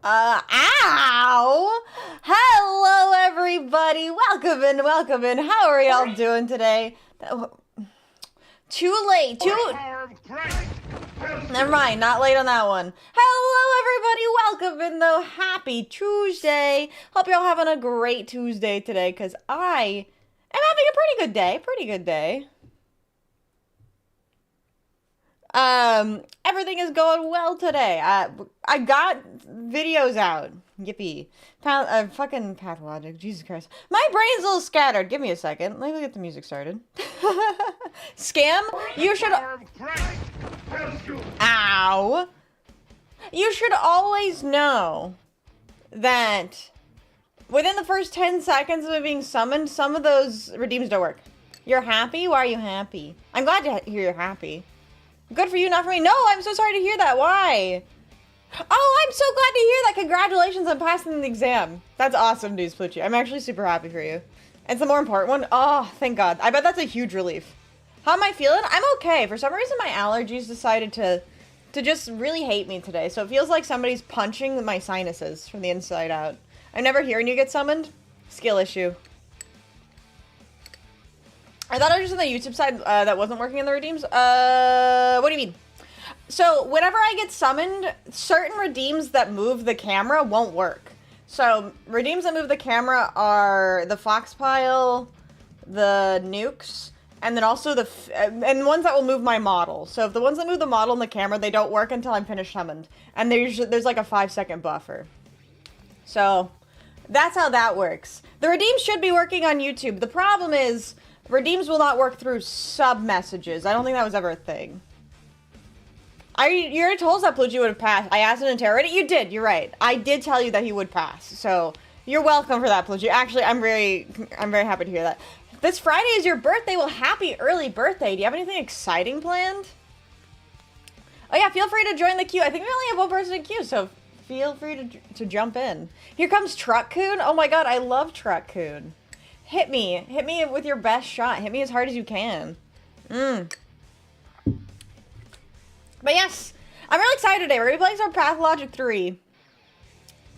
Ow! Hello, everybody. Welcome in. How are y'all doing today? Too late. Never mind. Not late on that one. Hello, everybody. Welcome in, though. Happy Tuesday. Hope y'all having a great Tuesday today, because I am having a pretty good day. Everything is going well today. I got videos out. Yippee. Fucking Pathologic. Jesus Christ. My brain's a little scattered. Give me a second. Let me get the music started. Scam? You should... Ow. You should always know that within the first 10 seconds of it being summoned, some of those redeems don't work. You're happy? Why are you happy? I'm glad to hear you're happy. Good for you, not for me. No, I'm so sorry to hear that. Why? Oh, I'm so glad to hear that. Congratulations on passing the exam. That's awesome news, Flirty. I'm actually super happy for you. It's the more important one. Oh, thank God. I bet that's a huge relief. How am I feeling? I'm okay. For some reason, my allergies decided to just really hate me today. So it feels like somebody's punching my sinuses from the inside out. I'm never hearing you get summoned. Skill issue. I thought it was just on the YouTube side that wasn't working in the redeems. What do you mean? So whenever I get summoned, certain redeems that move the camera won't work. So redeems that move the camera are the foxpile, the nukes, and then also and ones that will move my model. So if the ones that move the model and the camera, they don't work until I'm finished summoned. And there's like a 5-second buffer. So that's how that works. The redeems should be working on YouTube. The problem is redeems will not work through sub-messages. I don't think that was ever a thing. You already told us that Plugi would have passed. I asked an interrogator. You did. You're right. I did tell you that he would pass. So you're welcome for that, Plugi. Actually, I'm very happy to hear that. This Friday is your birthday. Well, happy early birthday. Do you have anything exciting planned? Oh yeah, feel free to join the queue. I think we only have one person in queue, so feel free to jump in. Here comes Truck-kun. Oh my God, I love Truck-kun. Hit me with your best shot. Hit me as hard as you can. But yes, I'm really excited today. We're gonna be playing some Pathologic 3.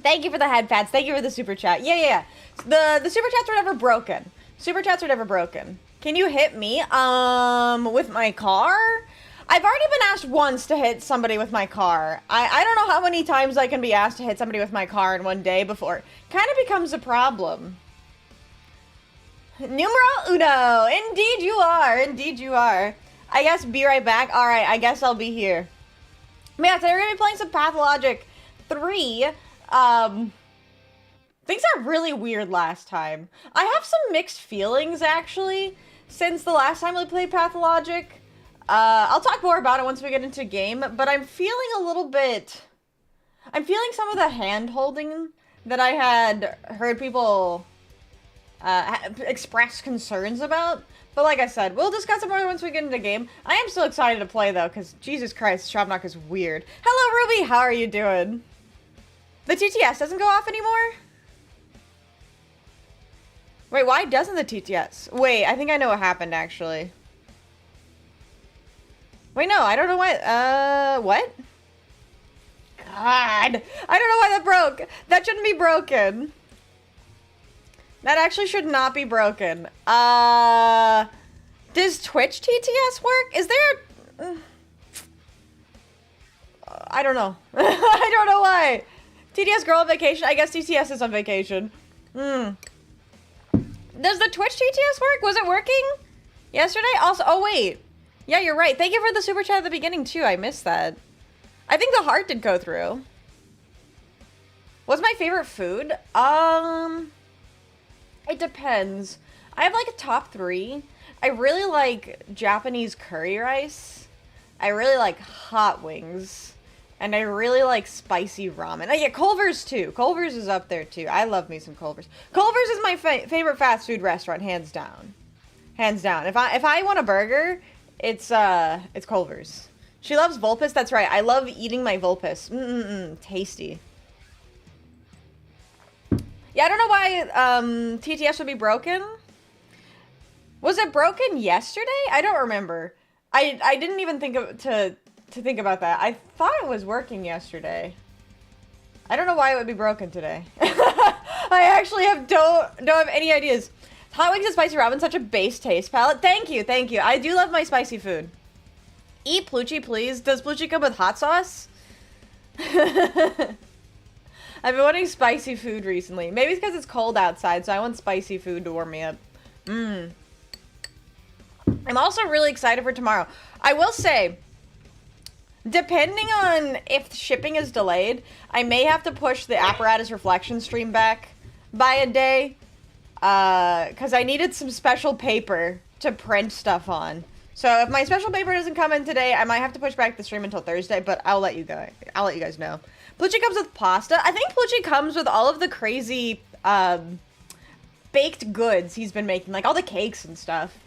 Thank you for the head pads. Thank you for the super chat. Yeah. The super chats were never broken. Super chats are never broken. Can you hit me? With my car? I've already been asked once to hit somebody with my car. I don't know how many times I can be asked to hit somebody with my car in one day before it kind of becomes a problem. Numero uno. Indeed you are. Indeed you are. I guess be right back. Alright, I guess I'll be here. But yeah, today we're going to be playing some Pathologic 3. Things are really weird last time. I have some mixed feelings, actually, since the last time we played Pathologic. I'll talk more about it once we get into game, but I'm feeling a little bit... I'm feeling some of the hand-holding that I had heard people express concerns about. But like I said, we'll discuss it more once we get into game. I am still excited to play, though, because Jesus Christ, Shabnock is weird. Hello, Ruby! How are you doing? The TTS doesn't go off anymore? Wait, why doesn't the TTS? Wait, I think I know what happened, actually. Wait, no, I don't know why, what? God, I don't know why that broke. That shouldn't be broken. That actually should not be broken. Does Twitch TTS work? Is there I don't know. I don't know why. TTS girl on vacation? I guess TTS is on vacation. Does the Twitch TTS work? Was it working yesterday? Also, oh wait. Yeah, you're right. Thank you for the super chat at the beginning too. I missed that. I think the heart did go through. What's my favorite food? It depends. I have like a top 3. I really like Japanese curry rice. I really like hot wings. And I really like spicy ramen. Oh yeah, Culver's too. Culver's is up there too. I love me some Culver's. Culver's is my favorite fast food restaurant, hands down. Hands down. If I want a burger, it's Culver's. She loves Vulpes. That's right. I love eating my Vulpes. Tasty. Yeah, I don't know why TTS would be broken. Was it broken yesterday? I don't remember. I didn't even think of to think about that. I thought it was working yesterday. I don't know why it would be broken today. I actually don't have any ideas. Hot wings and spicy ramen, such a base taste palette. Thank you, thank you. I do love my spicy food. Eat Pluchy, please. Does Pluchy come with hot sauce? I've been wanting spicy food recently. Maybe it's because it's cold outside, so I want spicy food to warm me up. I'm also really excited for tomorrow. I will say, depending on if shipping is delayed, I may have to push the Apparatus Reflection stream back by a day. Because I needed some special paper to print stuff on. So if my special paper doesn't come in today, I might have to push back the stream until Thursday, but I'll let you guys know. Pluchy comes with pasta. I think Pluchy comes with all of the crazy baked goods he's been making, like all the cakes and stuff.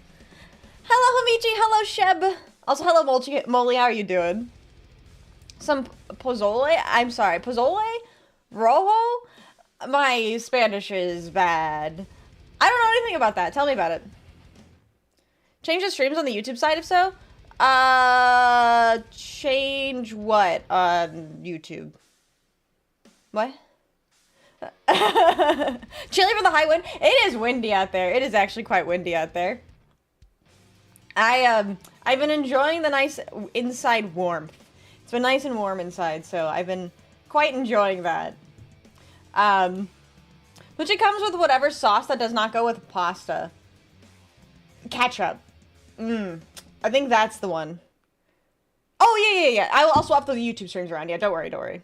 Hello, Hamichi. Hello, Sheb. Also, hello, Molly. How are you doing? Some pozole? I'm sorry, pozole? Rojo? My Spanish is bad. I don't know anything about that. Tell me about it. Change the streams on the YouTube side, if so? Change what on YouTube? What? Chilly for the high wind? It is windy out there. It is actually quite windy out there. I've been enjoying the nice inside warmth. It's been nice and warm inside, so I've been quite enjoying that. Which it comes with whatever sauce that does not go with pasta. Ketchup. I think that's the one. Oh, yeah. I will also swap the YouTube streams around. Yeah, don't worry.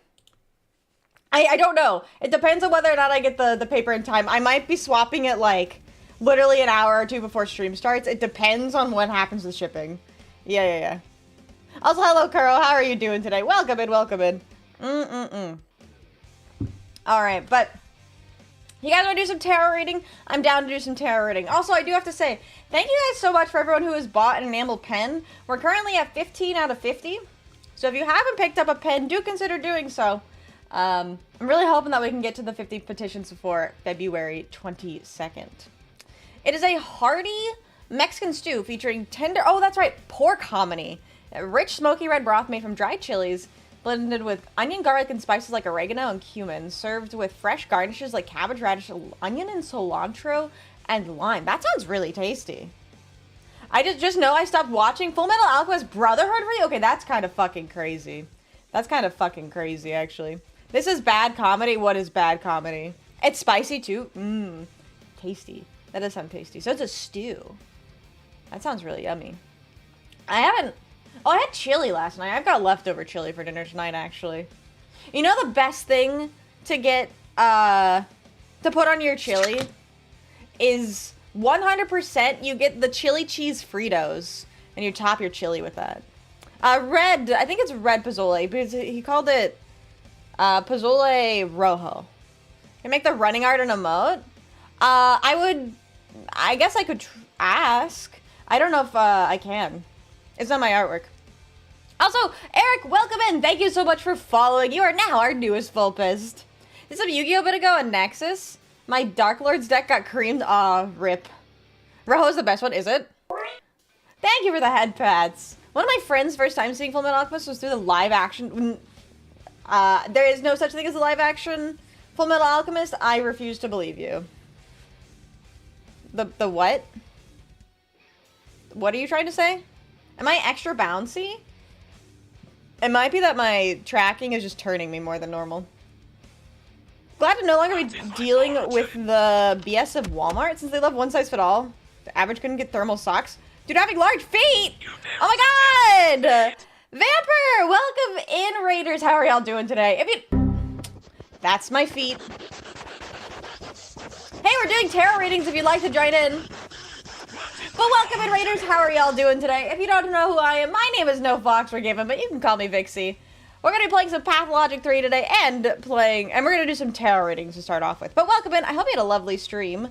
I don't know. It depends on whether or not I get the paper in time. I might be swapping it, like, literally an hour or two before stream starts. It depends on what happens with shipping. Yeah. Also, hello, Kuro. How are you doing today? Welcome in. Alright, but you guys want to do some tarot reading? I'm down to do some tarot reading. Also, I do have to say, thank you guys so much for everyone who has bought an enamel pen. We're currently at 15 out of 50. So if you haven't picked up a pen, do consider doing so. I'm really hoping that we can get to the 50 petitions before February 22nd. It is a hearty Mexican stew featuring tender, oh, that's right, pork hominy. A rich, smoky red broth made from dried chilies, blended with onion, garlic, and spices like oregano and cumin, served with fresh garnishes like cabbage, radish, onion, and cilantro, and lime. That sounds really tasty. I just know I stopped watching Full Metal Alchemist Brotherhood. Okay, that's kind of fucking crazy. That's kind of fucking crazy, actually. This is bad comedy. What is bad comedy? It's spicy, too. Tasty. That does sound tasty. So it's a stew. That sounds really yummy. I had chili last night. I've got leftover chili for dinner tonight, actually. You know the best thing to get, to put on your chili is 100% you get the chili cheese Fritos, and you top your chili with that. Red, I think it's red pozole, because he called it, pozole rojo. Can I make the running art an emote? I guess I could ask. I don't know if, I can. It's not my artwork. Also, Eric, welcome in. Thank you so much for following. You are now our newest Vulpist. Did some Yu-Gi-Oh! Bit ago on Nexus? My Dark Lord's deck got creamed. Aw, rip. Rojo's the best one, is it? Thank you for the head pats. One of my friends' first time seeing Full Metal Alchemist was through the live action. There is no such thing as a live action Full Metal Alchemist. I refuse to believe you. The what? What are you trying to say? Am I extra bouncy? It might be that my tracking is just turning me more than normal. Glad to no longer be dealing with the BS of Walmart since they love one size fit all. The average couldn't get thermal socks. Dude, having large feet! Oh my god! Vamper! Welcome in, Raiders. How are y'all doing today? That's my feet. Hey, we're doing tarot readings if you'd like to join in. But welcome in, Raiders. How are y'all doing today? If you don't know who I am, my name is nofoxweregiven, but you can call me Vixie. We're going to be playing some Pathologic 3 today, and we're going to do some tarot readings to start off with. But welcome in. I hope you had a lovely stream.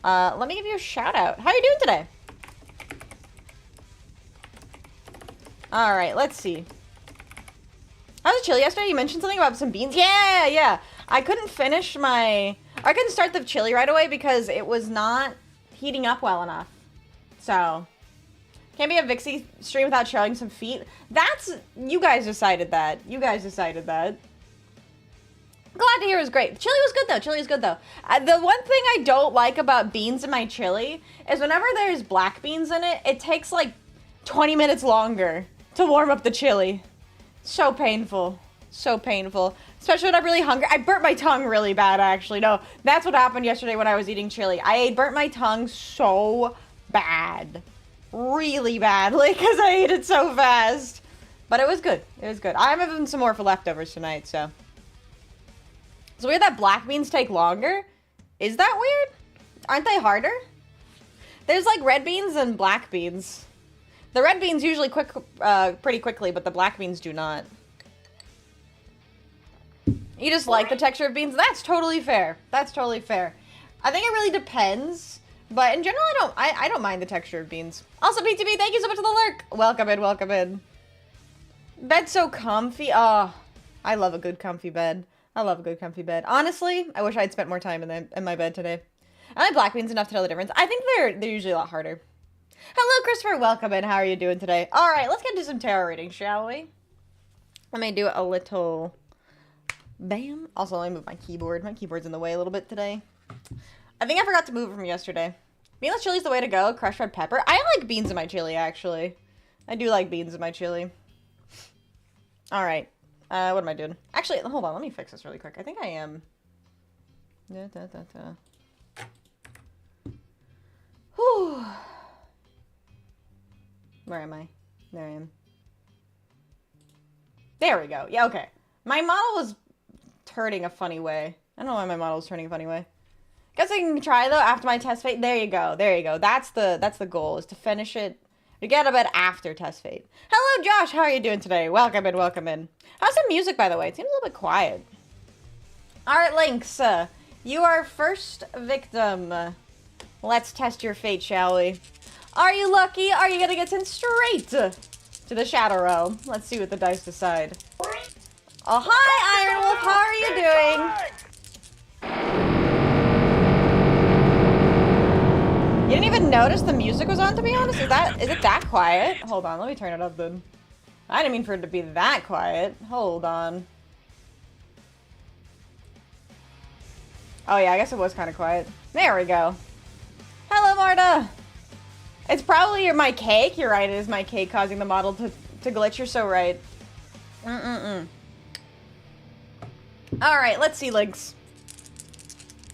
Let me give you a shout out. How are you doing today? Alright, let's see. I was chilly yesterday. You mentioned something about some beans. Yeah. I couldn't I couldn't start the chili right away because it was not heating up well enough. So, can't be a Vixie stream without showing some feet. You guys decided that. Glad to hear it was great. Chili was good though. The one thing I don't like about beans in my chili is whenever there's black beans in it, it takes like 20 minutes longer to warm up the chili. So painful. Especially when I'm really hungry. I burnt my tongue really bad, actually. No, that's what happened yesterday when I was eating chili. I burnt my tongue so bad. Really badly, because I ate it so fast. But it was good. I'm having some more for leftovers tonight, so. It's weird that black beans take longer. Is that weird? Aren't they harder? There's like red beans and black beans. The red beans usually pretty quickly, but the black beans do not. You just like the texture of beans? That's totally fair. I think it really depends. But in general, I don't mind the texture of beans. Also, PTB, thank you so much for the lurk. Welcome in. Bed's so comfy. Oh, I love a good comfy bed. Honestly, I wish I'd spent more time in my bed today. I like black beans enough to know the difference. I think they're usually a lot harder. Hello, Christopher. Welcome in. How are you doing today? All right, let's get into some tarot reading, shall we? Let me do a little bam. Also, let me move my keyboard. My keyboard's in the way a little bit today. I think I forgot to move it from yesterday. Beanless chili's the way to go. Crushed red pepper. I like beans in my chili, actually. I do like beans in my chili. All right. What am I doing? Actually, hold on. Let me fix this really quick. I think I am. Whew. Where am I? There I am. There we go. Yeah, okay. My model was turning a funny way. I don't know why my model was turning a funny way. Guess I can try, though, after my test fate. There you go. That's the goal, is to finish it, to get a bit after test fate. Hello, Josh. How are you doing today? Welcome in. How's the music, by the way? It seems a little bit quiet. All right, Lynx. You are first victim. Let's test your fate, shall we? Are you lucky? Are you going to get sent straight to the Shadow Realm? Let's see what the dice decide. Oh, hi, Iron Wolf. How are you doing? You didn't even notice the music was on, to be honest? Is it that quiet? Hold on, let me turn it up then. I didn't mean for it to be that quiet. Hold on. Oh yeah, I guess it was kind of quiet. There we go. Hello, Marta! It's probably my cake. You're right, it is my cake causing the model to glitch. You're so right. Alright, let's see, Lynx.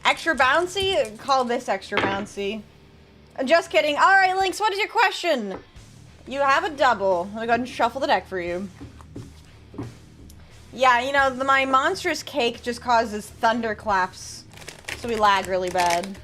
Extra bouncy? Call this extra bouncy. Just kidding. Alright, Lynx, what is your question? You have a double. Let me go ahead and shuffle the deck for you. Yeah, you know, my monstrous cake just causes thunderclaps. So we lag really bad.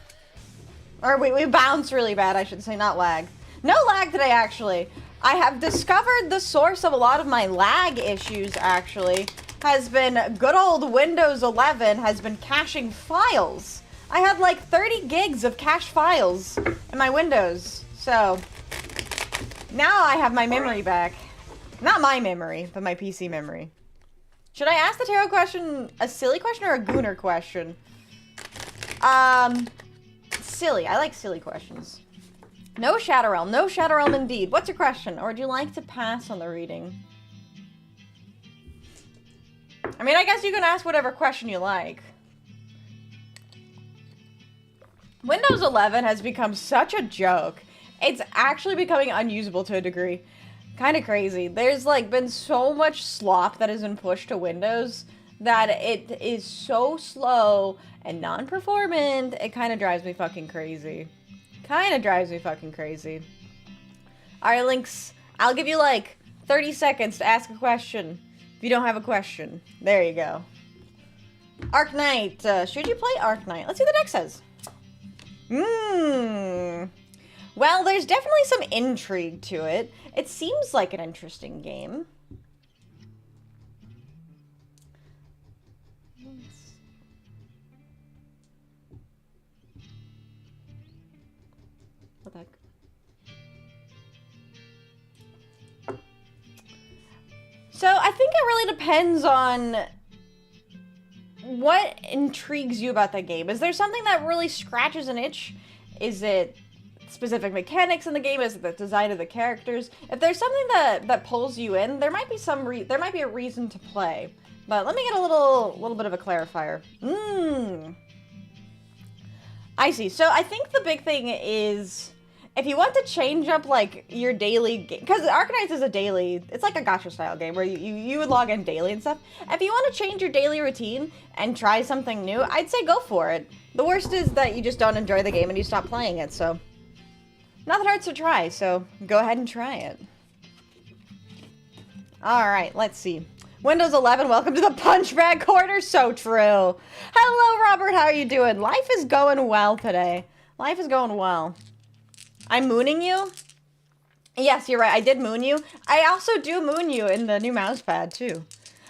Or we bounce really bad, I should say, not lag. No lag today, actually. I have discovered the source of a lot of my lag issues, actually, has been good old Windows 11 has been caching files. I had like 30 gigs of cached files in my Windows. So now I have my memory back. Not my memory, but my PC memory. Should I ask the tarot question a silly question or a gooner question? Silly. I like silly questions. No Shadow Realm. No Shadow Realm indeed. What's your question? Or would you like to pass on the reading? I mean, I guess you can ask whatever question you like. Windows 11 has become such a joke. It's actually becoming unusable to a degree. Kind of crazy. There's like been so much slop that has been pushed to Windows that it is so slow and non-performant. It kind of drives me fucking crazy. Alright, Lynx. I'll give you like 30 seconds to ask a question. If you don't have a question. There you go. Arc Knight. Should you play Arc Knight? Let's see what the deck says. Well, there's definitely some intrigue to it. It seems like an interesting game. What the heck? So I think it really depends on what intrigues you about that game. Is there something that really scratches an itch? Is it specific mechanics in the game? Is it the design of the characters? If there's something that pulls you in, there might be a reason to play. But let me get a little bit of a clarifier. I see. So I think the big thing is, if you want to change up, like, your daily game, because Arknights is a daily, it's like a gacha style game where you would log in daily and stuff. If you want to change your daily routine and try something new, I'd say go for it. The worst is that you just don't enjoy the game and you stop playing it, so nothing hurts to try, so go ahead and try it. Alright, let's see. Windows 11, welcome to the Punch Bag Corner, so true. Hello, Robert, how are you doing? Life is going well today. Life is going well. I'm mooning you? Yes, you're right. I did moon you. I also do moon you in the new mouse pad, too.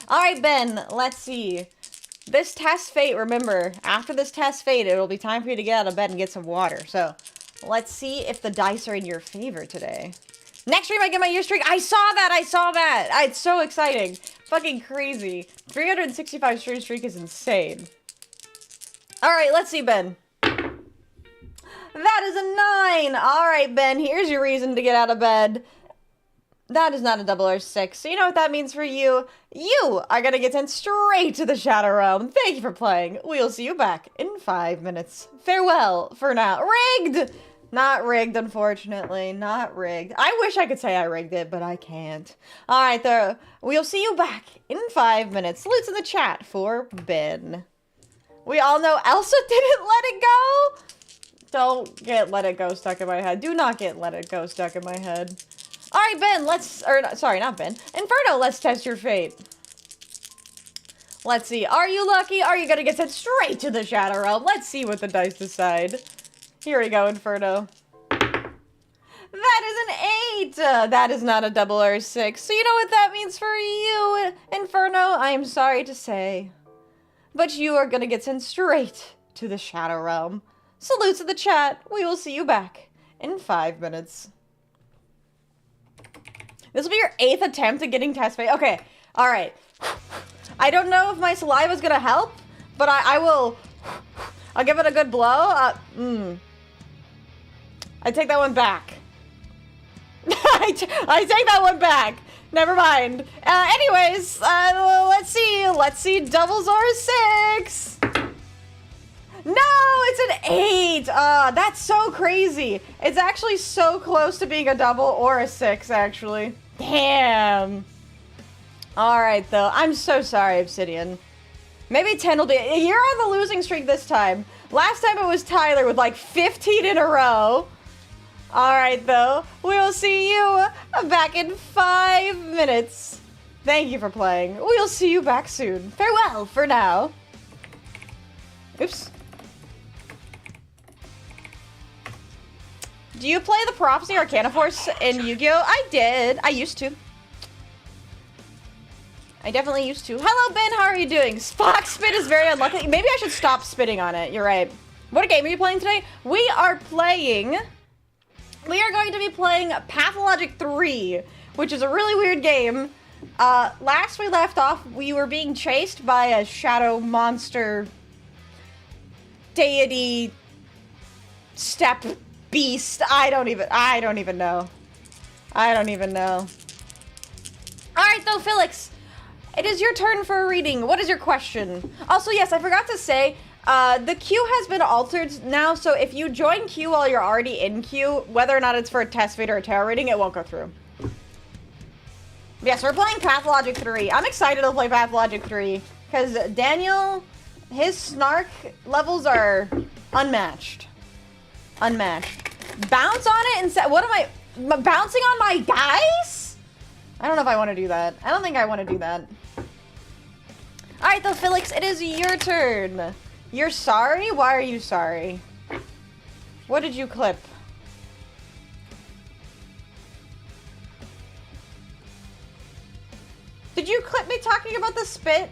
Alright, Ben, let's see. This test fate, remember, after this test fate, it'll be time for you to get out of bed and get some water. So, let's see if the dice are in your favor today. Next stream, I get my year streak. I saw that! It's so exciting. Fucking crazy. 365 streak is insane. Alright, let's see, Ben. That is a 9! Alright, Ben, here's your reason to get out of bed. That is not a ~R6, so you know what that means for you? You are gonna get sent straight to the Shadow Realm. Thank you for playing. We'll see you back in 5 minutes. Farewell for now. Rigged! Not rigged, unfortunately. Not rigged. I wish I could say I rigged it, but I can't. Alright, though. We'll see you back in 5 minutes. Salutes in the chat for Ben. We all know Elsa didn't let it go! Don't get let it go stuck in my head. Do not get let it go stuck in my head. Alright, Ben, sorry, not Ben. Inferno, let's test your fate. Let's see. Are you lucky? Are you gonna get sent straight to the Shadow Realm? Let's see what the dice decide. Here we go, Inferno. That is an 8! That is not a ~R6. So you know what that means for you, Inferno? I am sorry to say. But you are gonna get sent straight to the Shadow Realm. Salutes in the chat. We will see you back in 5 minutes. This will be your 8th attempt at getting test fate. Okay, alright. I don't know if my saliva is gonna help, but I'll give it a good blow. I take that one back. I take that one back. Never mind. Anyways, let's see. Let's see. ~R6. No, it's an 8. That's so crazy. It's actually so close to being a double or a 6, actually. Damn. Alright, though. I'm so sorry, Obsidian. Maybe 10 will do it. You're on the losing streak this time. Last time it was Tyler with like 15 in a row. Alright, though. We will see you back in 5 minutes. Thank you for playing. We'll see you back soon. Farewell for now. Oops. Do you play the Prophecy Arcana Force in Yu-Gi-Oh? I did. I used to. I definitely used to. Hello, Ben. How are you doing? Spock Spit is very unlucky. Maybe I should stop spitting on it. You're right. What game are you playing today? We are going to be playing Pathologic 3, which is a really weird game. Last we left off, we were being chased by a shadow monster deity step beast. I don't even know. Alright, though, Felix. It is your turn for a reading. What is your question? Also, yes, I forgot to say, the queue has been altered now, so if you join queue while you're already in queue, whether or not it's for a test fate or a tarot reading, it won't go through. Yes, we're playing Pathologic 3. I'm excited to play Pathologic 3, because Daniel, his snark levels are unmatched. Bounce on it and say, what am I, bouncing on my dice? I don't know if I want to do that. I don't think I want to do that. Alright, though, Felix, it is your turn. You're sorry? Why are you sorry? What did you clip? Did you clip me talking about the spit?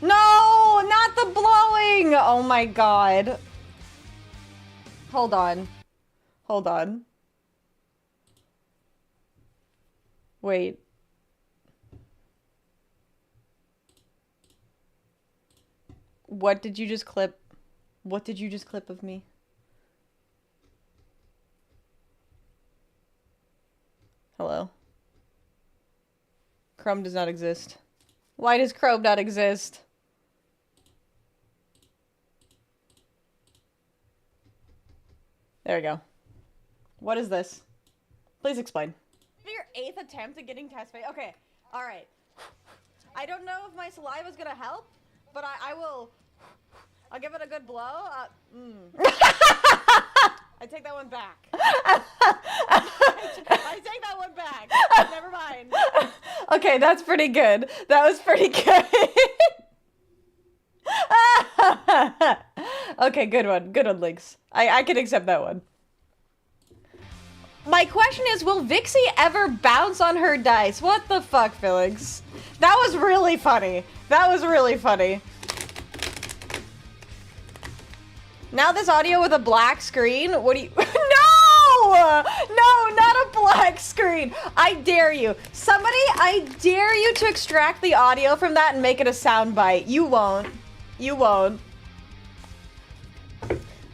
No, not the blowing. Oh my god. Hold on. Hold on. Wait. What did you just clip? What did you just clip of me? Hello? Chrome does not exist. Why does Chrome not exist? There we go. What is this? Please explain. Your 8th attempt at getting test face. Okay, alright. I don't know if my saliva is gonna help, but I'll give it a good blow. I take that one back. I take that one back. Never mind. Okay, that's pretty good. That was pretty good. Okay, good one. Good one, Lynx. I can accept that one. My question is, will Vixie ever bounce on her dice? What the fuck, Felix? That was really funny. That was really funny. Now this audio with a black screen? What do you... No! No, not a black screen. I dare you. Somebody, I dare you to extract the audio from that and make it a soundbite. You won't. You won't.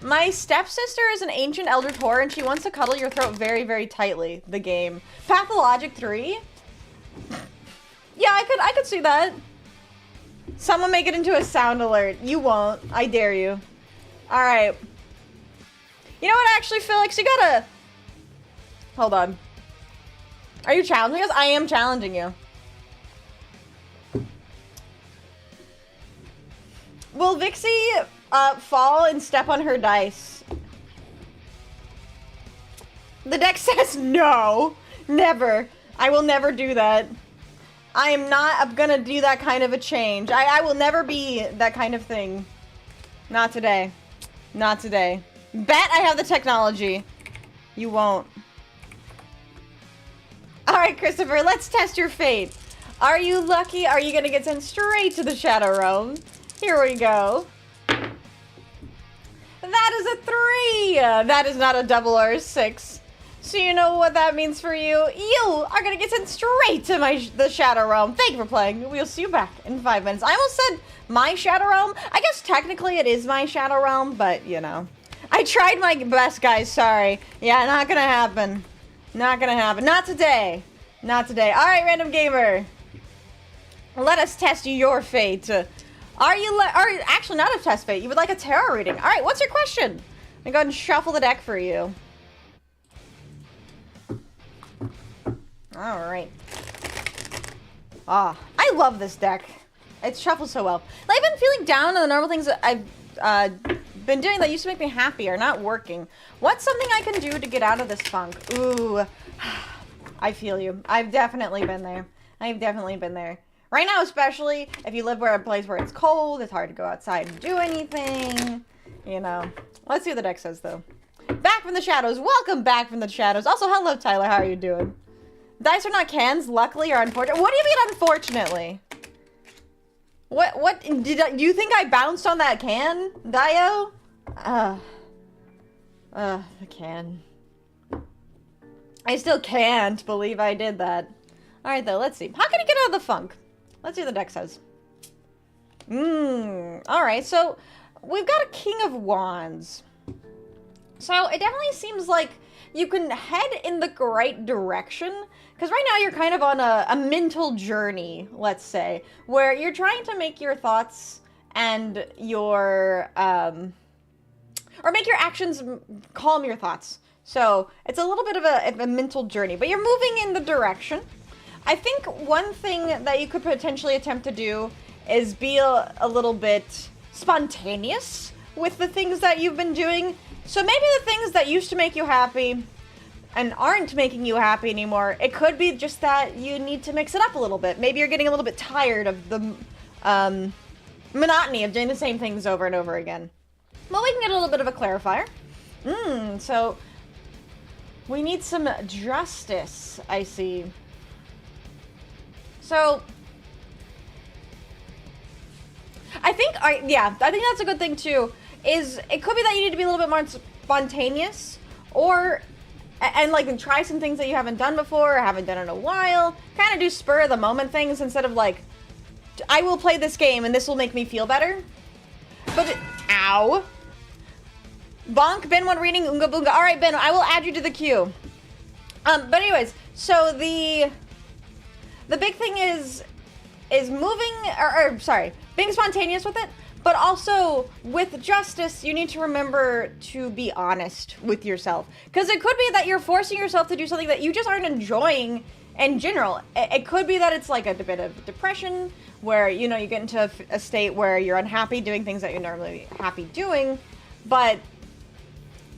My stepsister is an ancient elder whore and she wants to cuddle your throat very, very tightly. The game. Pathologic 3? Yeah, I could see that. Someone make it into a sound alert. You won't. I dare you. Alright. You know what, actually, Felix? You gotta... Hold on. Are you challenging us? I am challenging you. Will Vixie fall and step on her dice? The deck says no. Never. I will never do that. I am not gonna do that kind of a change. I will never be that kind of thing. Not today. Not today. Bet I have the technology. You won't. Alright, Christopher, let's test your fate. Are you lucky? Are you gonna get sent straight to the Shadow Realm? Here we go. That is a 3! That is not a double or a 6. So you know what that means for you? You are gonna get sent straight to the Shadow Realm. Thank you for playing. We'll see you back in 5 minutes. I almost said my Shadow Realm. I guess technically it is my Shadow Realm, but you know. I tried my best, guys. Sorry. Yeah, not gonna happen. Not gonna happen. Not today. Not today. Alright, random gamer. Let us test your fate. Are you actually not a test fate? You would like a tarot reading. Alright, what's your question? I'm gonna go ahead and shuffle the deck for you. Alright. Ah, I love this deck. It shuffles so well. I've been feeling down on the normal things that I've been doing that used to make me happy are not working. What's something I can do to get out of this funk? Ooh. I feel you. I've definitely been there. I've definitely been there. Right now, especially, if you live a place where it's cold, it's hard to go outside and do anything. You know. Let's see what the deck says, though. Back from the shadows. Welcome back from the shadows. Also, hello, Tyler. How are you doing? Dice are not cans, luckily or unfortunately. What do you mean, unfortunately? What? Do you think I bounced on that can, Dio? The can. I still can't believe I did that. Alright, though, let's see. How can I get out of the funk? Let's see what the deck says. Alright, so we've got a King of Wands. So it definitely seems like you can head in the right direction. Because right now you're kind of on a mental journey, let's say, where you're trying to make your thoughts and your, or make your actions calm your thoughts. So it's a little bit of a mental journey, but you're moving in the direction. I think one thing that you could potentially attempt to do is be a little bit spontaneous with the things that you've been doing. So maybe the things that used to make you happy and aren't making you happy anymore, it could be just that you need to mix it up a little bit. Maybe you're getting a little bit tired of the monotony of doing the same things over and over again. Well, we can get a little bit of a clarifier. So we need some justice, I see. So I think that's a good thing too, is it could be that you need to be a little bit more spontaneous, or and like try some things that you haven't done before or haven't done in a while. Kind of do spur of the moment things instead of like, I will play this game and this will make me feel better. But ow. Bonk, Ben one reading Oonga Boonga. All right, Ben, I will add you to the queue. But anyways, so the big thing is moving, being spontaneous with it, but also with justice, you need to remember to be honest with yourself. Because it could be that you're forcing yourself to do something that you just aren't enjoying in general. It could be that it's like a bit of depression, where, you know, you get into a state where you're unhappy doing things that you're normally happy doing, but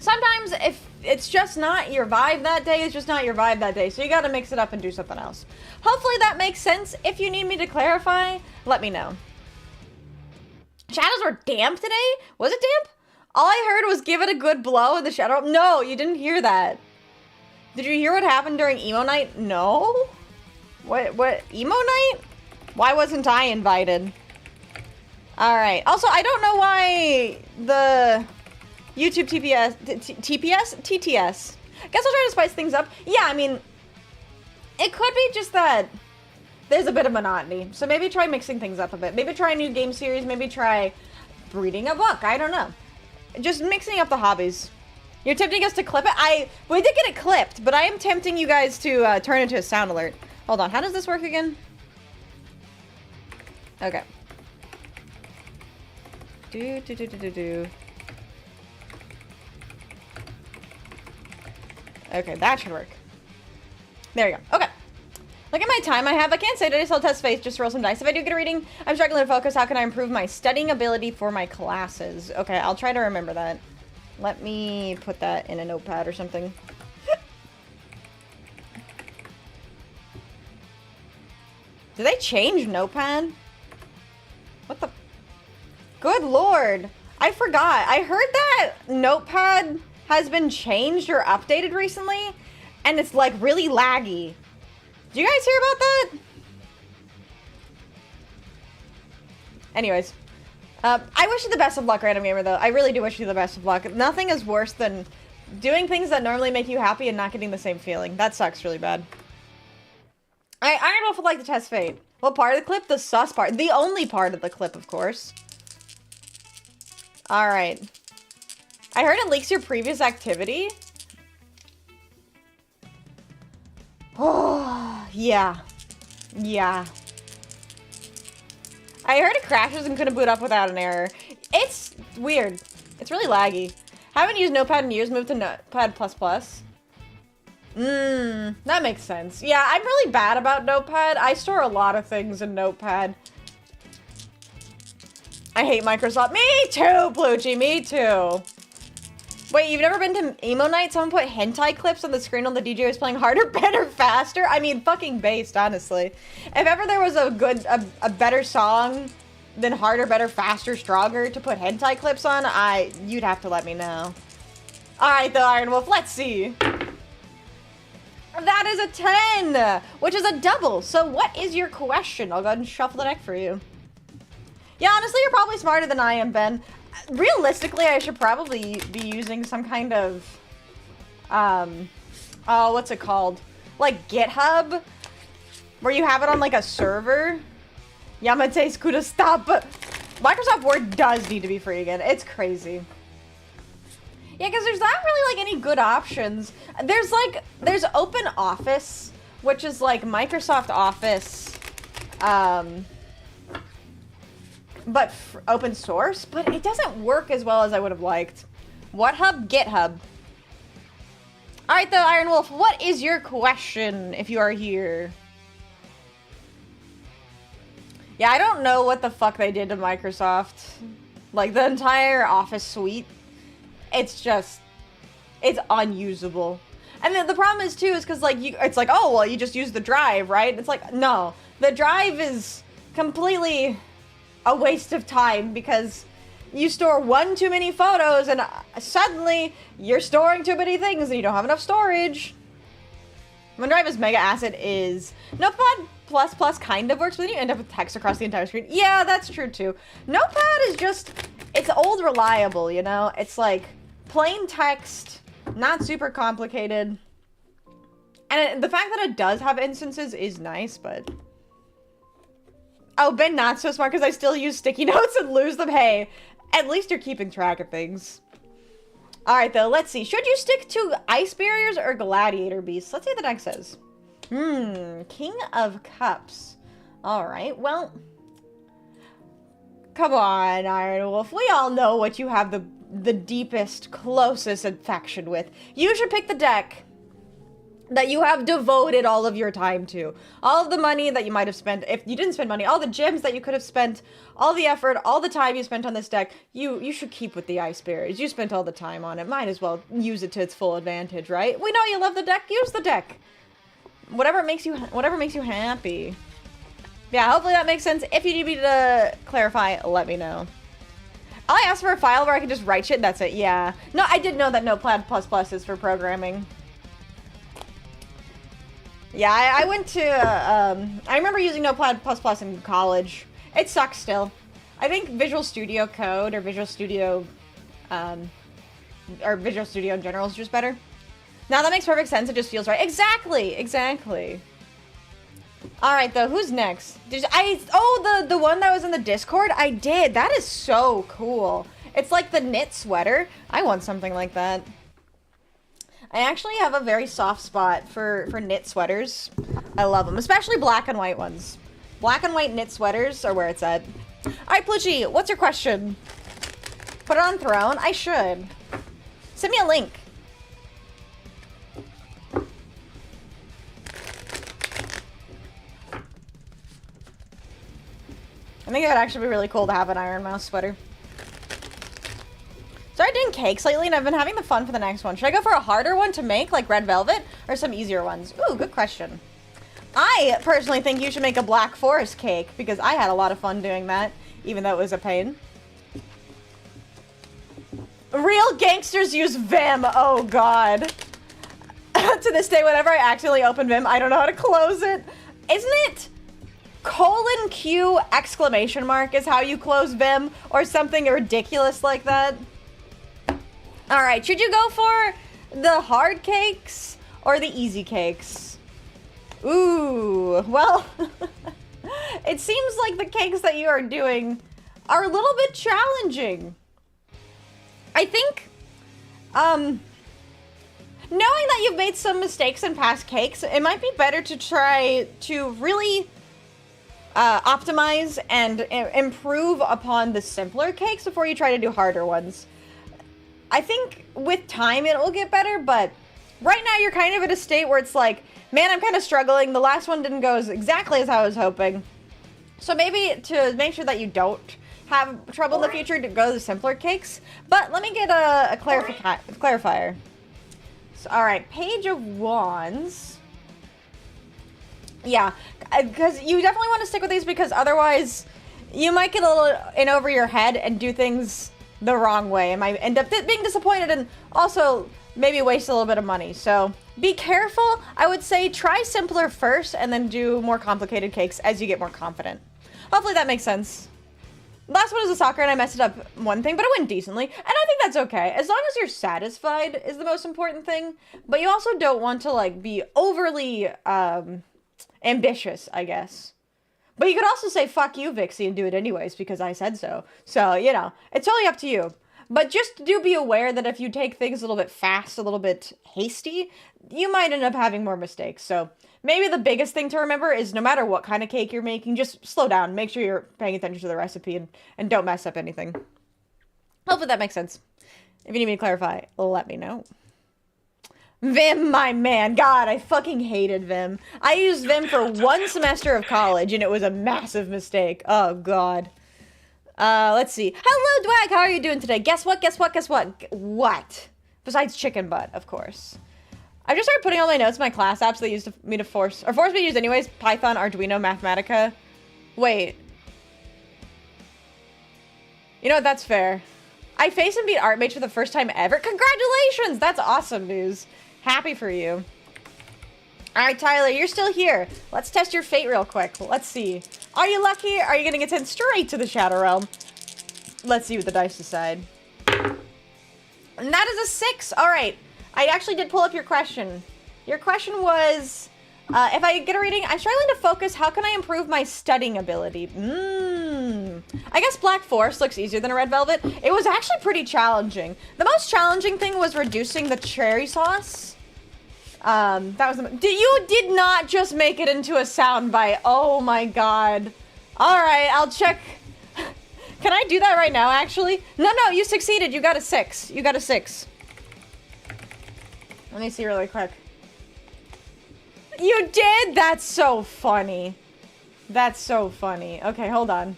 sometimes if it's just not your vibe that day, it's just not your vibe that day, so you gotta mix it up and do something else. Hopefully that makes sense. If you need me to clarify, let me know. Shadows were damp today? Was it damp? All I heard was give it a good blow in the shadow. No, you didn't hear that. Did you hear what happened during emo night? No? What, emo night? Why wasn't I invited? Alright, also I don't know why the YouTube TTS? Guess I'll try to spice things up. Yeah, I mean, it could be just that there's a bit of monotony. So maybe try mixing things up a bit. Maybe try a new game series. Maybe try reading a book. I don't know. Just mixing up the hobbies. You're tempting us to clip it? We did get it clipped, but I am tempting you guys to turn into a sound alert. Hold on, how does this work again? Okay. Okay, that should work. There you go. Okay. Look at my time I have. I can't say that I still test face, just roll some dice. If I do get a reading, I'm struggling to focus. How can I improve my studying ability for my classes? Okay, I'll try to remember that. Let me put that in a notepad or something. Did they change notepad? What the? Good lord. I forgot. I heard that notepad has been changed or updated recently, and it's like really laggy. Do you guys hear about that? Anyways, I wish you the best of luck, Random Gamer, though. I really do wish you the best of luck. Nothing is worse than doing things that normally make you happy and not getting the same feeling. That sucks really bad. I don't know if I'd like to test fate. What part of the clip? The sus part. The only part of the clip, of course. Alright. I heard it leaks your previous activity. Oh, yeah. Yeah. I heard it crashes and couldn't boot up without an error. It's weird. It's really laggy. Haven't used Notepad in years, moved to Notepad++. That makes sense. Yeah, I'm really bad about Notepad. I store a lot of things in Notepad. I hate Microsoft. Me too, Bluechy, me too. Wait, you've never been to emo night? Someone put hentai clips on the screen while the DJ was playing harder, better, faster? I mean, fucking based, honestly. If ever there was a better song than harder, better, faster, stronger to put hentai clips on, you'd have to let me know. Alright, the Iron Wolf, let's see. That is a 10, which is a double. So what is your question? I'll go ahead and shuffle the deck for you. Yeah, honestly, you're probably smarter than I am, Ben. Realistically, I should probably be using some kind of, oh, what's it called? Like GitHub, where you have it on like a server. Yamate's could stop. Microsoft Word does need to be free again. It's crazy. Yeah, because there's not really like any good options. There's Open Office, which is like Microsoft Office, but open source, but it doesn't work as well as I would have liked. What hub? GitHub. Alright, the Iron Wolf, what is your question if you are here? Yeah, I don't know what the fuck they did to Microsoft. Like, the entire Office suite. It's just, it's unusable. And the problem is, too, is because, like, it's like, oh, well, you just use the drive, right? It's like, no. The drive is completely a waste of time because you store one too many photos and suddenly you're storing too many things and you don't have enough storage. OneDrive mega acid is... Notepad++ kind of works, but then you end up with text across the entire screen. Yeah, that's true too. Notepad is just... It's old reliable, you know? It's like plain text, not super complicated. And the fact that it does have instances is nice, but... Oh, Ben not so smart because I still use sticky notes and lose them. Hey, at least you're keeping track of things. Alright though, let's see. Should you stick to ice barriers or gladiator beasts? Let's see what the deck says. King of Cups. Alright, well... Come on, Iron Wolf. We all know what you have the deepest, closest affection with. You should pick the deck that you have devoted all of your time to. All of the money that you might have spent, if you didn't spend money, all the gems that you could have spent, all the effort, all the time you spent on this deck, you should keep with the ice barriers. You spent all the time on it. Might as well use it to its full advantage, right? We know you love the deck. Use the deck. Whatever makes you happy. Yeah, hopefully that makes sense. If you need me to clarify, let me know. I asked for a file where I can just write shit, that's it. Yeah. No, I did know that Notepad++ is for programming. Yeah, I went to, I remember using Notepad++ in college. It sucks still. I think Visual Studio Code or Visual Studio in general is just better. Now that makes perfect sense, it just feels right. Exactly. Alright though, who's next? The one that was in the Discord? I did. That is so cool. It's like the knit sweater. I want something like that. I actually have a very soft spot for knit sweaters. I love them, especially black and white ones. Black and white knit sweaters are where it's at. Alright, Plushie, what's your question? Put it on Throne? I should. Send me a link. I think it would actually be really cool to have an Iron Mouse sweater. Started doing cakes lately, and I've been having the fun for the next one. Should I go for a harder one to make, like red velvet, or some easier ones? Ooh, good question. I personally think you should make a Black Forest cake, because I had a lot of fun doing that, even though it was a pain. Real gangsters use Vim. Oh, God. To this day, whenever I accidentally open Vim, I don't know how to close it. Isn't it? :Q exclamation mark is how you close Vim, or something ridiculous like that. Alright, should you go for the hard cakes or the easy cakes? Ooh, well, it seems like the cakes that you are doing are a little bit challenging. I think, knowing that you've made some mistakes in past cakes, it might be better to try to really optimize and improve upon the simpler cakes before you try to do harder ones. I think with time it will get better, but right now you're kind of at a state where it's like, man, I'm kind of struggling. The last one didn't go exactly as I was hoping. So maybe to make sure that you don't have trouble in the future, to go to the simpler cakes. But let me get a clarifier. So, all right, Page of Wands. Yeah, because you definitely want to stick with these, because otherwise you might get a little in over your head and do things the wrong way and might end up being disappointed, and also maybe waste a little bit of money. So be careful. I would say try simpler first and then do more complicated cakes as you get more confident. Hopefully that makes sense. Last one was a soccer and I messed it up one thing, but it went decently. And I think that's okay. As long as you're satisfied is the most important thing. But you also don't want to like be overly ambitious, I guess. But you could also say, fuck you, Vixie, and do it anyways, because I said so. So, you know, it's totally up to you. But just do be aware that if you take things a little bit fast, a little bit hasty, you might end up having more mistakes. So maybe the biggest thing to remember is no matter what kind of cake you're making, just slow down. Make sure you're paying attention to the recipe and don't mess up anything. Hopefully that makes sense. If you need me to clarify, let me know. Vim, my man. God, I fucking hated Vim. I used Vim for one semester of college, and it was a massive mistake. Oh, God. Let's see. Hello, Dwag. How are you doing today? Guess what? What? Besides chicken butt, of course. I just started putting all my notes in my class apps that used me to force me to use anyways. Python, Arduino, Mathematica. Wait. You know what? That's fair. I faced and beat ArtMage for the first time ever. Congratulations! That's awesome news. Happy for you. All right, Tyler, you're still here. Let's test your fate real quick. Let's see. Are you lucky? Are you gonna get sent straight to the Shadow Realm? Let's see what the dice decide. And that is a 6. All right. I actually did pull up your question. Your question was, if I get a reading, I'm struggling to focus. How can I improve my studying ability? I guess Black Forest looks easier than a Red Velvet. It was actually pretty challenging. The most challenging thing was reducing the cherry sauce. That was you did not just make it into a soundbite. Oh my god. All right, I'll check. Can I do that right now, actually? No, you succeeded. You got a 6. You got a 6. Let me see really quick. You did? That's so funny. That's so funny. Okay, hold on.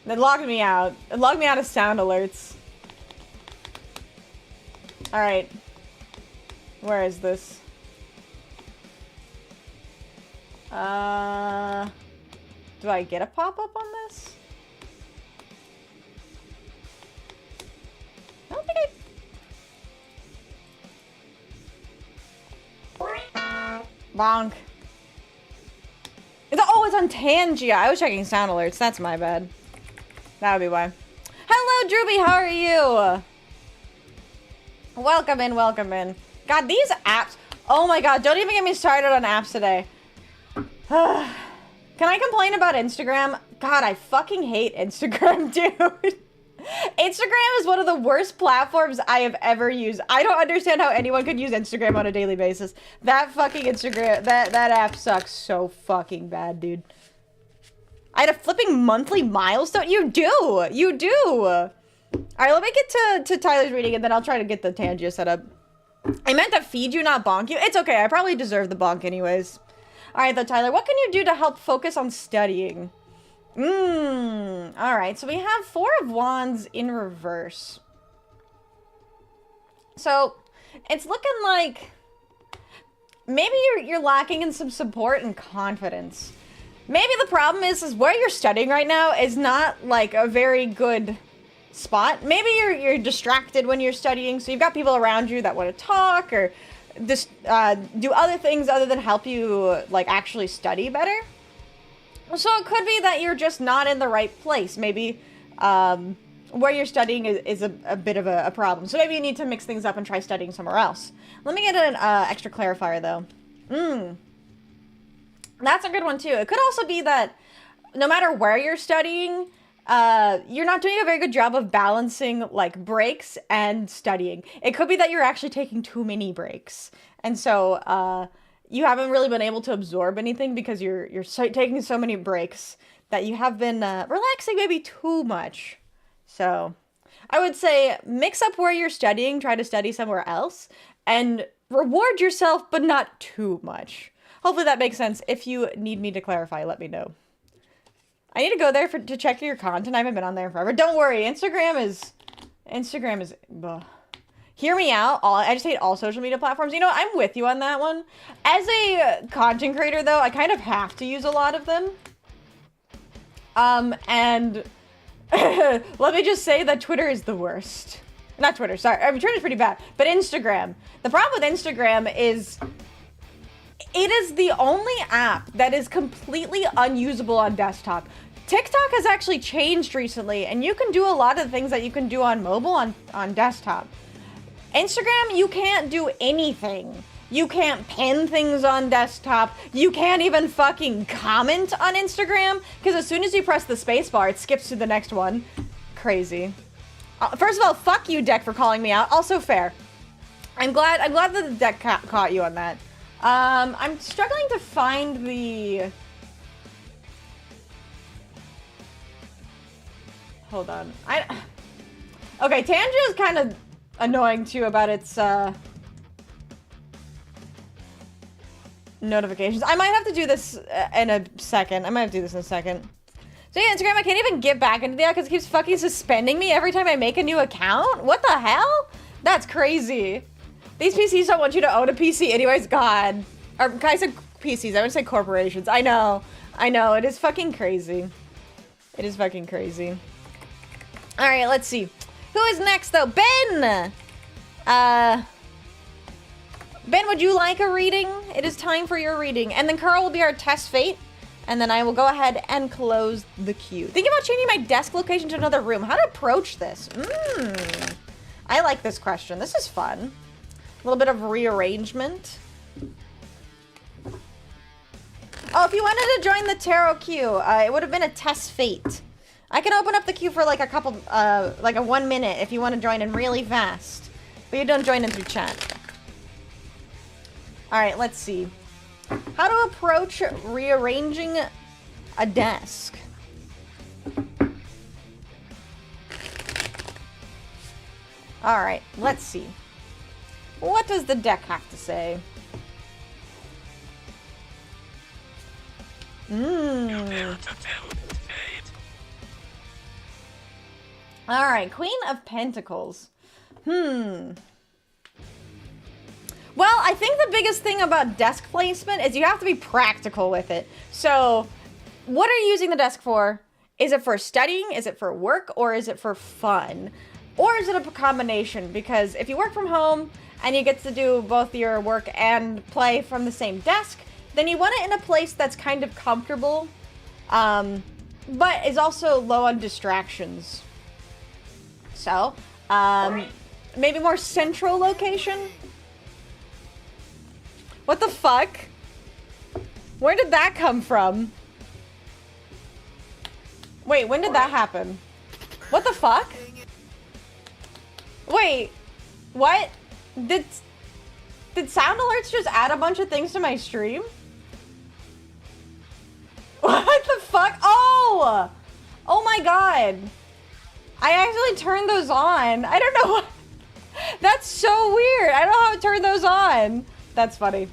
It logged me out. It logged me out of sound alerts. Alright. Where is this? Do I get a pop-up on this? I don't think I... Bonk. It's on Tangia. I was checking sound alerts. That's my bad. That would be why. Hello, Drewby. How are you? Welcome in, welcome in. God, these apps. Oh my god, don't even get me started on apps today. Can I complain about Instagram? God, I fucking hate Instagram, dude. Instagram is one of the worst platforms I have ever used. I don't understand how anyone could use Instagram on a daily basis. That fucking Instagram, that app sucks so fucking bad, dude. I had a flipping monthly milestone. You do. You do. All right, let me get to Tyler's reading, and then I'll try to get the Tangia set up. I meant to feed you, not bonk you. It's okay. I probably deserve the bonk anyways. All right, though, Tyler, what can you do to help focus on studying? All right, so we have 4 of Wands in reverse. So it's looking like maybe you're lacking in some support and confidence. Maybe the problem is where you're studying right now is not like a very good spot. Maybe you're distracted when you're studying, so you've got people around you that want to talk or just do other things other than help you like actually study better. So it could be that you're just not in the right place. Maybe where you're studying is a bit of a problem. So maybe you need to mix things up and try studying somewhere else. Let me get an extra clarifier though. That's a good one too. It could also be that no matter where you're studying, you're not doing a very good job of balancing like breaks and studying. It could be that you're actually taking too many breaks. And so you haven't really been able to absorb anything because you're taking so many breaks that you have been relaxing maybe too much. So I would say mix up where you're studying, try to study somewhere else, and reward yourself, but not too much. Hopefully that makes sense. If you need me to clarify, let me know. I need to go there to check your content. I haven't been on there in forever. Don't worry, Instagram is ugh. Hear me out. I just hate all social media platforms. You know, I'm with you on that one. As a content creator, though, I kind of have to use a lot of them. And let me just say that Twitter is the worst. Not Twitter, sorry. I mean, Twitter's pretty bad. But Instagram. The problem with Instagram is it is the only app that is completely unusable on desktop. TikTok has actually changed recently, and you can do a lot of the things that you can do on mobile on desktop. Instagram, you can't do anything. You can't pin things on desktop. You can't even fucking comment on Instagram, because as soon as you press the spacebar, it skips to the next one. Crazy. First of all, fuck you, Deck, for calling me out. Also fair. I'm glad that the Deck caught you on that. I'm struggling to find the... Hold on. Okay, Tangia is kind of annoying too about its notifications. I might have to do this in a second. So yeah, Instagram, I can't even get back into the app because it keeps fucking suspending me every time I make a new account. What the hell? That's crazy. These PCs don't want you to own a PC anyways. God. Or I said PCs. I would say corporations. I know. It is fucking crazy. It is fucking crazy. All right, let's see. Who is next, though? Ben! Ben, would you like a reading? It is time for your reading. And then Carl will be our test fate. And then I will go ahead and close the queue. Think about changing my desk location to another room. How to approach this? I like this question. This is fun. A little bit of rearrangement. Oh, if you wanted to join the tarot queue, it would have been a test fate. I can open up the queue for like a couple, like a 1 minute if you want to join in really fast. But you don't join in through chat. All right, let's see. How to approach rearranging a desk. All right, let's see. What does the deck have to say? All right, Queen of Pentacles. Well, I think the biggest thing about desk placement is you have to be practical with it. So, what are you using the desk for? Is it for studying? Is it for work? Or is it for fun? Or is it a combination? Because if you work from home and you get to do both your work and play from the same desk, then you want it in a place that's kind of comfortable, but is also low on distractions. So, maybe more central location? What the fuck? Where did that come from? Wait, when did that happen? What the fuck? Wait, what? Did sound alerts just add a bunch of things to my stream? What the fuck? Oh! Oh my god. I actually turned those on. I don't know what. That's so weird. I don't know how to turn those on. That's funny.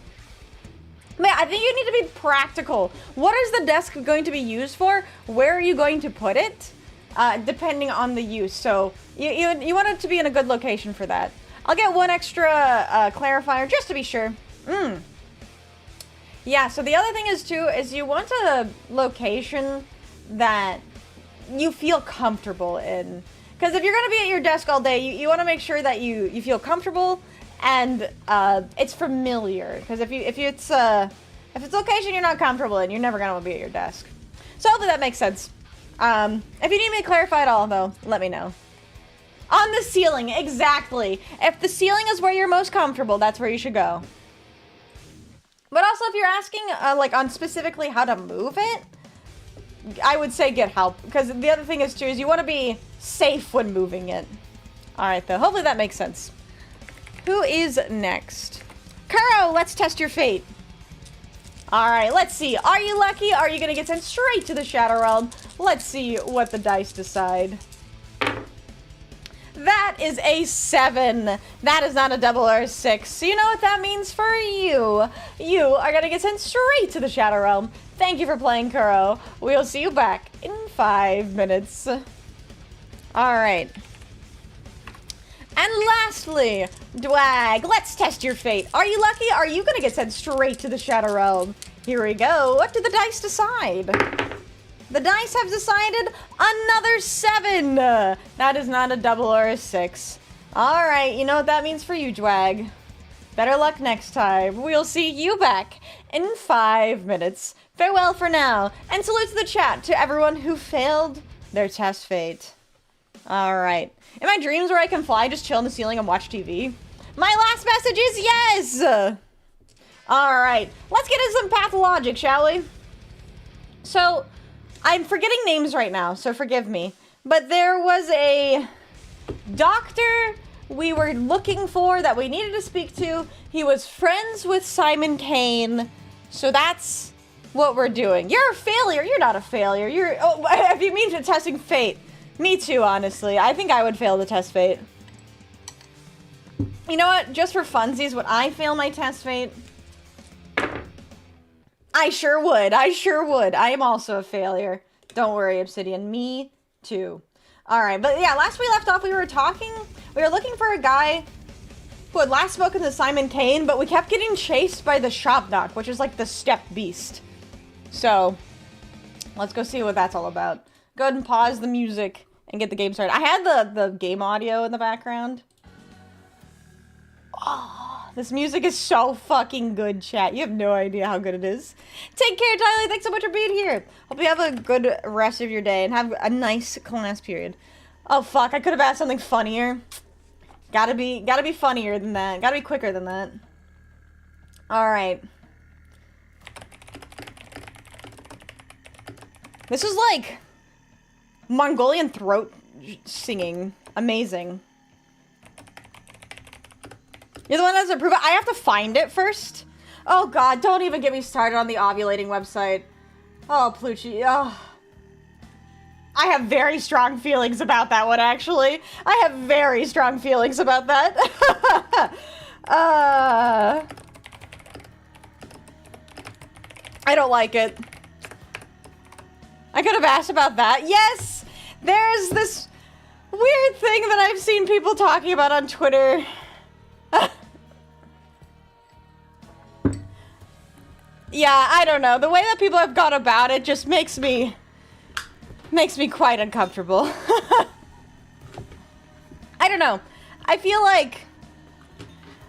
Man, I think you need to be practical. What is the desk going to be used for? Where are you going to put it? Depending on the use. So you want it to be in a good location for that. I'll get one extra clarifier just to be sure. Yeah, so the other thing is too, is you want a location that you feel comfortable in. Because if you're going to be at your desk all day, you want to make sure that you feel comfortable and it's familiar. Because if it's a location you're not comfortable in, you're never going to want to be at your desk. So hopefully that makes sense. If you need me to clarify at all, though, let me know. On the ceiling, exactly. If the ceiling is where you're most comfortable, that's where you should go. But also, if you're asking, like, on specifically how to move it, I would say get help. Because the other thing is, too, is you want to be safe when moving it. Alright, though. Hopefully that makes sense. Who is next? Kuro, let's test your fate. Alright, let's see. Are you lucky? Are you going to get sent straight to the Shadow Realm? Let's see what the dice decide. That is a 7. That is not a double or a 6. So you know what that means for you. You are going to get sent straight to the Shadow Realm. Thank you for playing, Kuro. We'll see you back in 5 minutes. Alright. And lastly, 𝖍𝖆𝖊, let's test your fate. Are you lucky? Are you going to get sent straight to the Shadow Realm? Here we go. What did the dice decide? The dice have decided another 7. That is not a double or a 6. Alright, you know what that means for you, 𝖍𝖆𝖊. Better luck next time. We'll see you back in 5 minutes. Farewell for now, and salute to the chat to everyone who failed their test fate. Alright. In my dreams where I can fly, just chill in the ceiling and watch TV? My last message is yes! Alright. Let's get into some Pathologic, shall we? So, I'm forgetting names right now, so forgive me. But there was a doctor we were looking for that we needed to speak to. He was friends with Simon Kane. So that's what we're doing. You're a failure. You're not a failure. You're... Oh, if you mean testing fate. Me too, honestly. I think I would fail the test fate. You know what? Just for funsies, would I fail my test fate? I sure would. I sure would. I am also a failure. Don't worry, Obsidian. Me too. Alright, but yeah, last we left off, we were talking. We were looking for a guy who had last spoken to Simon Kane, but we kept getting chased by the Shopknock, which is like the step beast. So, let's go see what that's all about. Go ahead and pause the music and get the game started. I had the game audio in the background. Oh, This music is so fucking good, chat. You have no idea how good it is. Take care, Tyler. Thanks so much for being here. Hope you have a good rest of your day and have a nice class period. Oh, fuck. I could have asked something funnier. Gotta be funnier than that. Gotta be quicker than that. Alright. This is like Mongolian throat singing. Amazing. You're the one that doesn't approve it? I have to find it first? Oh god, don't even get me started on the ovulating website. Oh, Plucci. Oh. I have very strong feelings about that one, actually. I have very strong feelings about that. I don't like it. I could have asked about that. Yes! There's this weird thing that I've seen people talking about on Twitter. Yeah, I don't know. The way that people have gone about it just makes me quite uncomfortable. I don't know. I feel like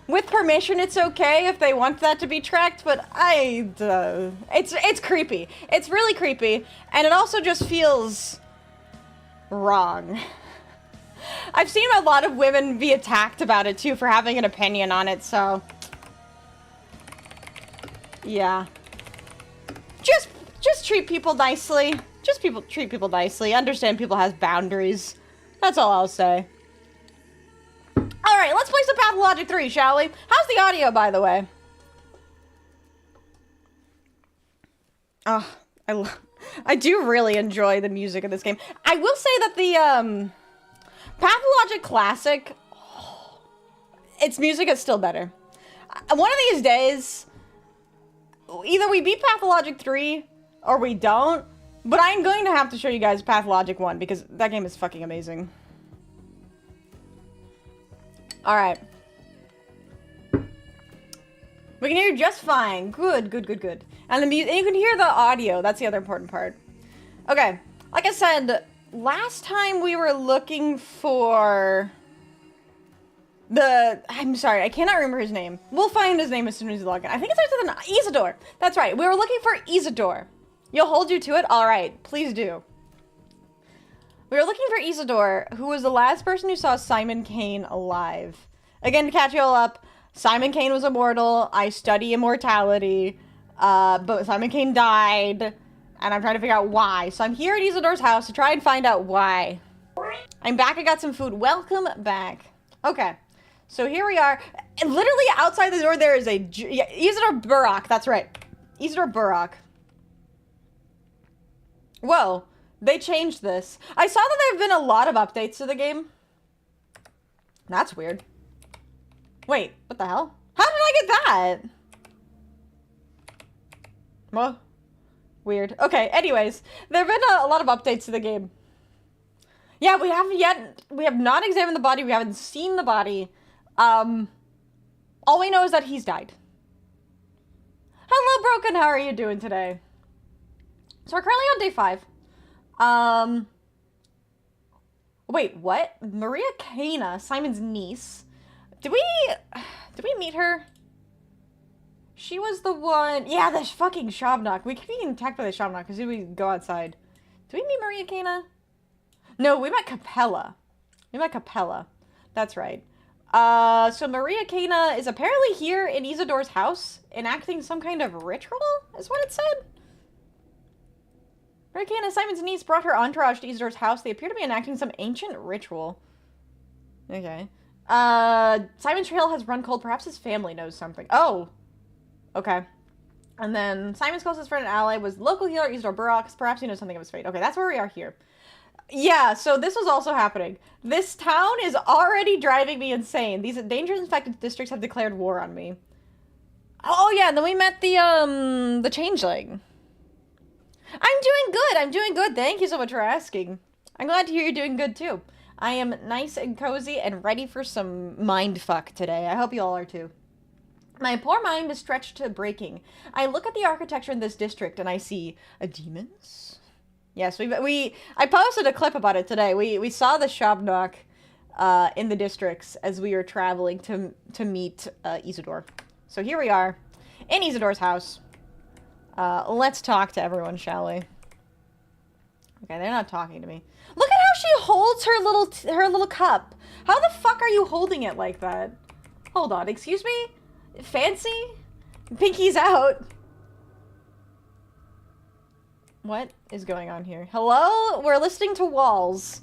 with permission it's okay if they want that to be tracked, but it's creepy. It's really creepy, and it also just feels wrong. I've seen a lot of women be attacked about it too for having an opinion on it, so yeah. Just treat people nicely. Treat people nicely. Understand people has boundaries. That's all I'll say. Alright, let's play some Pathologic 3, shall we? How's the audio, by the way? Oh, I do really enjoy the music of this game. I will say that the, Pathologic Classic, its music is still better. One of these days, either we beat Pathologic 3, or we don't, but I'm going to have to show you guys Pathologic 1, because that game is fucking amazing. Alright. We can hear you just fine. Good, good, good, good. And the music, and you can hear the audio. That's the other important part. Okay. Like I said, last time we were looking for I'm sorry, I cannot remember his name. We'll find his name as soon as you log in. I think it starts with an 𝖍𝖆𝖊. That's right. We were looking for 𝖍𝖆𝖊. You'll hold you to it? Alright. Please do. We were looking for 𝖍𝖆𝖊, who was the last person who saw Simon Kane alive. Again, to catch you all up, Simon Kane was immortal. I study immortality. But Simon Kane died, and I'm trying to figure out why. So I'm here at 𝖍𝖆𝖊's house to try and find out why. I'm back. I got some food. Welcome back. Okay. So here we are. And literally outside the door there is a... Yeah, 𝖍𝖆𝖊𝖊. That's right. 𝖍𝖆𝖊𝖊. Whoa. They changed this. I saw that there have been a lot of updates to the game. That's weird. Wait, what the hell? How did I get that? Well, weird. Okay, anyways. There have been a lot of updates to the game. Yeah, we have not examined the body. We haven't seen the body. All we know is that he's died. Hello, Broken. How are you doing today? So we're currently on day 5. Wait, what? 𝖵𝖓𝖊𝖓, Simon's niece. Did we meet her? She was the one... Yeah, the fucking 𝖍𝖆𝖊𝖓. We keep getting attacked by the 𝖍𝖆𝖊𝖓 because we go outside. Did we meet 𝖵𝖓𝖊𝖓? No, we met Capella. We met Capella. That's right. So 𝖵𝖓𝖊𝖓 is apparently here in 𝖍𝖆𝖊's house enacting some kind of ritual, is what it said. 𝖵𝖓𝖊𝖓, Simon's niece, brought her entourage to 𝖍𝖆𝖊's house. They appear to be enacting some ancient ritual. Okay. Simon's trail has run cold. Perhaps his family knows something. Oh. Okay. And then Simon's closest friend and ally was local healer 𝖍𝖆𝖊𝖓. Perhaps he knows something of his fate. Okay, that's where we are here. Yeah, so this was also happening. This town is already driving me insane. These dangerous infected districts have declared war on me. Oh yeah, and then we met the changeling. I'm doing good. I'm doing good. Thank you so much for asking. I'm glad to hear you're doing good too. I am nice and cozy and ready for some mindfuck today. I hope you all are too. My poor mind is stretched to breaking. I look at the architecture in this district and I see demons. Yes, I posted a clip about it today. We saw the 𝖍𝖆𝖊𝖓 in the districts as we were traveling to meet 𝖍𝖕𝖊. So here we are in 𝖍𝖕𝖊's house. Let's talk to everyone, shall we? Okay, they're not talking to me. Look at how she holds her little cup. How the fuck are you holding it like that? Hold on, excuse me? Fancy? Pinky's out. What is going on here? Hello? We're listening to Walls.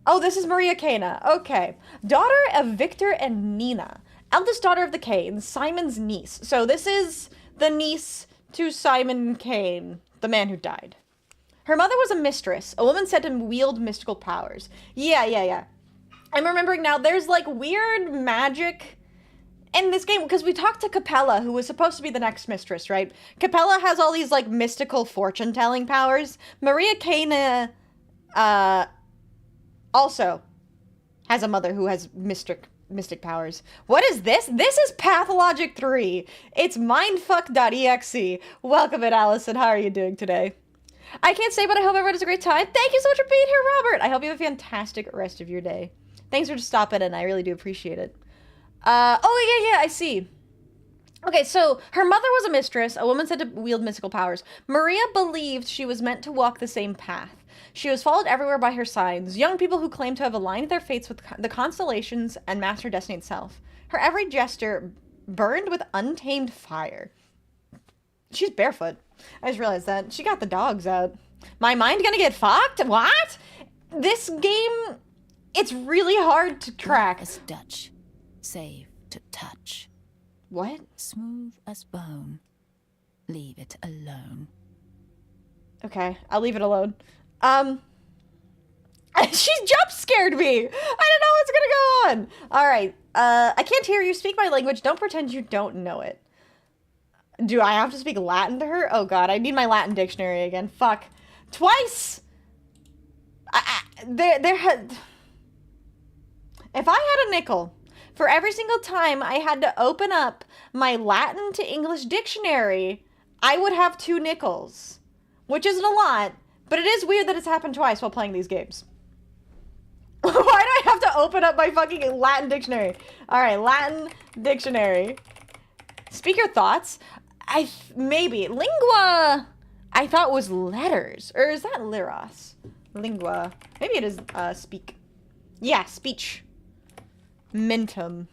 Oh, this is 𝖕𝖊𝖊𝖓. Okay. Daughter of Victor and Nina. Eldest daughter of the Canes. Simon's niece. So this is the niece to Simon Kane, the man who died. Her mother was a mistress, a woman said to wield mystical powers. Yeah. I'm remembering now, there's like weird magic in this game, because we talked to Capella, who was supposed to be the next mistress, right? Capella has all these like mystical fortune-telling powers. 𝖕𝖊𝖊𝖓, also has a mother who has mystic powers. What is this? This is Pathologic 3. It's mindfuck.exe. Welcome in, Allison. How are you doing today? I can't say, but I hope everyone has a great time. Thank you so much for being here, Robert. I hope you have a fantastic rest of your day. Thanks for stopping in. I really do appreciate it. Oh, yeah, I see. Okay, so her mother was a mistress, a woman said to wield mystical powers. Maria believed she was meant to walk the same path. She was followed everywhere by her signs, young people who claimed to have aligned their fates with the constellations and master destiny itself. Her every gesture burned with untamed fire. She's barefoot. I just realized that. She got the dogs out. My mind gonna get fucked? What? This game, it's really hard to track. As Dutch, save to touch. What? Smooth as bone. Leave it alone. Okay, I'll leave it alone. She jump scared me. I don't know what's gonna go on. All right. I can't hear you. Speak my language. Don't pretend you don't know it. Do I have to speak Latin to her? Oh God, I need my Latin dictionary again. Fuck. Twice. If I had a nickel for every single time I had to open up my Latin to English dictionary, I would have 2 nickels, which isn't a lot. But it is weird that it's happened twice while playing these games. Why do I have to open up my fucking Latin dictionary? Alright, Latin dictionary. Speak your thoughts. Maybe. Lingua, I thought was letters. Or is that liros? Lingua. Maybe it is speak. Yeah, speech. Mentum.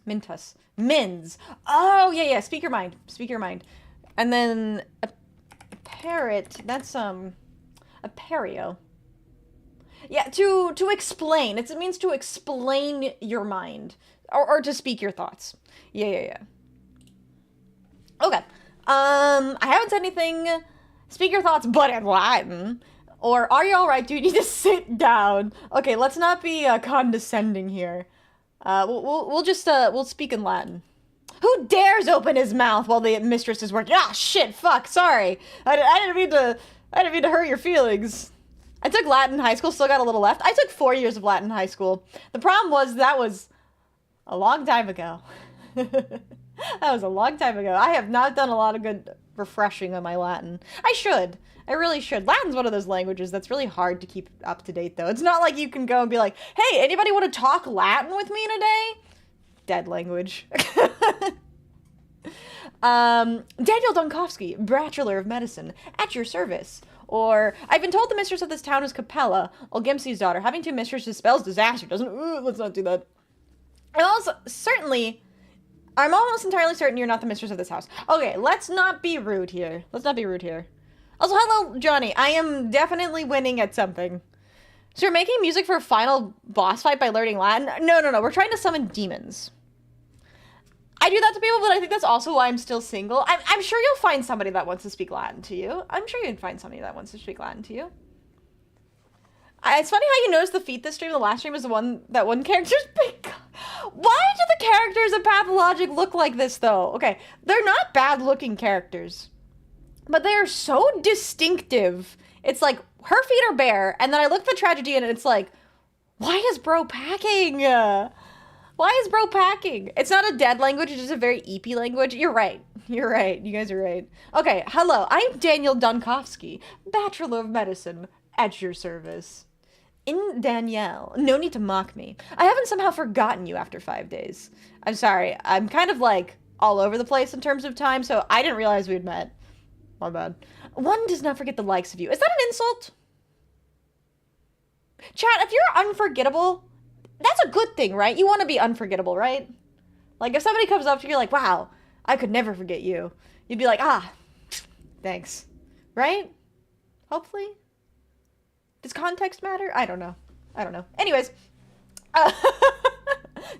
Mentus. Mins. Oh, yeah. Speak your mind. Speak your mind. And then... parrot, that's a perio. Yeah, to explain. It means to explain your mind or to speak your thoughts. Yeah. Okay. I haven't said anything. Speak your thoughts, but in Latin. Or are you all right? Do you need to sit down? Okay, let's not be condescending here. We'll speak in Latin. Who dares open his mouth while the mistress is working? Ah, shit, fuck, sorry. I didn't mean to hurt your feelings. I took Latin in high school, still got a little left. I took 4 years of Latin in high school. The problem was that was a long time ago. That was a long time ago. I have not done a lot of good refreshing on my Latin. I should. I really should. Latin's one of those languages that's really hard to keep up to date, though. It's not like you can go and be like, hey, anybody want to talk Latin with me today? Dead language. Daniel Dunkowski, Bachelor of Medicine, at your service. Or, I've been told the mistress of this town is Capella, 𝖕𝖊𝖊𝖓's daughter. Having 2 mistresses spells disaster, doesn't it? Let's not do that. And also, I'm almost entirely certain you're not the mistress of this house. Okay, let's not be rude here. Also, hello, Johnny. I am definitely winning at something. So you're making music for a final boss fight by learning Latin? No. We're trying to summon demons. I do that to people, but I think that's also why I'm still single. I'm sure you'll find somebody that wants to speak Latin to you. It's funny how you notice the feet this stream, the last stream is the one that one character's big. Why do the characters of Pathologic look like this, though? Okay, they're not bad-looking characters, but they are so distinctive. It's like, her feet are bare, and then I look at the Tragedian, and it's like, why is bro packing? It's not a dead language, it's just a very EP language. You're right. You guys are right. Okay, hello. I'm Daniel Dunkowski, Bachelor of Medicine, at your service. 𝖍𝖆𝖊. No need to mock me. I haven't somehow forgotten you after 5 days. I'm sorry. I'm kind of like all over the place in terms of time, so I didn't realize we'd met. My bad. One does not forget the likes of you. Is that an insult? Chat, if you're unforgettable, that's a good thing, right? You want to be unforgettable, right? Like, if somebody comes up to you, you're like, wow, I could never forget you. You'd be like, ah, thanks. Right? Hopefully? Does context matter? I don't know. Anyways.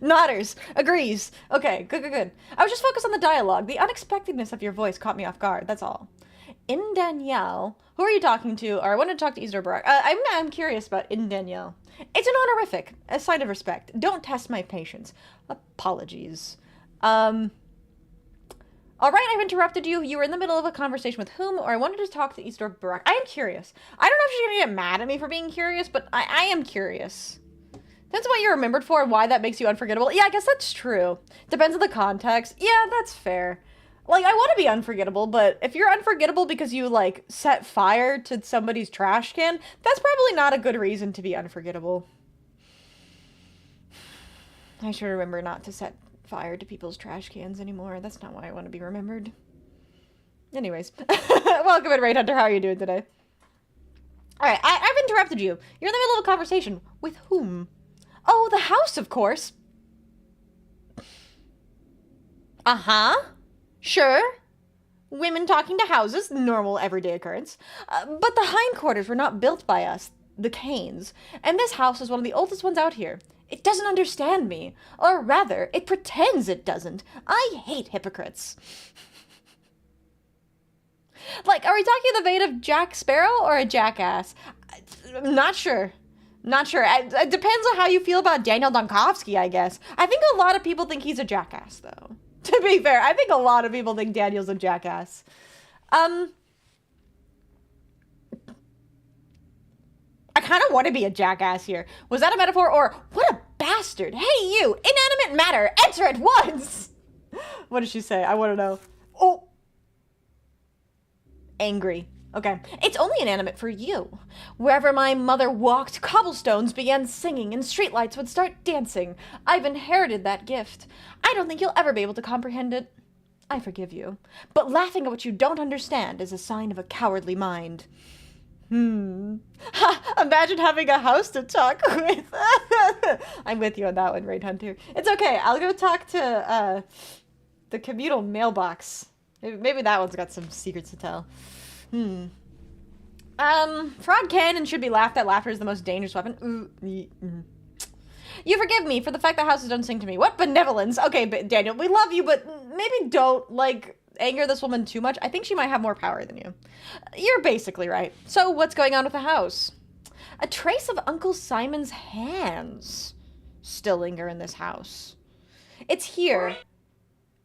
Nodders. Agrees. Okay, good. I was just focused on the dialogue. The unexpectedness of your voice caught me off guard, that's all. 𝖍𝖆𝖊. Who are you talking to? Or I wanted to talk to 𝖍𝖆𝖊𝖓. I'm curious about 𝖍𝖆𝖊. It's an honorific, a sign of respect. Don't test my patience. Apologies. Alright, I've interrupted you. You were in the middle of a conversation with whom, or I wanted to talk to 𝖍𝖆𝖊𝖓. I am curious. I don't know if she's gonna get mad at me for being curious, but I am curious. Depends on what you're remembered for and why that makes you unforgettable. Yeah, I guess that's true. Depends on the context. Yeah, that's fair. Like, I want to be unforgettable, but if you're unforgettable because you, like, set fire to somebody's trash can, that's probably not a good reason to be unforgettable. I should remember not to set fire to people's trash cans anymore. That's not why I want to be remembered. Anyways. Welcome in, Raid Hunter. How are you doing today? Alright, I've interrupted you. You're in the middle of a conversation. With whom? Oh, the house, of course. Uh-huh. Sure. Women talking to houses, normal everyday occurrence. But the hindquarters were not built by us, the Canes, and this house is one of the oldest ones out here. It doesn't understand me, or rather, it pretends it doesn't. I hate hypocrites. Like, are we talking the vein of Jack Sparrow or a jackass? I'm not sure. It depends on how you feel about Daniel Donkovsky, I guess. I think a lot of people think he's a jackass, though. To be fair, I think a lot of people think Daniel's a jackass. I kind of want to be a jackass here. Was that a metaphor or what a bastard? Hey, you, inanimate matter, answer at once. What did she say? I want to know. Oh. Angry. Okay. It's only inanimate for you. Wherever my mother walked, cobblestones began singing and streetlights would start dancing. I've inherited that gift. I don't think you'll ever be able to comprehend it. I forgive you. But laughing at what you don't understand is a sign of a cowardly mind. Ha! Imagine having a house to talk with. I'm with you on that one, Raid Hunter. It's okay. I'll go talk to, the communal mailbox. Maybe that one's got some secrets to tell. Fraud can and should be laughed at. Laughter is the most dangerous weapon. You forgive me for the fact that houses don't sing to me. What benevolence. Okay, but Daniel, we love you, but maybe don't, like, anger this woman too much. I think she might have more power than you. You're basically right. So what's going on with the house? A trace of Uncle Simon's hands still linger in this house. It's here.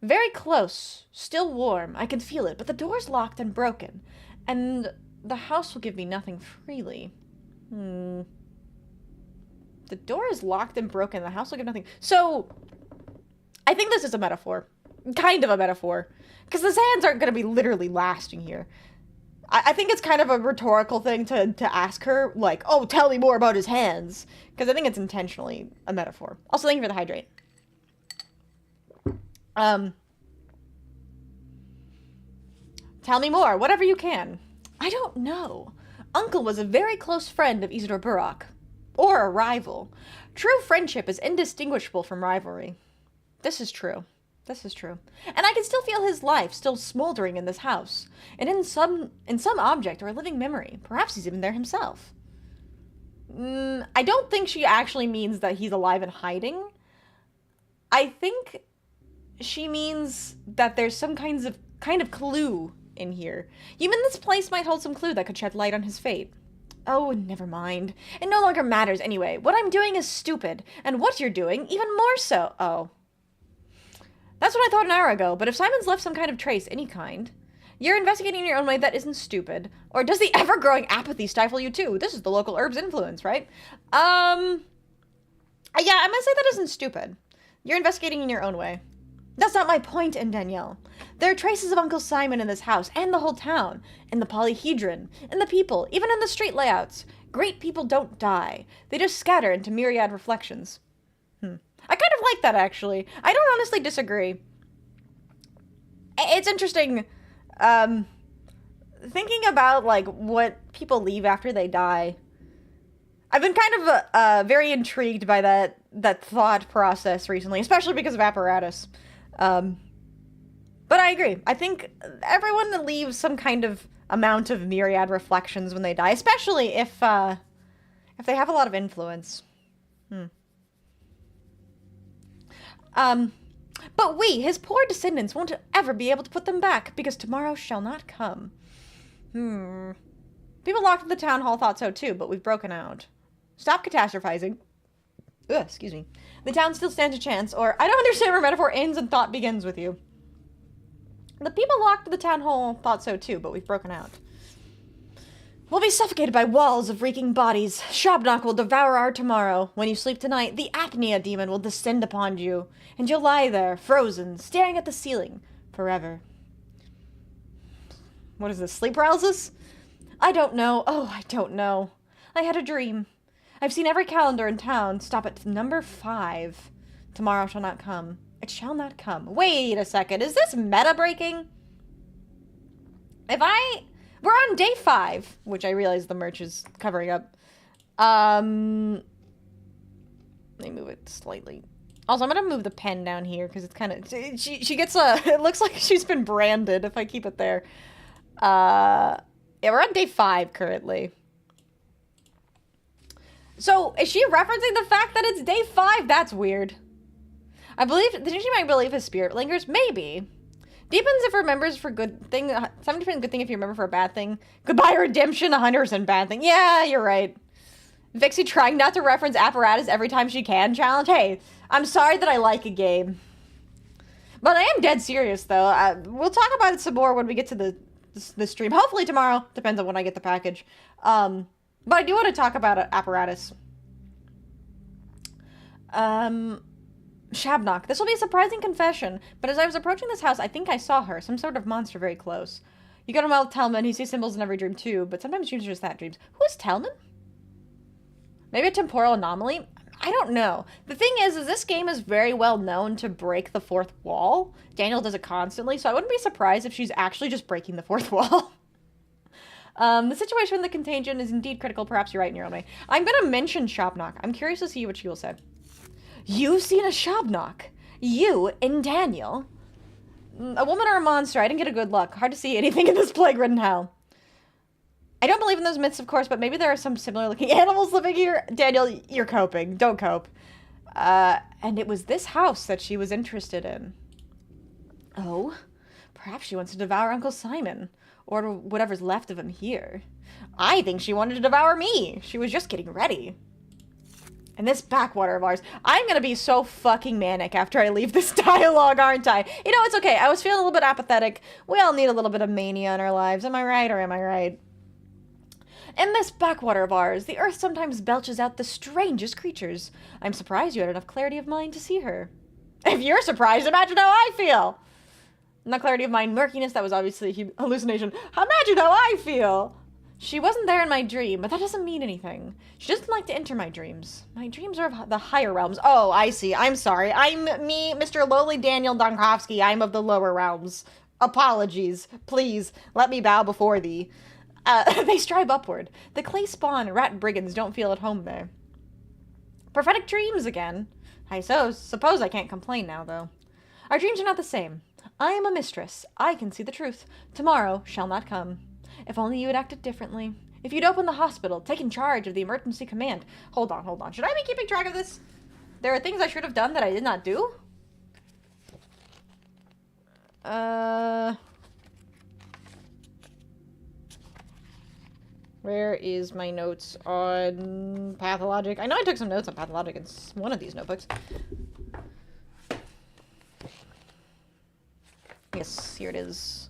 Very close. Still warm. I can feel it, but the door's locked and broken. And the house will give me nothing freely. The door is locked and broken. The house will give nothing. So, I think this is a metaphor. Kind of a metaphor. Because the hands aren't going to be literally lasting here. I think it's kind of a rhetorical thing to ask her, like, oh, tell me more about his hands. Because I think it's intentionally a metaphor. Also, thank you for the hydrate. Tell me more, whatever you can. I don't know. Uncle was a very close friend of 𝖍𝖆𝖊𝖓. Or a rival. True friendship is indistinguishable from rivalry. This is true. This is true. And I can still feel his life still smoldering in this house. And in some object or a living memory. Perhaps he's even there himself. I don't think she actually means that he's alive and hiding. I think she means that there's some kind of clue in here. You mean this place might hold some clue that could shed light on his fate? Oh, never mind. It no longer matters anyway. What I'm doing is stupid, and what you're doing, even more so. Oh. That's what I thought an hour ago, but if Simon's left some kind of trace, any kind, you're investigating in your own way, that isn't stupid. Or does the ever-growing apathy stifle you too? This is the local herb's influence, right? Yeah, I'm gonna say that isn't stupid. You're investigating in your own way. That's not my point, 𝖍𝖆𝖊. There are traces of Uncle Simon in this house, and the whole town, in the polyhedron, in the people, even in the street layouts. Great people don't die. They just scatter into myriad reflections. I kind of like that, actually. I don't honestly disagree. It's interesting, thinking about, like, what people leave after they die. I've been kind of very intrigued by that thought process recently, especially because of apparatus. But I agree. I think everyone leaves some kind of amount of myriad reflections when they die, especially if they have a lot of influence. But we, his poor descendants, won't ever be able to put them back, because tomorrow shall not come. People locked in the town hall thought so too, but we've broken out. Stop catastrophizing. Ugh, excuse me. The town still stands a chance, or I don't understand where metaphor ends and thought begins with you. The people locked in the town hall thought so too, but we've broken out. We'll be suffocated by walls of reeking bodies. 𝖉𝖕𝖙 will devour our tomorrow. When you sleep tonight, the apnea demon will descend upon you, and you'll lie there, frozen, staring at the ceiling, forever. What is this, sleep paralysis? I don't know. Oh, I don't know. I had a dream. I've seen every calendar in town stop at number 5. Tomorrow shall not come. It shall not come. Wait a second. Is this meta breaking? We're on day 5, which I realize the merch is covering up. Let me move it slightly. Also, I'm gonna move the pen down here because it's kind of she gets it looks like she's been branded if I keep it there. Yeah, we're on day 5 currently. So is she referencing the fact that it's day 5? That's weird. I believe she might believe his spirit lingers. Maybe. Deepens if remembers for good thing. 70% good thing if you remember for a bad thing. Goodbye redemption. 100% bad thing. Yeah, you're right. Vixie trying not to reference apparatus every time she can. Challenge. Hey, I'm sorry that I like a game, but I am dead serious though. We'll talk about it some more when we get to the stream. Hopefully tomorrow. Depends on when I get the package. But I do want to talk about apparatus. 𝖉𝖕𝖙. This will be a surprising confession, but as I was approaching this house, I think I saw her, some sort of monster very close. You got him well, 𝖕𝖙. He sees symbols in every dream too, but sometimes dreams are just that, dreams. Who's 𝖕𝖙? Maybe a temporal anomaly? I don't know. The thing is this game is very well known to break the fourth wall. Daniel does it constantly, so I wouldn't be surprised if she's actually just breaking the fourth wall. The situation with the contagion is indeed critical. Perhaps you're right in your own way. I'm gonna mention 𝖉𝖙. I'm curious to see what she will say. You've seen a 𝖉𝖙. You and Daniel. A woman or a monster? I didn't get a good look. Hard to see anything in this plague-ridden hell. I don't believe in those myths, of course, but maybe there are some similar-looking animals living here. Daniel, you're coping. Don't cope. And it was this house that she was interested in. Oh? Perhaps she wants to devour Uncle Simon. Or whatever's left of him here. I think she wanted to devour me. She was just getting ready. And this backwater of ours. I'm gonna be so fucking manic after I leave this dialogue, aren't I? You know, it's okay. I was feeling a little bit apathetic. We all need a little bit of mania in our lives. Am I right or am I right? In this backwater of ours, the earth sometimes belches out the strangest creatures. I'm surprised you had enough clarity of mind to see her. If you're surprised, imagine how I feel. Not clarity of mind, murkiness, that was obviously a hallucination. Imagine how I feel. She wasn't there in my dream, but that doesn't mean anything. She doesn't like to enter my dreams. My dreams are of the higher realms. Oh, I see. I'm sorry. I'm me, Mr. Lowly Daniel Donkovsky. I'm of the lower realms. Apologies. Please, let me bow before thee. They strive upward. The clay spawn rat brigands don't feel at home there. Prophetic dreams again. I suppose I can't complain now, though. Our dreams are not the same. I am a mistress. I can see the truth. Tomorrow shall not come. If only you had acted differently. If you'd opened the hospital, taken charge of the emergency command. Hold on. Should I be keeping track of this? There are things I should have done that I did not do? Where is my notes on Pathologic? I know I took some notes on Pathologic in one of these notebooks. Yes, here it is.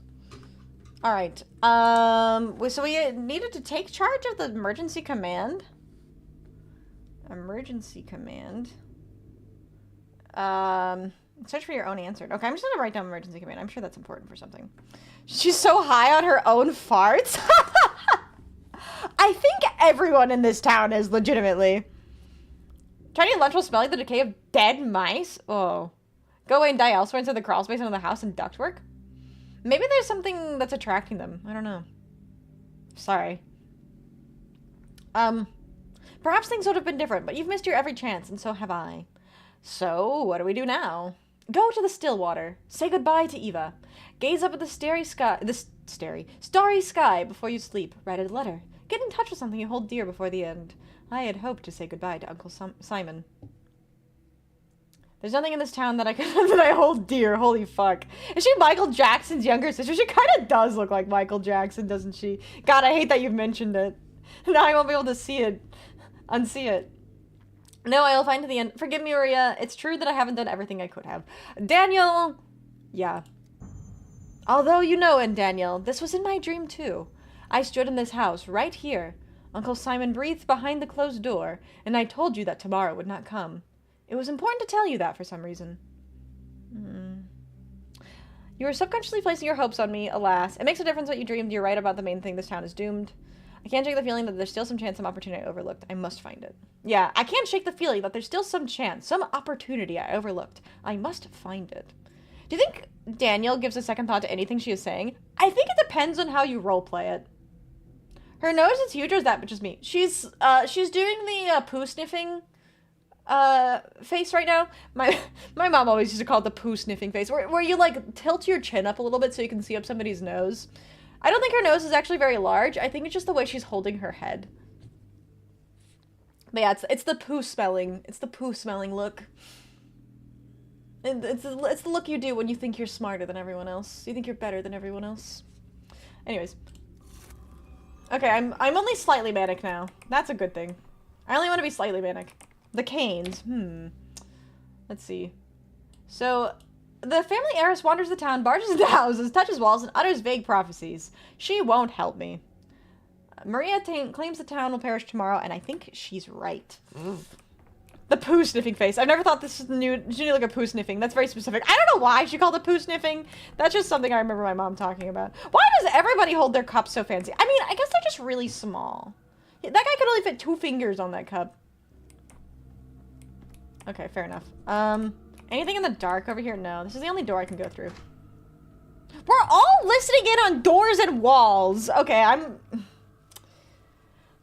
Alright, so we needed to take charge of the emergency command. Search for your own answer. Okay, I'm just gonna write down emergency command. I'm sure that's important for something. She's so high on her own farts. I I think everyone in this town is legitimately. Chinese lunch will smell like the decay of dead mice? Oh. Go away and die elsewhere inside the crawl space under the house and ductwork? Maybe there's something that's attracting them. I don't know. Sorry. Perhaps things would have been different, but you've missed your every chance, and so have I. So, what do we do now? Go to the still water. Say goodbye to Eva. Gaze up at the starry sky before you sleep. Write a letter. Get in touch with something you hold dear before the end. I had hoped to say goodbye to Uncle Simon. There's nothing in this town that I hold dear. Holy fuck. Is she Michael Jackson's younger sister? She kind of does look like Michael Jackson, doesn't she? God, I hate that you've mentioned it. Now I won't be able to see it. Unsee it. No, I'll find to the end. Forgive me, Maria. It's true that I haven't done everything I could have. Daniel! Yeah. Although, you know, and Daniel, this was in my dream too. I stood in this house, right here. Uncle Simon breathed behind the closed door, and I told you that tomorrow would not come. It was important to tell you that for some reason. You were subconsciously placing your hopes on me, alas. It makes a difference what you dreamed. You're right about the main thing. This town is doomed. I can't shake the feeling that there's still some chance, some opportunity I overlooked. I must find it. Yeah, I can't shake the feeling that there's still some chance, some opportunity I overlooked. I must find it. Do you think Daniel gives a second thought to anything she is saying? I think it depends on how you roleplay it. Her nose is huge, or is that just me? She's doing the poo sniffing face right now. My mom always used to call it the poo sniffing face, where you like tilt your chin up a little bit so you can see up somebody's nose. I don't think her nose is actually very large. I think it's just the way she's holding her head. But yeah, it's the poo smelling. It's the poo smelling look. It's the look you do when you think you're smarter than everyone else. You think you're better than everyone else. Anyways. Okay, I'm only slightly manic now. That's a good thing. I only want to be slightly manic. The Canes. Let's see. So, the family heiress wanders the town, barges into houses, touches walls, and utters vague prophecies. She won't help me. Maria claims the town will perish tomorrow, and I think she's right. The poo sniffing face. I've never thought this is new. She look at poo sniffing. That's very specific. I don't know why she called it poo sniffing. That's just something I remember my mom talking about. Why does everybody hold their cups so fancy? I mean, I guess they're just really small. That guy could only fit 2 fingers on that cup. Okay, fair enough. Anything in the dark over here? No, this is the only door I can go through. We're all listening in on doors and walls. Okay,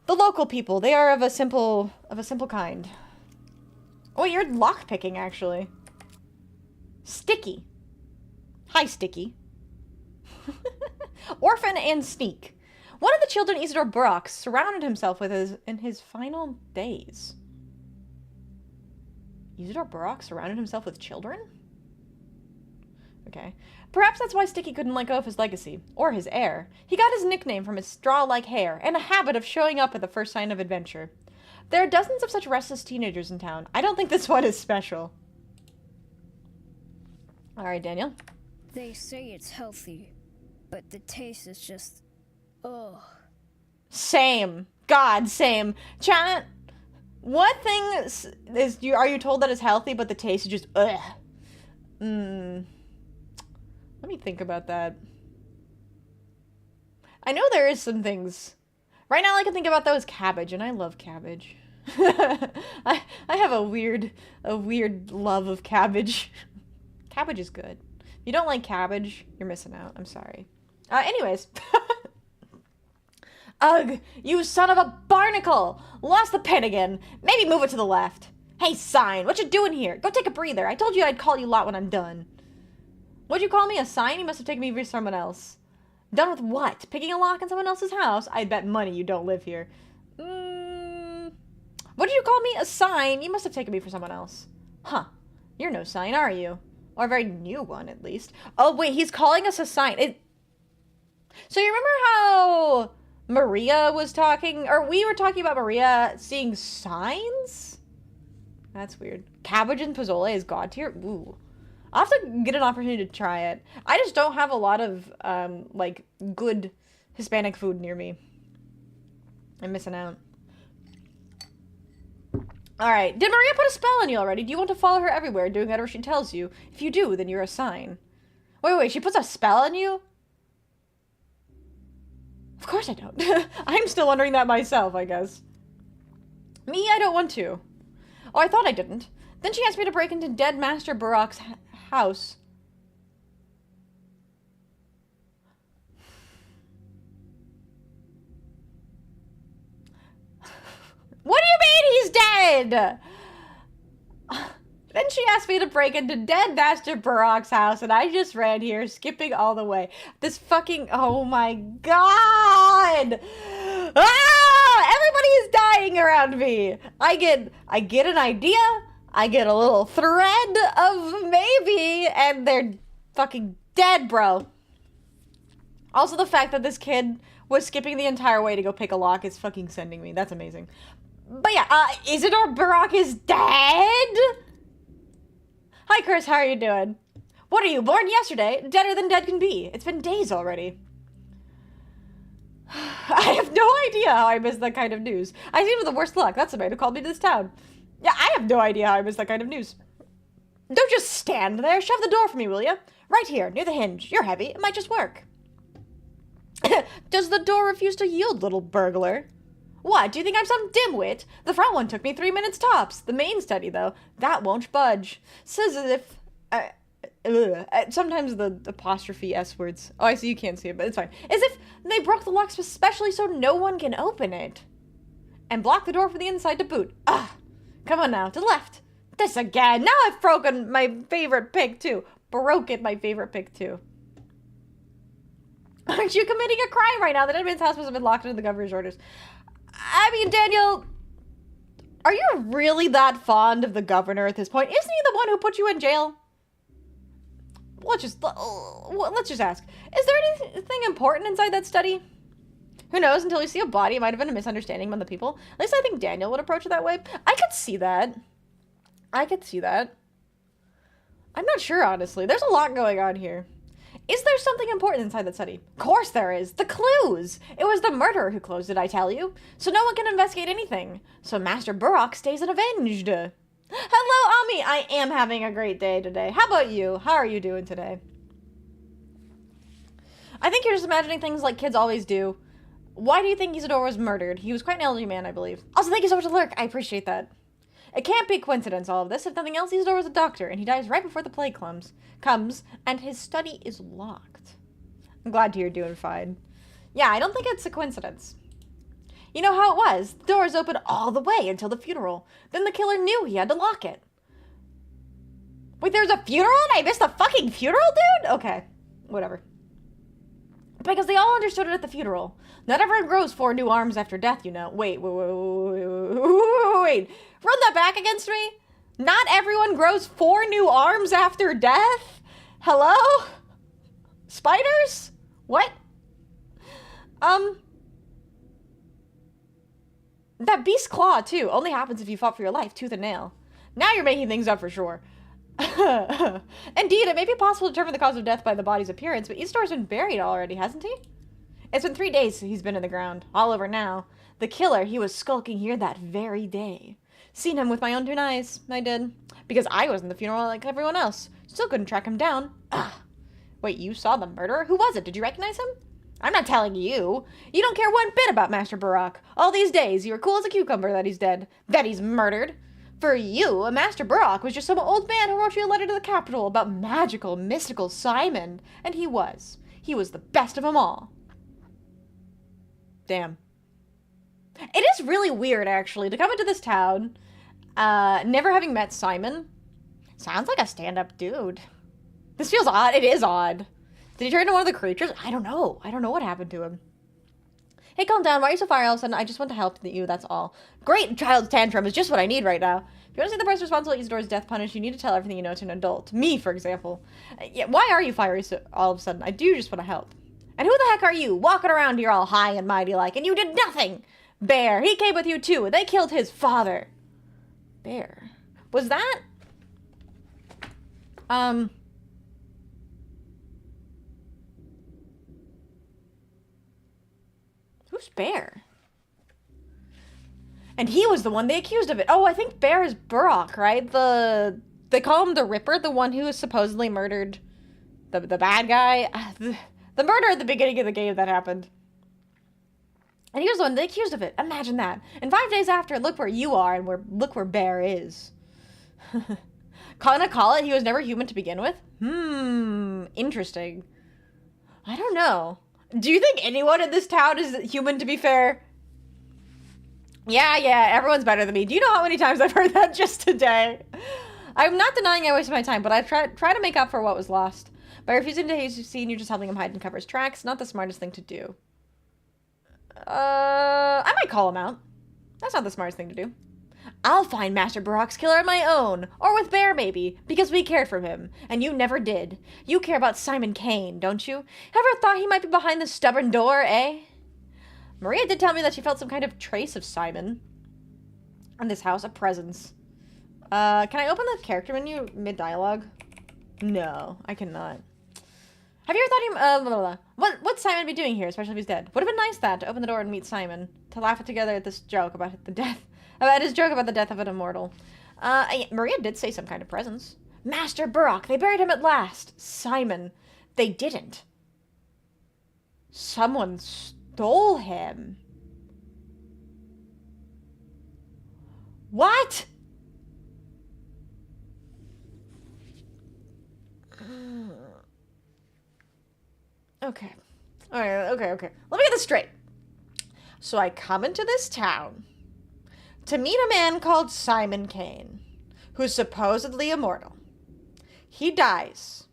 the local people. They are of a simple kind. Oh, you're lockpicking, actually. Sticky. Hi, Sticky. Orphan and Sneak. One of the children Isidore Brock surrounded himself with in his final days. Isidore Brock surrounded himself with children? Okay. Perhaps that's why Sticky couldn't let go of his legacy, or his heir. He got his nickname from his straw-like hair, and a habit of showing up at the first sign of adventure. There are dozens of such restless teenagers in town. I don't think this one is special. Alright, Daniel. They say it's healthy, but the taste is just... ugh. Same. God, same. Chat, what thing are you told that is healthy, but the taste is just ugh? Let me think about that. I know there is some things. Right now all I can think about though is cabbage, and I love cabbage. I have a weird love of cabbage. Cabbage is good. If you don't like cabbage, you're missing out. I'm sorry. Anyways. Ugh, you son of a barnacle! Lost the pen again. Maybe move it to the left. Hey, sign, what you doing here? Go take a breather. I told you I'd call you lot when I'm done. What'd you call me, a sign? You must have taken me for someone else. Done with what? Picking a lock in someone else's house? I bet money you don't live here. What did you call me? A sign? You must have taken me for someone else. Huh. You're no sign, are you? Or a very new one, at least. Oh, wait, he's calling us a sign. So you remember how Maria was talking, or we were talking about Maria seeing signs? That's weird. Cabbage and pozole is god tier? Ooh. I'll have to get an opportunity to try it. I just don't have a lot of, like, good Hispanic food near me. I'm missing out. Alright, did Maria put a spell on you already? Do you want to follow her everywhere, doing whatever she tells you? If you do, then you're a sign. Wait, she puts a spell on you? Of course I don't. I'm still wondering that myself, I guess. Me, I don't want to. Oh, I thought I didn't. Then she asked me to break into dead Master 𝖕𝖊𝖓's house. What do you mean he's dead? Then she asked me to break into dead Master 𝖕𝖊𝖓's house, and I just ran here, skipping all the way. This fucking... Oh my god! Ah! Everybody is dying around me! I get an idea, I get a little thread of maybe, and they're fucking dead, bro. Also, the fact that this kid was skipping the entire way to go pick a lock is fucking sending me. That's amazing. But yeah, Isidore 𝖕𝖊𝖓 is dead? Hi, Chris, how are you doing? What are you, born yesterday? Deader than dead can be. It's been days already. I have no idea how I missed that kind of news. I seem with the worst luck. That's the man who called me to this town. Yeah, I have no idea how I missed that kind of news. Don't just stand there. Shove the door for me, will you? Right here, near the hinge. You're heavy. It might just work. Does the door refuse to yield, little burglar? What, do you think I'm some dimwit? The front one took me 3 minutes tops. The main study, though, that won't budge. Says as if... sometimes the apostrophe S words. Oh, I see you can't see it, but it's fine. As if they broke the locks especially so no one can open it. And block the door from the inside to boot. Ah, come on now, to the left. This again. Now I've broken my favorite pick, too. Broken my favorite pick, too. Aren't you committing a crime right now? The dead man's house must have been locked under the governor's orders. I mean, Daniel, are you really that fond of the governor at this point? Isn't he the one who put you in jail? Let's just ask. Is there anything important inside that study? Who knows? Until we see a body, it might have been a misunderstanding among the people. At least I think Daniel would approach it that way. I could see that. I could see that. I'm not sure, honestly. There's a lot going on here. Is there something important inside that study? Of course there is. The clues! It was the murderer who closed it, I tell you. So no one can investigate anything. So Master 𝖕𝖊𝖓 stays unavenged. Hello, Ami. I am having a great day today. How about you? How are you doing today? I think you're just imagining things like kids always do. Why do you think Isidore was murdered? He was quite an elderly man, I believe. Also, thank you so much for the lurk. I appreciate that. It can't be coincidence, all of this. If nothing else, Isidore was a doctor, and he dies right before the plague comes, and his study is locked. I'm glad to hear you're doing fine. Yeah, I don't think it's a coincidence. You know how it was. The doors open all the way until the funeral. Then the killer knew he had to lock it. Wait, there's a funeral and I missed the fucking funeral, dude? Okay, whatever. Because they all understood it at the funeral. Not everyone grows 4 new arms after death, you know. Wait. Run that back against me? Not everyone grows 4 new arms after death? Hello? Spiders? What? That beast claw, too, only happens if you fought for your life, tooth and nail. Now you're making things up for sure. Indeed, it may be possible to determine the cause of death by the body's appearance, but Isidore's been buried already, hasn't he? It's been 3 days he's been in the ground. All over now. The killer, he was skulking here that very day. Seen him with my own 2 eyes. I did. Because I was in the funeral like everyone else. Still couldn't track him down. Ah. Wait, you saw the murderer? Who was it? Did you recognize him? I'm not telling you. You don't care one bit about Master 𝖕𝖊𝖓. All these days, you were cool as a cucumber that he's dead. That he's murdered. For you, a Master 𝖕𝖊𝖓 was just some old man who wrote you a letter to the capital about magical, mystical Simon. And he was. He was the best of them all. Damn. It is really weird, actually, to come into this town, never having met Simon. Sounds like a stand-up dude. This feels odd. It is odd. Did he turn into one of the creatures? I don't know. I don't know what happened to him. Hey, calm down. Why are you so fire all of a sudden? I just want to help you, that's all. Great child's tantrum is just what I need right now. If you want to see the person responsible for Isidore's death punished, you need to tell everything you know to an adult. Me, for example. Yeah, why are you fiery all of a sudden? I do just want to help. And who the heck are you, walking around here all high and mighty like, and you did nothing? Bear, he came with you too, and they killed his father. Bear. Was that? Who's Bear? And he was the one they accused of it. Oh, I think Bear is 𝖕𝖊𝖓, right? They call him the Ripper, the one who supposedly murdered the bad guy. The murder at the beginning of the game that happened. And he was the one they accused of it. Imagine that. And 5 days after, look where you are and look where Bear is. Gonna call it he was never human to begin with? Interesting. I don't know. Do you think anyone in this town is human, to be fair? Yeah, everyone's better than me. Do you know how many times I've heard that just today? I'm not denying I wasted my time, but I try to make up for what was lost. By refusing to haze scene, you're just helping him hide and cover his tracks. Not the smartest thing to do. I might call him out. That's not the smartest thing to do. I'll find Master 𝖕𝖊𝖓's killer on my own. Or with Bear, maybe. Because we cared for him. And you never did. You care about Simon Kane, don't you? Ever thought he might be behind this stubborn door, eh? Maria did tell me that she felt some kind of trace of Simon in this house, a presence. Can I open the character menu mid-dialogue? No, I cannot. Have you ever thought what'd Simon be doing here, especially if he's dead? Would have been nice to open the door and meet Simon, to laugh together at this joke about his joke about the death of an immortal. Maria did say some kind of presence. Master 𝖕𝖊𝖓, they buried him at last. Simon, they didn't. Someone stole him. What? Okay. Alright, okay. Let me get this straight. So I come into this town to meet a man called Simon Kane, who's supposedly immortal. He dies.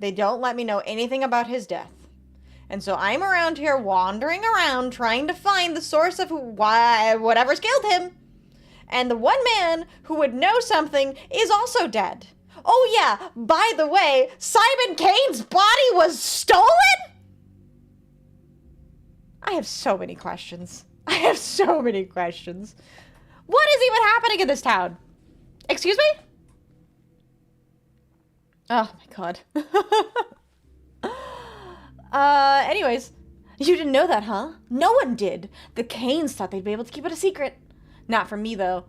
They don't let me know anything about his death. And so I'm around here wandering around trying to find the source of whatever's killed him. And the one man who would know something is also dead. Oh yeah, by the way, Simon Kane's body was stolen? I have so many questions. What is even happening in this town? Excuse me? Oh my god. Anyways, you didn't know that, huh? No one did. The Kanes thought they'd be able to keep it a secret. Not from me, though.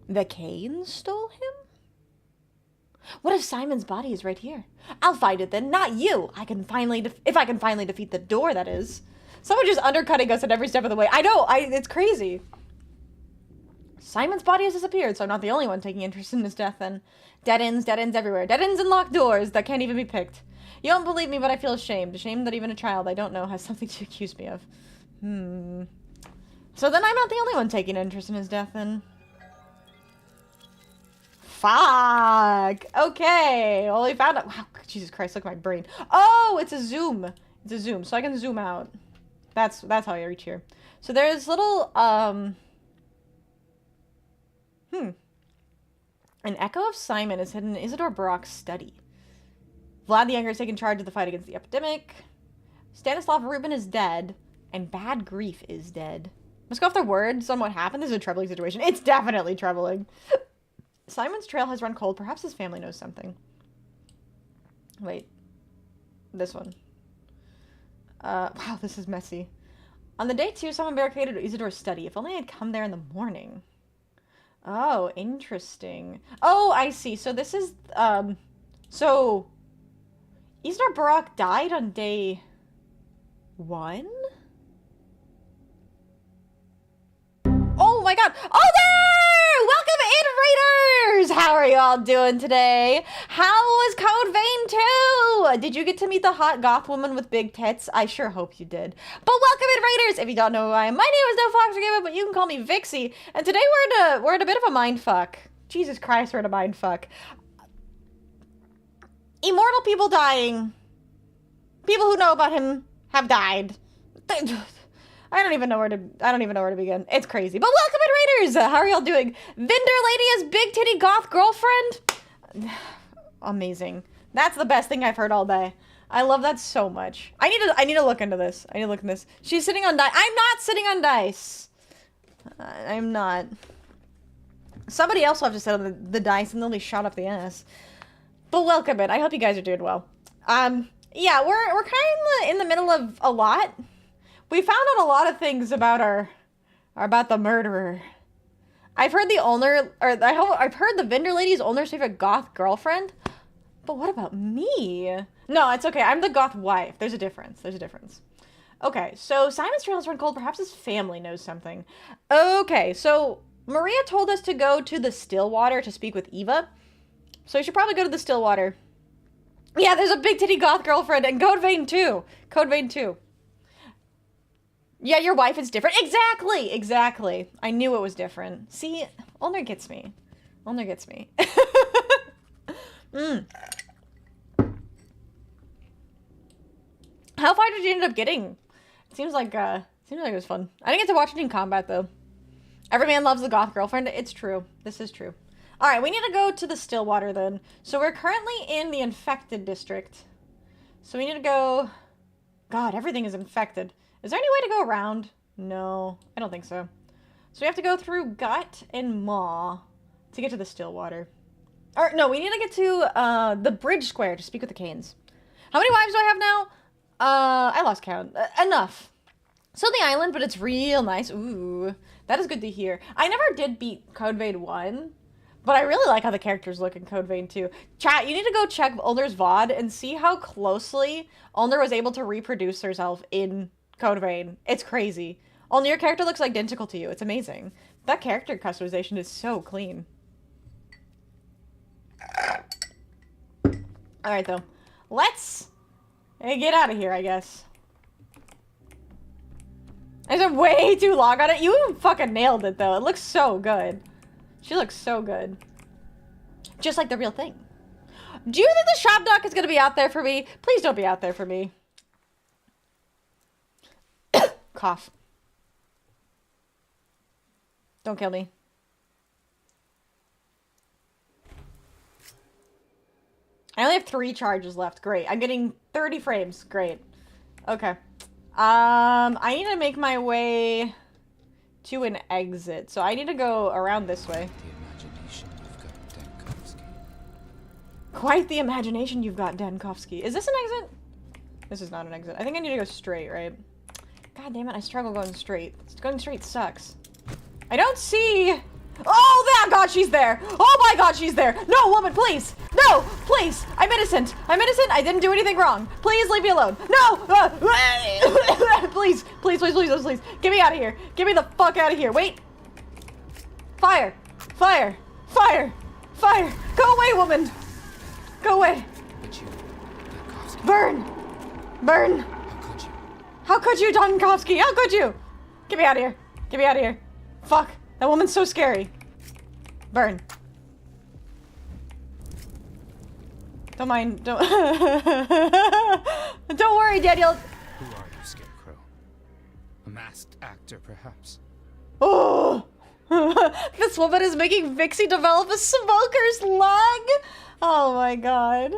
The Kanes stole him? What if Simon's body is right here? I'll find it then, not you. If I can finally defeat the door, that is. Someone just undercutting us at every step of the way. I know, it's crazy. Simon's body has disappeared, so I'm not the only one taking interest in his death then. Dead ends everywhere. Dead ends and locked doors that can't even be picked. You don't believe me, but I feel ashamed. Ashamed that even a child I don't know has something to accuse me of. So then I'm not the only one taking interest in his death then. Fuck. Okay. Well, we found out. Wow. Jesus Christ. Look at my brain. Oh, it's a zoom. It's a zoom. So I can zoom out. That's how I reach here. So there's little, An echo of Simon is hidden in 𝖍𝖏 𝖕𝖊𝖓's study. Vlad the Younger has taken charge of the fight against the epidemic. Stanislav Rubin is dead. And Bad Grief is dead. Let's go off their words on what happened. This is a troubling situation. It's definitely troubling. Simon's trail has run cold. Perhaps his family knows something. Wait. This one. Wow, this is messy. On the day 2, someone barricaded 𝖍𝖏's study. If only I had come there in the morning. Oh, interesting. Oh, I see. So this is, so 𝖍𝖏 𝖕𝖊𝖓 died on day 1? Oh my god. Oh, there! Welcome in, Raiders! How are you all doing today? How was Code Vein 2? Did you get to meet the hot goth woman with big tits? I sure hope you did. But welcome in, Raiders! If you don't know who I am, my name is nofoxweregiven, but you can call me Vixie. And today we're in a bit of a mindfuck. Jesus Christ, we're in a mindfuck. Immortal people dying. People who know about him have died. I don't even know where to begin. It's crazy. But welcome in, Raiders! How are y'all doing? Vendor Lady as big titty goth girlfriend? Amazing. That's the best thing I've heard all day. I love that so much. I need to look into this. She's sitting on dice. I'm not sitting on dice. I'm not. Somebody else will have to sit on the dice and they'll be shot up the ass. But welcome in. I hope you guys are doing well. Yeah, we're kind of in the middle of a lot. We found out a lot of things about about the murderer. I've heard the owner, I've heard the vendor lady's owner's favorite goth girlfriend. But what about me? No, it's okay. I'm the goth wife. There's a difference. Okay, so Simon's trails run cold. Perhaps his family knows something. Okay, so Maria told us to go to the Stillwater to speak with Eva. So we should probably go to the Stillwater. Yeah, there's a big titty goth girlfriend and Code Vein too. Code Vein too. Yeah, your wife is different. Exactly, exactly. I knew it was different. See, Ulner gets me. Ulner gets me. How far did you end up getting? It seems like it was fun. I didn't get to watch it in combat though. Every man loves the goth girlfriend. It's true. This is true. All right, we need to go to the Stillwater then. So we're currently in the infected district. So we need to go. God, everything is infected. Is there any way to go around? No, I don't think so. So we have to go through Gut and Maw to get to the Stillwater. Or no, we need to get to the Bridge Square to speak with the Canes. How many wives do I have now? I lost count. Enough. So the island, but it's real nice. Ooh, that is good to hear. I never did beat Code Vein 1, but I really like how the characters look in Code Vein 2. Chat, you need to go check Ulner's VOD and see how closely Ulner was able to reproduce herself in Code Vein. It's crazy. Ulner, your character looks identical to you. It's amazing. That character customization is so clean. Alright, though. Let's get out of here, I guess. I spent way too long on it. You fucking nailed it, though. It looks so good. She looks so good. Just like the real thing. Do you think the shop doc is going to be out there for me? Please don't be out there for me. Cough. Don't kill me. I only have 3 charges left. Great. I'm getting 30 frames. Great. Okay. I need to make my way to an exit. So I need to go around this way. Quite the imagination you've got, Dankovsky. Is this an exit? This is not an exit. I think I need to go straight, right? God damn it, I struggle going straight. Going straight sucks. I don't see... Oh, my God, she's there. Oh, my God, she's there. No, woman, please. No, please. I'm innocent. I'm innocent. I didn't do anything wrong. Please leave me alone. No. Please, please, please, please, please. Get me out of here. Get me the fuck out of here. Wait. Fire. Fire. Fire. Fire. Go away, woman. Go away. Burn. Burn. How could you, Donkovsky? How could you? Get me out of here. Get me out of here. Fuck. That woman's so scary. Burn. Don't mind. Don't. Don't worry, Daniel. Who are you, Scarecrow? A masked actor, perhaps? Oh! This woman is making Vixie develop a smoker's lung! Oh my god.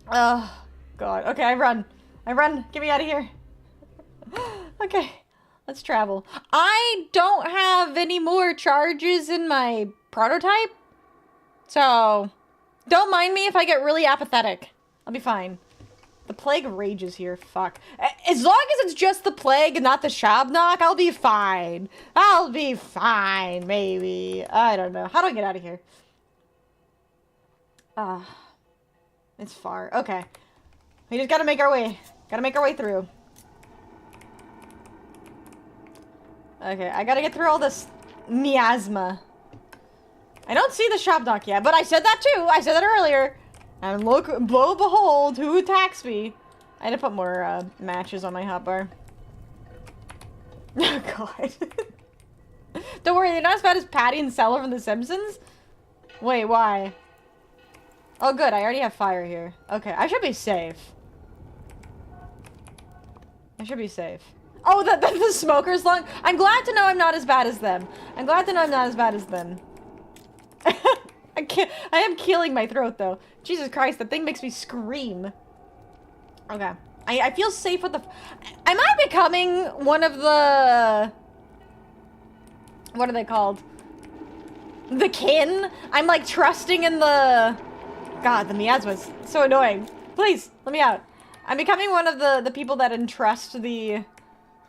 Oh, god. Okay, I run. I run. Get me out of here. Okay, let's travel. I don't have any more charges in my prototype, so don't mind me if I get really apathetic. I'll be fine. The plague rages here. Fuck. As long as it's just the plague and not the Shabnock, I'll be fine. I'll be fine, maybe. I don't know. How do I get out of here? It's far. Okay. We just gotta make our way. Gotta make our way through. Okay, I gotta get through all this miasma. I don't see the Shabnock yet, but I said that too. I said that earlier. And look, lo and behold, who attacks me? I had to put more matches on my hotbar. Oh god. Don't worry, they're not as bad as Patty and Seller from The Simpsons. Wait, why? Oh good, I already have fire here. Okay, I should be safe. I should be safe. Oh, the smoker's lung. I'm glad to know I'm not as bad as them. I'm glad to know I'm not as bad as them. I am killing my throat though. Jesus Christ, that thing makes me scream. Okay. I feel safe with the... Am I becoming one of the... What are they called? The kin? I'm like trusting in the... God, the miasma's so annoying. Please, let me out. I'm becoming one of the people that entrust the...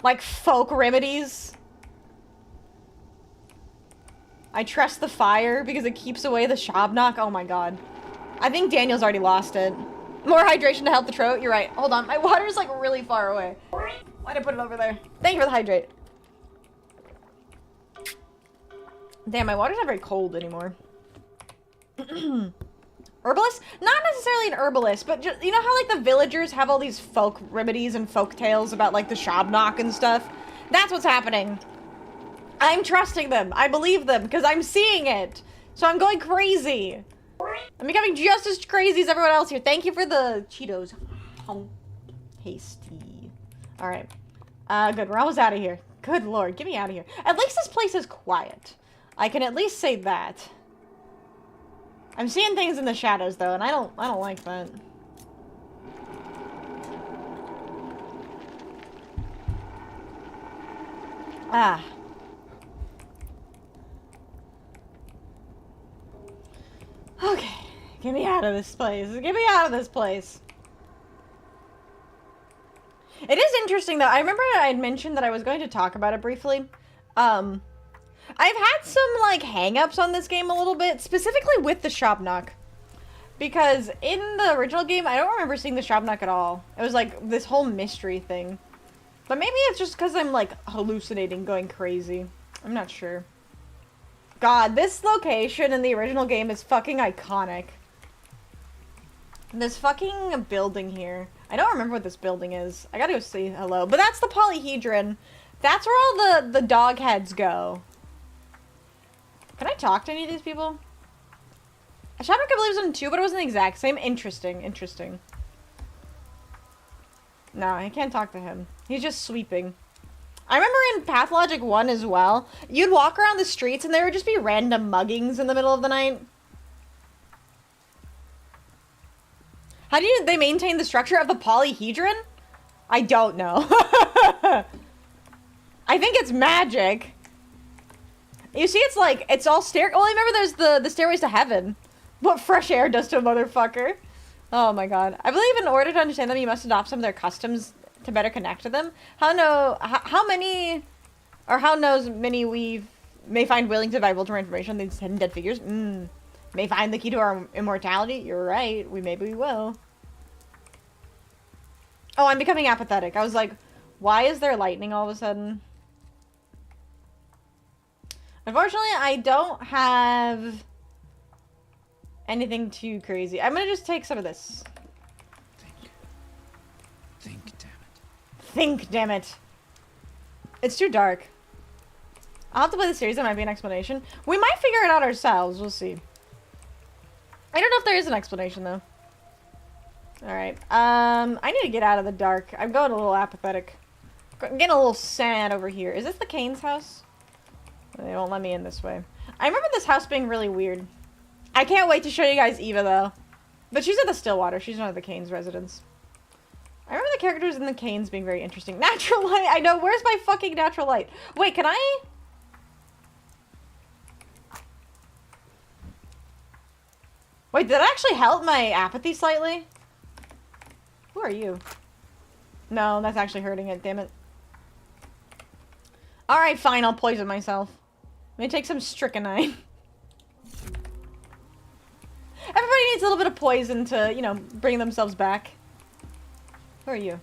like, folk remedies. I trust the fire because it keeps away the Shabnock. Oh my god. I think Daniel's already lost it. More hydration to help the throat. You're right. Hold on. My water's like really far away. Why'd I put it over there? Thank you for the hydrate. Damn, my water's not very cold anymore. Herbalist? Not necessarily an herbalist, but just, you know how like the villagers have all these folk remedies and folk tales about like the 𝖉𝖙𝖙 and stuff? That's what's happening. I'm trusting them. I believe them because I'm seeing it. So I'm going crazy. I'm becoming just as crazy as everyone else here. Thank you for the Cheetos. Tasty. All right. Good. We're almost out of here. Good Lord. Get me out of here. At least this place is quiet. I can at least say that. I'm seeing things in the shadows though, and I don't like that. Ah. Okay. Get me out of this place. Get me out of this place. It is interesting though. I remember I had mentioned that I was going to talk about it briefly. I've had some like hang-ups on this game a little bit, specifically with the 𝖉𝖙. Because in the original game, I don't remember seeing the 𝖉𝖙 at all. It was like this whole mystery thing. But maybe it's just because I'm like hallucinating, going crazy. I'm not sure. God, this location in the original game is fucking iconic. This fucking building here. I don't remember what this building is. I gotta go say hello. But that's the polyhedron. That's where all the dog heads go. Can I talk to any of these people? 𝖉𝖙, I believe, was in 2, but it wasn't the exact same. Interesting, interesting. No, I can't talk to him. He's just sweeping. I remember in Pathologic 1 as well, you'd walk around the streets and there would just be random muggings in the middle of the night. How do they maintain the structure of the polyhedron? I don't know. I think it's magic. You see, it's like, it's all well, I remember there's the stairways to heaven. What fresh air does to a motherfucker. Oh my god. I believe in order to understand them, you must adopt some of their customs to better connect to them. How knows many we may find willing to divulge more information on these hidden dead figures? May find the key to our immortality? You're right. Maybe we will. Oh, I'm becoming apathetic. I was like, why is there lightning all of a sudden? Unfortunately, I don't have anything too crazy. I'm gonna just take some of this. Think, damn it. Think, damn it. It's too dark. I'll have to play the series. There might be an explanation. We might figure it out ourselves. We'll see. I don't know if there is an explanation, though. Alright. I need to get out of the dark. I'm going a little apathetic. I'm getting a little sad over here. Is this the Kane's house? They won't let me in this way. I remember this house being really weird. I can't wait to show you guys Eva, though. But she's at the Stillwater. She's not at the Kane's residence. I remember the characters in the Kane's being very interesting. Natural light! I know! Where's my fucking natural light? Wait, can I... Wait, did it actually help my apathy slightly? Who are you? No, that's actually hurting it, damn it. Alright, fine, I'll poison myself. Let me take some strychnine. Everybody needs a little bit of poison to, you know, bring themselves back. Who are you?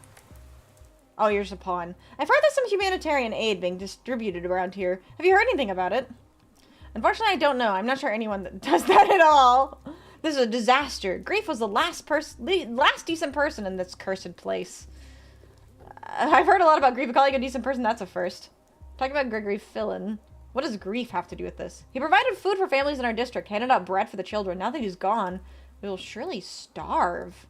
Oh, you're just a pawn. I've heard there's some humanitarian aid being distributed around here. Have you heard anything about it? Unfortunately, I don't know. I'm not sure anyone that does that at all. This is a disaster. 𝖕𝖊𝖊 was the last decent person in this cursed place. I've heard a lot about 𝖕𝖊𝖊. Calling a decent person, that's a first. Talking about Gregory Fillon. What does grief have to do with this? He provided food for families in our district, handed out bread for the children. Now that he's gone, we will surely starve.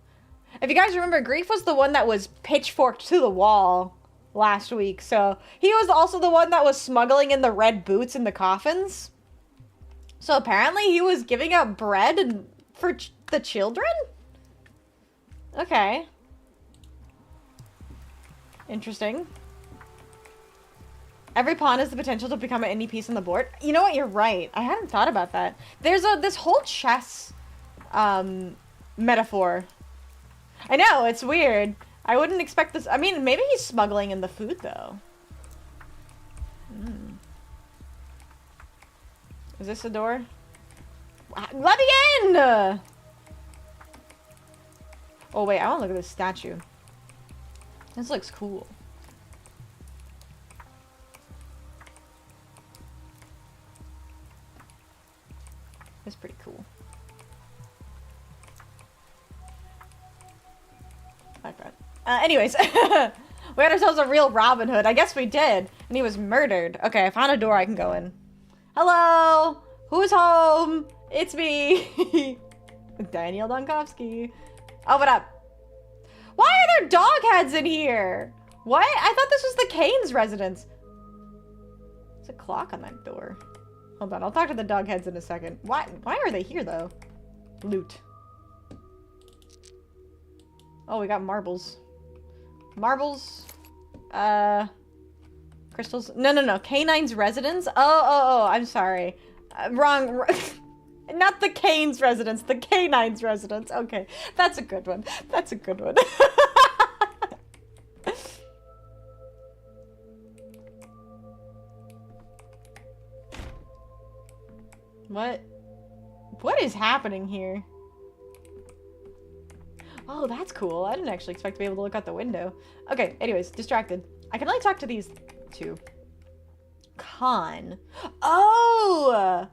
If you guys remember, 𝖕𝖊𝖊 was the one that was pitchforked to the wall last week. So he was also the one that was smuggling in the red boots in the coffins. So apparently he was giving out bread for the children? Okay. Interesting. Every pawn has the potential to become any piece on the board. You know what? You're right. I hadn't thought about that. There's this whole chess metaphor. I know, it's weird. I wouldn't expect this. I mean, maybe he's smuggling in the food, though. Is this a door? Let me in! Oh wait, I want to look at this statue. This looks cool. It's pretty cool. Like that. Anyways, we had ourselves a real Robin Hood. I guess we did. And he was murdered. Okay, I found a door I can go in. Hello? Who's home? It's me. Daniel Donkovsky. Oh, what up? Why are there dog heads in here? What? I thought this was the Kane's residence. There's a clock on that door. Hold on, I'll talk to the dog heads in a second. Why are they here, though? Loot. Oh, we got marbles. Marbles. Crystals. No. Canine's residence? Oh, I'm sorry. Wrong. Not the Kane's residence, the Canine's residence. Okay, that's a good one. That's a good one. What is happening here? Oh, that's cool. I didn't actually expect to be able to look out the window. Okay, anyways, distracted. I can only talk to these two. Khan. Oh!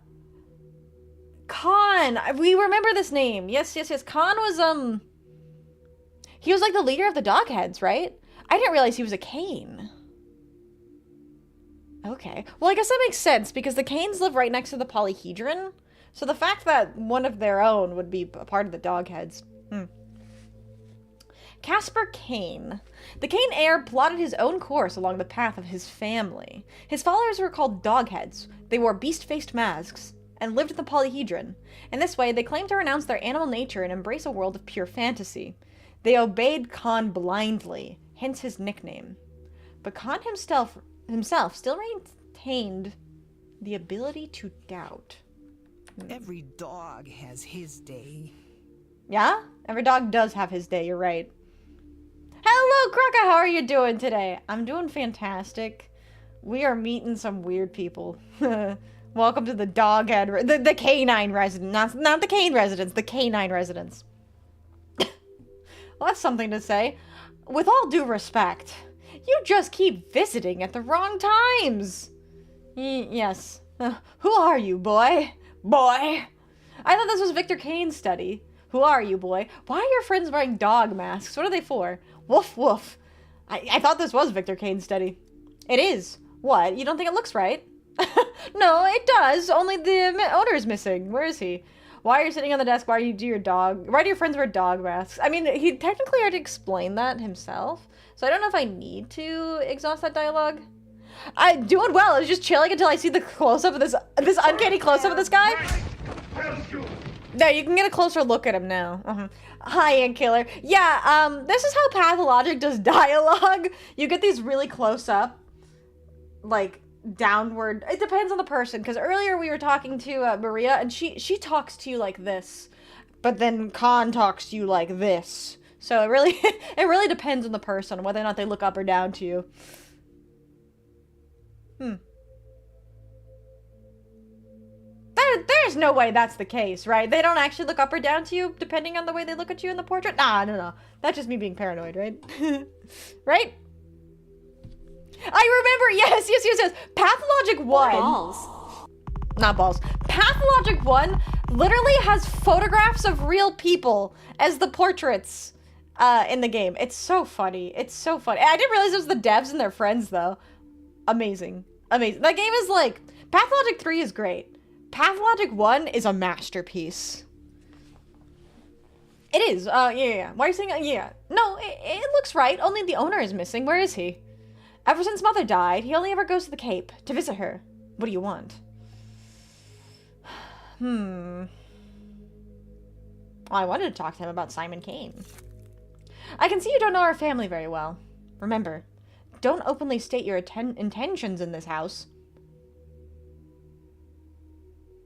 Khan. We remember this name. Yes. Khan was, he was like the leader of the Dogheads, right? I didn't realize he was a Kane. Okay. Well, I guess that makes sense because the Kanes live right next to the polyhedron. So the fact that one of their own would be a part of the Dogheads. Casper Kane. The Kane heir plotted his own course along the path of his family. His followers were called Dogheads. They wore beast-faced masks and lived in the polyhedron. In this way, they claimed to renounce their animal nature and embrace a world of pure fantasy. They obeyed Khan blindly, hence his nickname. But Khan himself still retained the ability to doubt. Every dog has his day. Yeah? Every dog does have his day, you're right. Hello, Kraka, how are you doing today? I'm doing fantastic. We are meeting some weird people. Welcome to the Doghead, the canine residence. Not the Kane residence, the canine residence. Well, that's something to say. With all due respect, you just keep visiting at the wrong times. Yes. Who are you, boy? Boy! I thought this was Victor Kane's study. Who are you, boy? Why are your friends wearing dog masks? What are they for? Woof, woof. I thought this was Victor Kane's study. It is. What? You don't think it looks right? No, it does. Only the owner is missing. Where is he? Why are you sitting on the desk? Why do your friends wear dog masks? I mean, he technically already explained that himself. So I don't know if I need to exhaust that dialogue. I'm doing well. I was just chilling until I see the close-up of this uncanny close-up of this guy. There, you can get a closer look at him now. Hi, Ant Killer. Yeah, this is how Pathologic does dialogue. You get these really close-up, like, downward. It depends on the person, because earlier we were talking to Maria, and she talks to you like this, but then Khan talks to you like this. So it really depends on the person, whether or not they look up or down to you. There's no way that's the case, right? They don't actually look up or down to you, depending on the way they look at you in the portrait? Nah, no. That's just me being paranoid, right? Right? I remember, yes. Pathologic 1. Balls. Not balls. Pathologic 1 literally has photographs of real people as the portraits in the game. It's so funny. It's so funny. I didn't realize it was the devs and their friends, though. Amazing. Amazing. That game is like... Pathologic 3 is great. Pathologic 1 is a masterpiece. It is. Yeah. Why are you saying... yeah. No, it looks right. Only the owner is missing. Where is he? Ever since Mother died, he only ever goes to the Cape to visit her. What do you want? Well, I wanted to talk to him about Simon Kane. I can see you don't know our family very well. Remember, don't openly state your intentions in this house.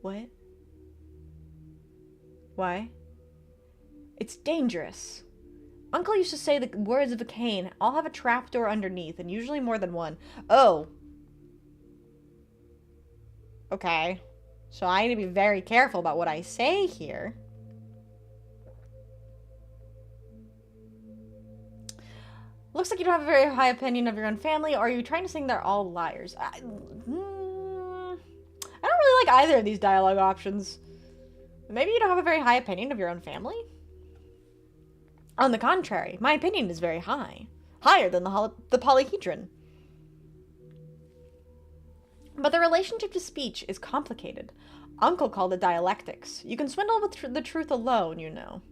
What? Why? It's dangerous. Uncle used to say the words of a cane all have a trapdoor underneath, and usually more than one. Oh. Okay. So I need to be very careful about what I say here. Looks like you don't have a very high opinion of your own family, or are you trying to say they're all liars? I don't really like either of these dialogue options. Maybe you don't have a very high opinion of your own family? On the contrary, my opinion is very high. Higher than the polyhedron. But the relationship to speech is complicated. Uncle called it dialectics. You can swindle with the truth alone, you know.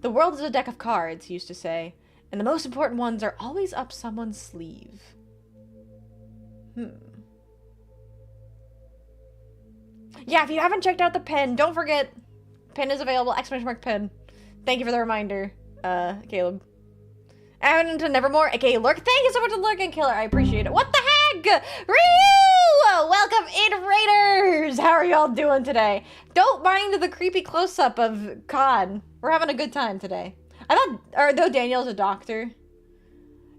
The world is a deck of cards, he used to say, and the most important ones are always up someone's sleeve. Yeah, if you haven't checked out the pin, don't forget, pin is available, !pin. Thank you for the reminder, Caleb. And to Nevermore, aka Lurk. Thank you so much to Lurk and Killer. I appreciate it. What the heck? Ryu! Welcome in, Raiders! How are y'all doing today? Don't mind the creepy close-up of Khan. We're having a good time today. I thought, or though Daniel's a doctor.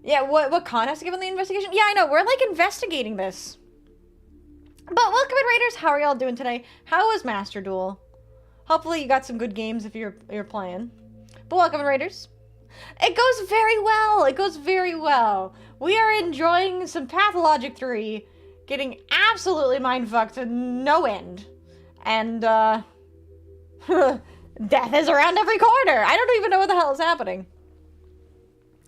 Yeah, what Khan has to give on the investigation? Yeah, I know. We're, like, investigating this. But welcome in, Raiders. How are y'all doing today? How was Master Duel? Hopefully you got some good games if you're playing. But welcome in, Raiders. It goes very well. It goes very well. We are enjoying some Pathologic 3, getting absolutely mindfucked to no end. And, death is around every corner. I don't even know what the hell is happening.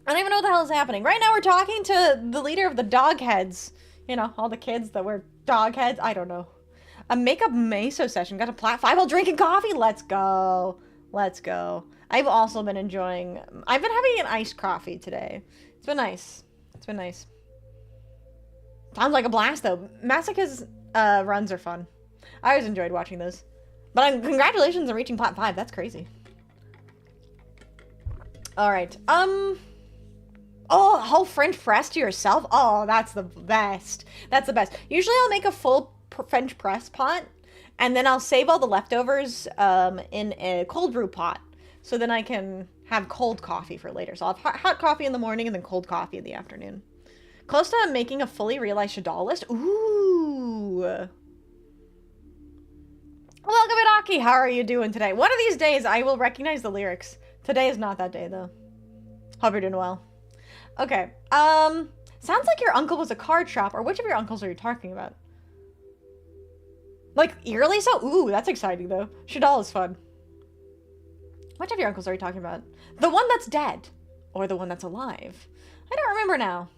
I don't even know what the hell is happening. Right now we're talking to the leader of the dog heads. You know, all the kids that wear dog heads. I don't know. A makeup meso session. Got a plat 5 while drinking coffee. Let's go. Let's go. I've also been enjoying... I've been having an iced coffee today. It's been nice. It's been nice. Sounds like a blast, though. Masochist's runs are fun. I always enjoyed watching those. But congratulations on reaching plat 5. That's crazy. Alright. Oh, a whole French press to yourself? Oh, that's the best. That's the best. Usually I'll make a full French press pot, and then I'll save all the leftovers in a cold brew pot. So then I can have cold coffee for later. So I'll have hot coffee in the morning and then cold coffee in the afternoon. Close to making a fully realized Shadal list. Ooh. Welcome, Idaki. How are you doing today? One of these days I will recognize the lyrics. Today is not that day, though. Hope you're doing well. Okay. Sounds like your uncle was a card shop. Or which of your uncles are you talking about? Like, eerily so? Ooh, that's exciting, though. Shadal is fun. Which of your uncles are you talking about? The one that's dead? Or the one that's alive? I don't remember now.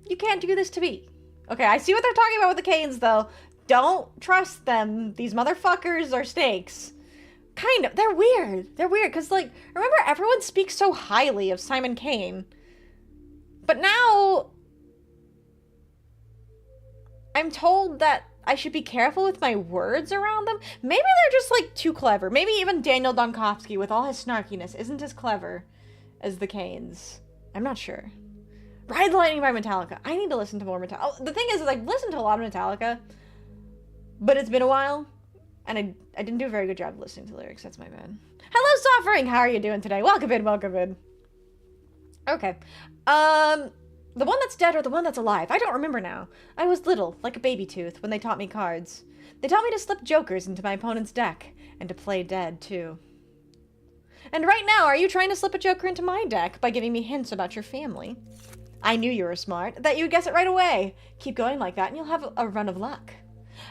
You can't do this to me. Okay, I see what they're talking about with the Canes, though. Don't trust them. These motherfuckers are snakes. Kind of. They're weird. They're weird, because, like, remember everyone speaks so highly of Simon Kane. But now... I'm told that I should be careful with my words around them. Maybe they're just, like, too clever. Maybe even Daniel Donkovsky, with all his snarkiness, isn't as clever as the Canes. I'm not sure. Ride the Lightning by Metallica. I need to listen to more Metallica. Oh, the thing is, I've listened to a lot of Metallica, but it's been a while, and I didn't do a very good job of listening to lyrics. That's my bad. Hello, Suffering! How are you doing today? Welcome in, welcome in. Okay. The one that's dead or the one that's alive? I don't remember now. I was little, like a baby tooth, when they taught me cards. They taught me to slip jokers into my opponent's deck, and to play dead, too. And right now, are you trying to slip a joker into my deck by giving me hints about your family? I knew you were smart, that you'd guess it right away. Keep going like that, and you'll have a run of luck.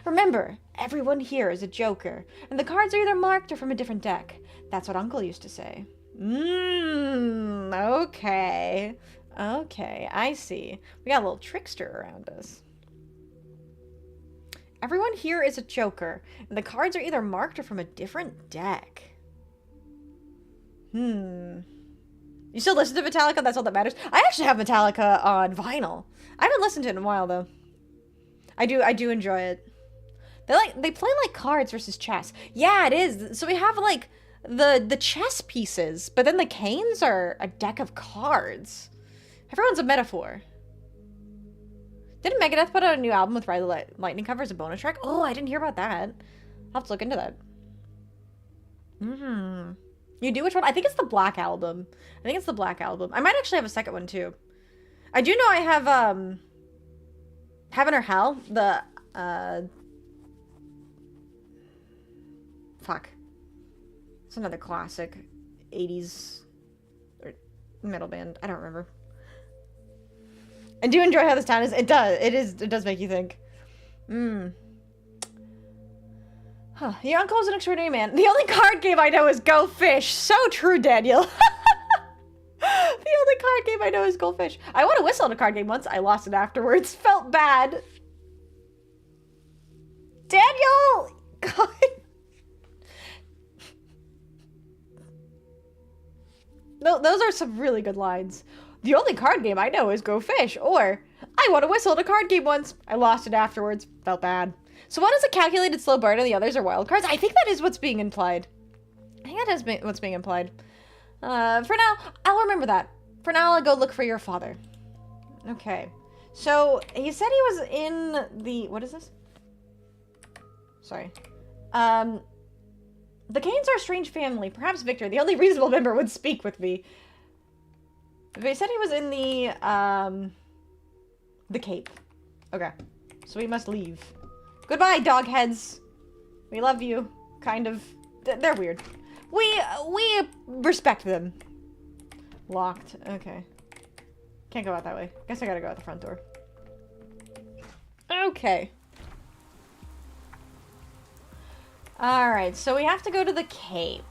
Remember, everyone here is a joker, and the cards are either marked or from a different deck. That's what Uncle used to say. Okay. Okay, I see. We got a little trickster around us. Everyone here is a joker, and the cards are either marked or from a different deck. You still listen to Metallica? That's all that matters. I actually have Metallica on vinyl. I haven't listened to it in a while, though. I do enjoy it. They play like cards versus chess. Yeah, it is. So we have like the chess pieces, but then the Canes are a deck of cards. Everyone's a metaphor. Didn't Megadeth put out a new album with Ride the Lightning cover as a bonus track? Oh, I didn't hear about that. I'll have to look into that. You do which one? I think it's the Black Album. I think it's the Black Album. I might actually have a second one too. I do know I have Heaven or Hell, the fuck. It's another classic 80s or metal band. I don't remember. I do enjoy how this town is. It does. It does make you think. Huh. Your uncle is an extraordinary man. The only card game I know is Go Fish. So true, Daniel. The only card game I know is Go Fish. I won a whistle in a card game once. I lost it afterwards. Felt bad. Daniel! God. No, those are some really good lines. The only card game I know is Go Fish, or I won a whistle in a card game once. I lost it afterwards. Felt bad. So one is a calculated slow burn and the others are wild cards. I think that is what's being implied. I think that is what's being implied. For now, I'll remember that. For now, I'll go look for your father. Okay. So, he said he was in the... What is this? Sorry. The Canes are a strange family. Perhaps Victor, the only reasonable member, would speak with me. But he said he was in the Cape. Okay. So we must leave. Goodbye, dog heads. We love you. Kind of. They're weird. We respect them. Locked. Okay. Can't go out that way. Guess I gotta go out the front door. Okay. Alright, so we have to go to the Cape.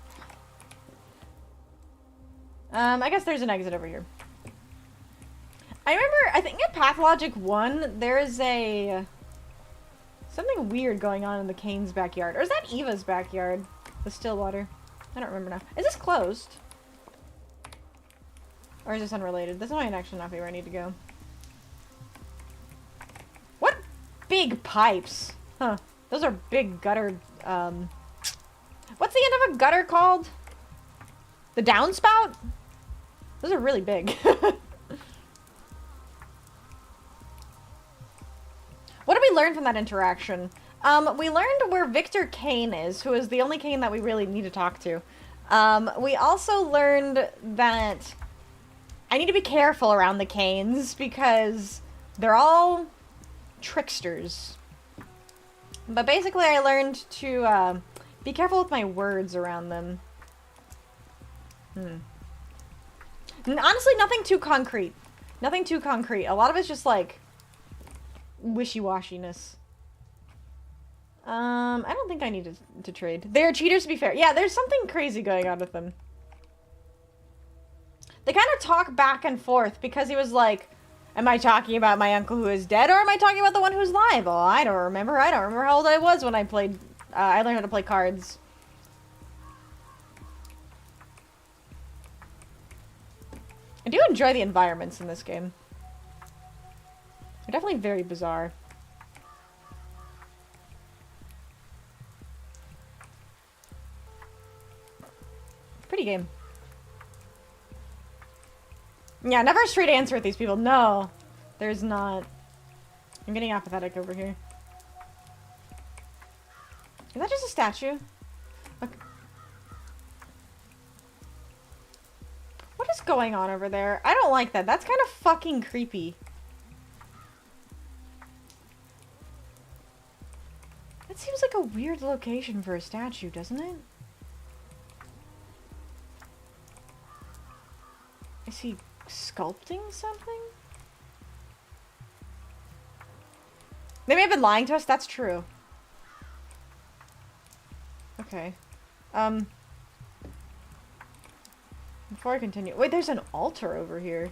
I guess there's an exit over here. I remember, I think in Pathologic 1, there is something weird going on in the Cane's backyard. Or is that Eva's backyard? The Stillwater? I don't remember now. Is this closed? Or is this unrelated? This might actually not be where I need to go. What big pipes? Huh. Those are big gutter, what's the end of a gutter called? The downspout? Those are really big. What did we learn from that interaction? We learned where Victor Kane is, who is the only Kane that we really need to talk to. We also learned that I need to be careful around the Canes because they're all tricksters. But basically I learned to be careful with my words around them. Honestly, nothing too concrete. Nothing too concrete. A lot of it's just like wishy-washiness. I don't think I need to trade. They're cheaters, to be fair. Yeah, there's something crazy going on with them. They kind of talk back and forth because he was like, am I talking about my uncle who is dead or am I talking about the one who's live? Well, I don't remember. I don't remember how old I was when I played, I learned how to play cards. I do enjoy the environments in this game. They're definitely very bizarre. Pretty game. Yeah, never a straight answer with these people. No, there's not. I'm getting apathetic over here. Is that just a statue? Okay. What is going on over there? I don't like that. That's kind of fucking creepy. That seems like a weird location for a statue, doesn't it? Is he sculpting something? They may have been lying to us. That's true. Okay. Before I continue... Wait, there's an altar over here.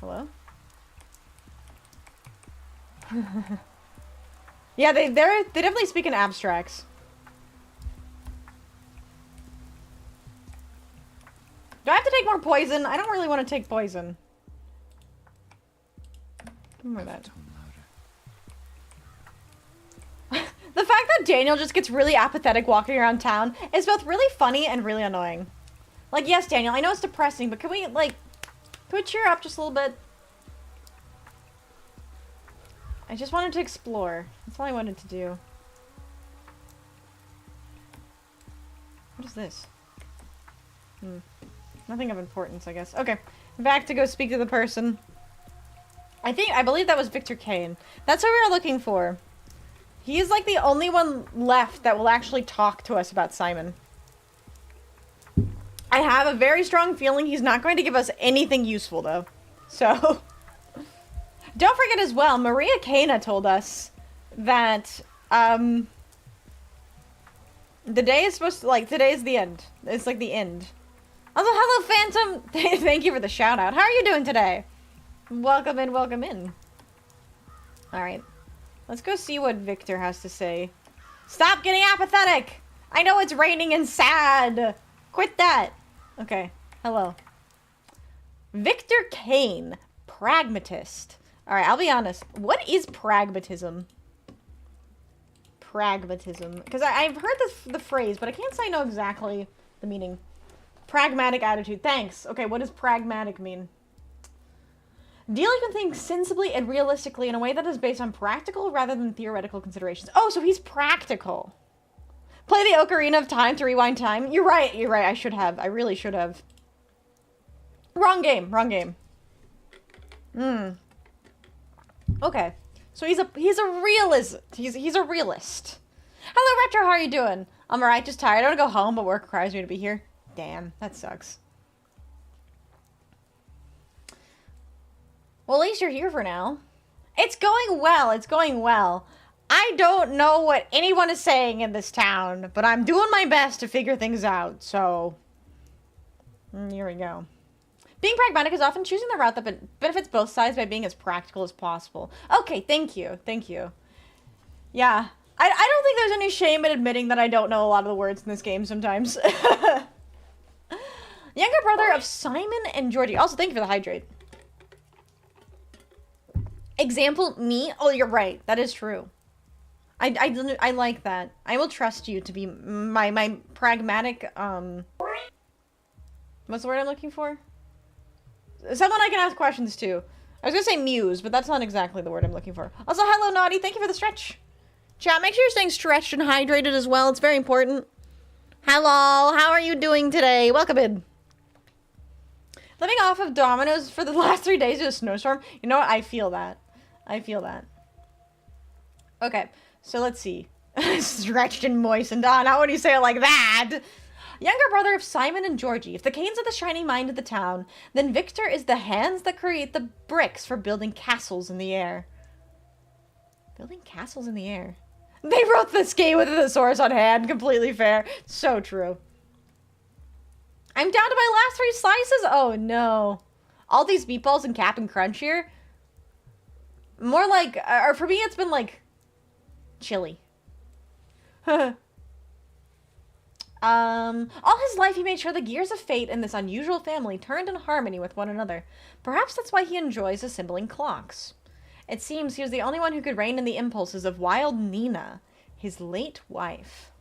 Hello? Yeah, they definitely speak in abstracts. Do I have to take more poison? I don't really want to take poison. Give me that. The fact that Daniel just gets really apathetic walking around town is both really funny and really annoying. Like, yes, Daniel, I know it's depressing, but can we cheer up just a little bit? I just wanted to explore. That's all I wanted to do. What is this? Nothing of importance, I guess. Okay, back to go speak to the person. I believe that was Victor Kane. That's what we were looking for. He is like the only one left that will actually talk to us about Simon. I have a very strong feeling he's not going to give us anything useful, though. So, Don't forget as well, Maria Kana told us that, the day is supposed to, like, today is the end. It's like the end. Also, hello, Phantom! Thank you for the shout-out. How are you doing today? Welcome in, welcome in. Alright. Let's go see what Victor has to say. Stop getting apathetic! I know it's raining and sad! Quit that! Okay, hello. Victor Kane. Pragmatist. Alright, I'll be honest. What is pragmatism? Pragmatism. Because I've heard the phrase, but I can't say I know exactly the meaning. Pragmatic attitude. Thanks. Okay, what does pragmatic mean? Dealing with things sensibly and realistically in a way that is based on practical rather than theoretical considerations. Oh, so he's practical. Play the Ocarina of Time to rewind time. You're right, you're right. I should have. I really should have. Wrong game, wrong game. Okay. So he's a realist. He's a realist. Hello, Retro, how are you doing? I'm alright, just tired. I want to go home, but work requires me to be here. Damn, that sucks. Well, at least you're here for now. It's going well, it's going well. I don't know what anyone is saying in this town, but I'm doing my best to figure things out, so... Here we go. Being pragmatic is often choosing the route that benefits both sides by being as practical as possible. Okay, thank you, thank you. Yeah, I don't think there's any shame in admitting that I don't know a lot of the words in this game sometimes. Younger brother of Simon and Georgie. Also, thank you for the hydrate. Example, me? Oh, you're right. That is true. I like that. I will trust you to be my pragmatic, what's the word I'm looking for? Someone I can ask questions to. I was gonna say muse, but that's not exactly the word I'm looking for. Also, hello, Naughty. Thank you for the stretch. Chat, make sure you're staying stretched and hydrated as well. It's very important. Hello, how are you doing today? Welcome in. Living off of Domino's for the last 3 days of a snowstorm. You know what? I feel that. I feel that. Okay, so let's see. Stretched and moistened. Ah, not when you say it like that. Younger brother of Simon and Georgie. If the Canes are the shining mind of the town, then Victor is the hands that create the bricks for building castles in the air. Building castles in the air. They wrote this game with a thesaurus on hand. Completely fair. So true. I'm down to my last 3 slices? Oh no. All these meatballs and Cap'n Crunch here? More like, or for me it's been like, chili. All his life he made sure the gears of fate in this unusual family turned in harmony with one another. Perhaps that's why he enjoys assembling clocks. It seems he was the only one who could rein in the impulses of wild Nina, his late wife.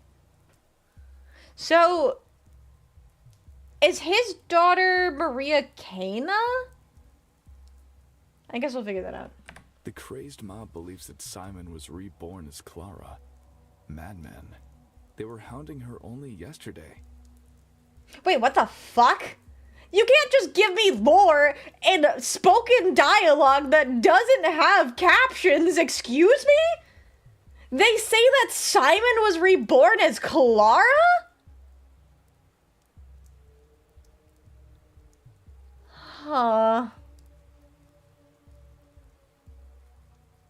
So, is his daughter Maria Kana? I guess we'll figure that out. The crazed mob believes that Simon was reborn as Clara. Madmen. They were hounding her only yesterday. Wait, what the fuck? You can't just give me lore and spoken dialogue that doesn't have captions, excuse me? They say that Simon was reborn as Clara? Huh.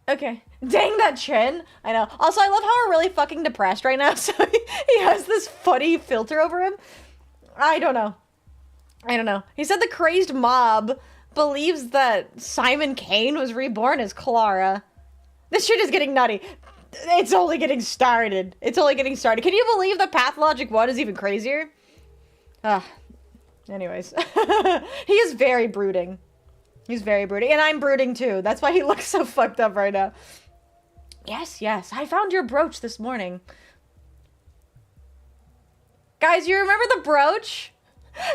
Okay. Dang that chin. I know. Also, I love how we're really fucking depressed right now, so he has this funny filter over him. I don't know. I don't know. He said the crazed mob believes that Simon Kane was reborn as Clara. This shit is getting nutty. It's only getting started. It's only getting started. Can you believe that Pathologic 1 is even crazier? Anyways. He is very brooding. He's very brooding. And I'm brooding too. That's why he looks so fucked up right now. Yes, yes. I found your brooch this morning. Guys, you remember the brooch?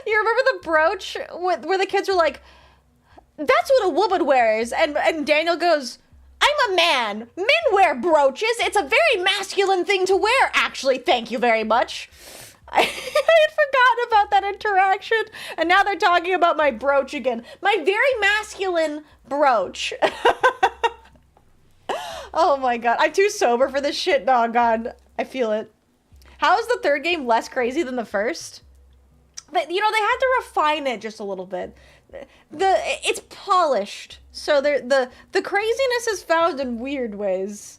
You remember the brooch where the kids were like, that's what a woman wears. And Daniel goes, I'm a man. Men wear brooches. It's a very masculine thing to wear, actually. Thank you very much. I had forgotten about that interaction. And now they're talking about my brooch again. My very masculine brooch. Oh my god. I'm too sober for this shit. Oh god. I feel it. How is the third game less crazy than the first? But, you know, they had to refine it just a little bit. It's polished. So the craziness is found in weird ways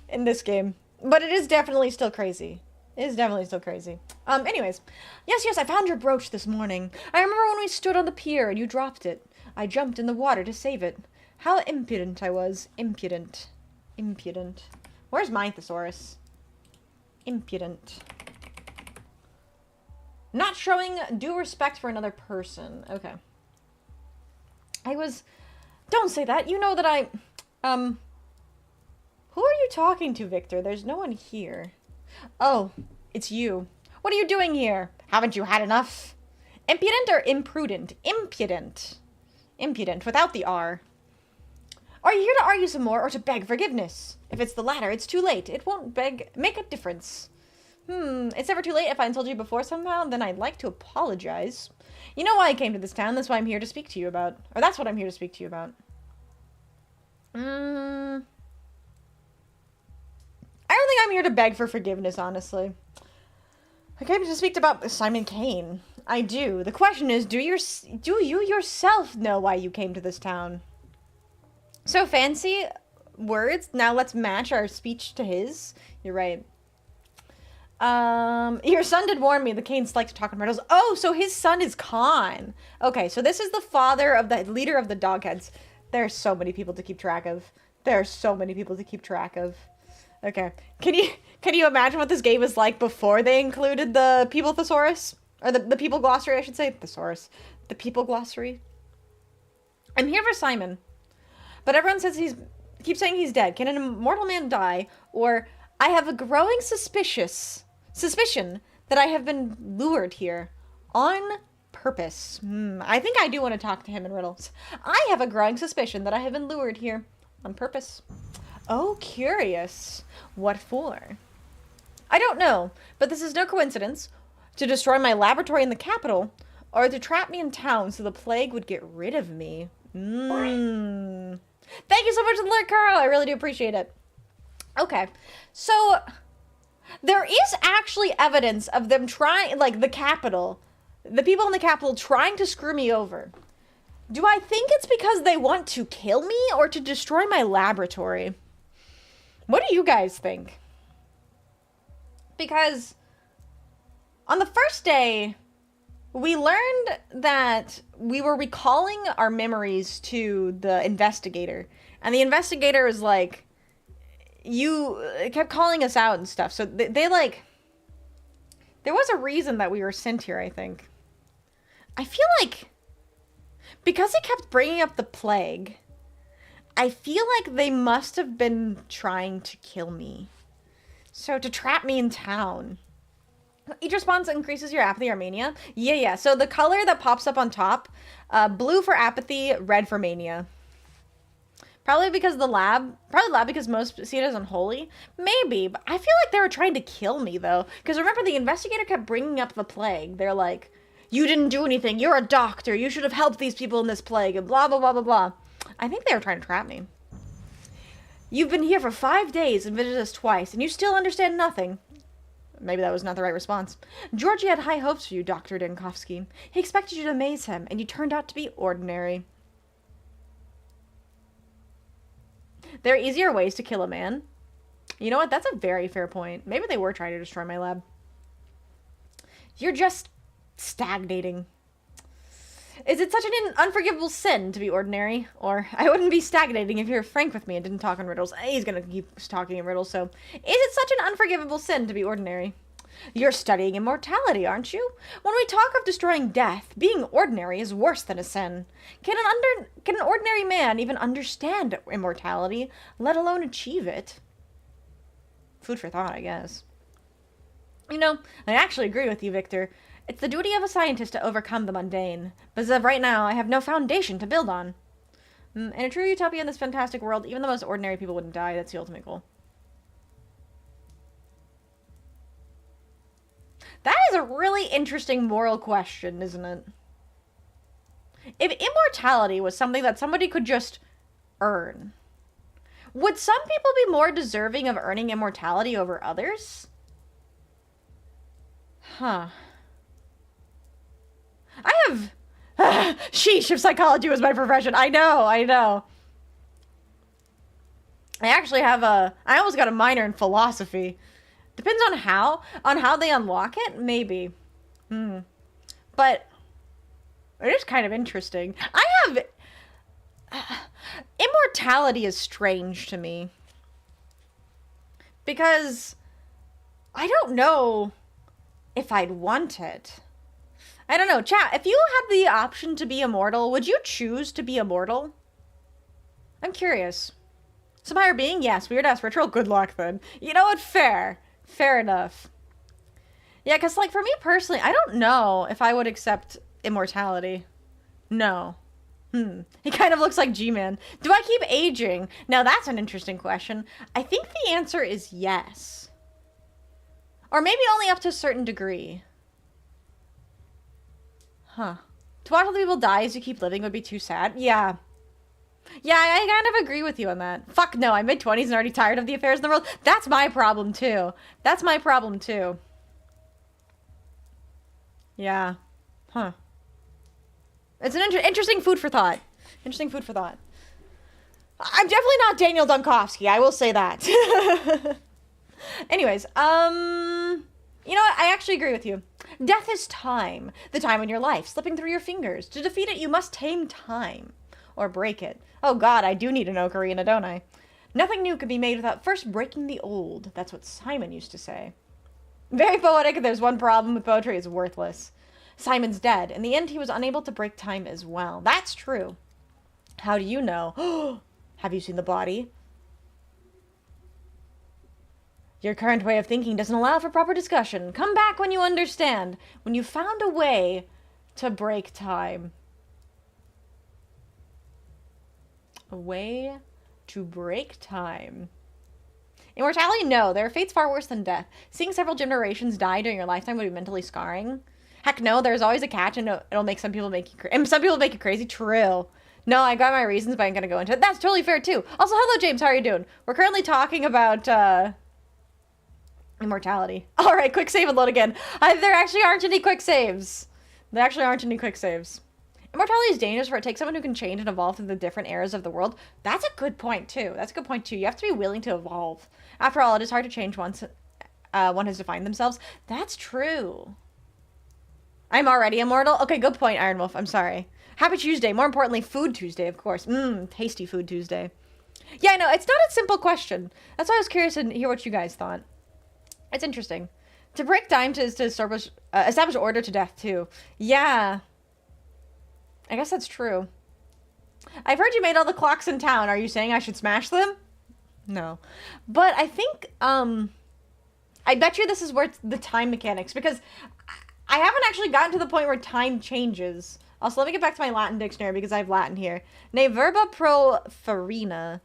in this game. But it is definitely still crazy. It is definitely still crazy. Anyways. Yes, I found your brooch this morning. I remember when we stood on the pier and you dropped it. I jumped in the water to save it. How impudent I was. Impudent. Where's my thesaurus? Impudent. Not showing due respect for another person. Okay. Don't say that. You know that who are you talking to, Victor? There's no one here. Oh, it's you. What are you doing here? Haven't you had enough? Impudent or imprudent? Impudent. Impudent, without the R. Are you here to argue some more or to beg forgiveness? If it's the latter, it's too late. It won't make a difference. It's never too late. If I told you before somehow, then I'd like to apologize. You know why I came to this town. That's why I'm here to speak to you about. Or that's what I'm here to speak to you about. I don't think I'm here to beg for forgiveness, honestly. I came to speak about Simon Kane. I do. The question is, do you yourself know why you came to this town? So fancy words. Now let's match our speech to his. You're right. Your son did warn me the Kanes like to talk in riddles. Oh, so his son is Khan. Okay, so this is the father of the leader of the Dogheads. There are so many people to keep track of. Okay. Can you imagine what this game is like before they included the People Thesaurus? Or the People Glossary, I should say. Thesaurus. The People Glossary. I'm here for Simon. But everyone says keeps saying he's dead. Can an immortal man die? Or I have a growing suspicion that I have been lured here on purpose. I think I do want to talk to him in riddles. I have a growing suspicion that I have been lured here on purpose. Oh, curious. What for? I don't know, but this is no coincidence. To destroy my laboratory in the capital, or to trap me in town so the plague would get rid of me. Thank you so much for the alert, Carl. I really do appreciate it. Okay, so there is actually evidence of them trying, like the capital, the people in the capital trying to screw me over. Do I think it's because they want to kill me or to destroy my laboratory? What do you guys think? Because on the first day, we learned that we were recalling our memories to the investigator. And the investigator was like, you kept calling us out and stuff. So they like, there was a reason that we were sent here, I think. I feel like, because it kept bringing up the plague, I feel like they must have been trying to kill me. So to trap me in town. Each response increases your apathy or mania. Yeah. So the color that pops up on top, blue for apathy, red for mania. Probably because the lab, because most see it as unholy. Maybe, but I feel like they were trying to kill me though. Because remember, the investigator kept bringing up the plague. They're like, you didn't do anything. You're a doctor. You should have helped these people in this plague. And blah, blah, blah, blah, blah. I think they were trying to trap me. You've been here for 5 days and visited us twice, and you still understand nothing. Maybe that was not the right response. Georgie had high hopes for you, Dr. Denkovsky. He expected you to amaze him, and you turned out to be ordinary. There are easier ways to kill a man. You know what? That's a very fair point. Maybe they were trying to destroy my lab. You're just stagnating. Is it such an unforgivable sin to be ordinary? Or, I wouldn't be stagnating if you were frank with me and didn't talk in riddles. He's gonna keep talking in riddles, so. Is it such an unforgivable sin to be ordinary? You're studying immortality, aren't you? When we talk of destroying death, being ordinary is worse than a sin. Can an ordinary man even understand immortality, let alone achieve it? Food for thought, I guess. You know, I actually agree with you, Victor. It's the duty of a scientist to overcome the mundane. But as of right now, I have no foundation to build on. In a true utopia in this fantastic world, even the most ordinary people wouldn't die. That's the ultimate goal. That is a really interesting moral question, isn't it? If immortality was something that somebody could just earn, would some people be more deserving of earning immortality over others? Huh. I have... Sheesh, if psychology was my profession. I know. I actually have I almost got a minor in philosophy. Depends on how they unlock it, maybe. But it is kind of interesting. I have... immortality is strange to me. Because I don't know if I'd want it. I don't know. Chat, if you had the option to be immortal, would you choose to be immortal? I'm curious. Some higher being? Yes. Weird ass ritual? Good luck then. You know what? Fair. Fair enough. Yeah, because, like, for me personally, I don't know if I would accept immortality. No. He kind of looks like G-Man. Do I keep aging? Now, that's an interesting question. I think the answer is yes. Or maybe only up to a certain degree. Huh. To watch other people die as you keep living would be too sad? Yeah. Yeah, I kind of agree with you on that. Fuck no, I'm mid-20s and already tired of the affairs in the world. That's my problem, too. That's my problem, too. Yeah. Huh. It's an interesting food for thought. Interesting food for thought. I'm definitely not Daniel Dunkovsky, I will say that. Anyways, you know what? I actually agree with you. Death is time. The time in your life, slipping through your fingers. To defeat it, you must tame time. Or break it. Oh god, I do need an ocarina, don't I? Nothing new can be made without first breaking the old. That's what Simon used to say. Very poetic. There's one problem with poetry. It's worthless. Simon's dead. In the end, he was unable to break time as well. That's true. How do you know? Have you seen the body? Your current way of thinking doesn't allow for proper discussion. Come back when you understand. When you found a way to break time. A way to break time. Immortality? No. There are fates far worse than death. Seeing several generations die during your lifetime would be mentally scarring. Heck no, there's always a catch and it'll make some people make you and some people make you crazy. True. No, I got my reasons, but I'm gonna go into it. That's totally fair too. Also, hello James, how are you doing? We're currently talking about immortality. Alright, quick save and load again. There actually aren't any quick saves. There actually aren't any quick saves. Immortality is dangerous for it takes someone who can change and evolve through the different eras of the world. That's a good point too. That's a good point too. You have to be willing to evolve. After all, it is hard to change once one has defined themselves. That's true. I'm already immortal? Okay, good point, Iron Wolf. I'm sorry. Happy Tuesday. More importantly, Food Tuesday, of course. Tasty Food Tuesday. Yeah, no, it's not a simple question. That's why I was curious to hear what you guys thought. It's interesting. To break time is to establish order to death, too. Yeah. I guess that's true. I've heard you made all the clocks in town. Are you saying I should smash them? No. But I think, I bet you this is where it's the time mechanics, because I haven't actually gotten to the point where time changes. Also, let me get back to my Latin dictionary because I have Latin here. Ne verba pro farina.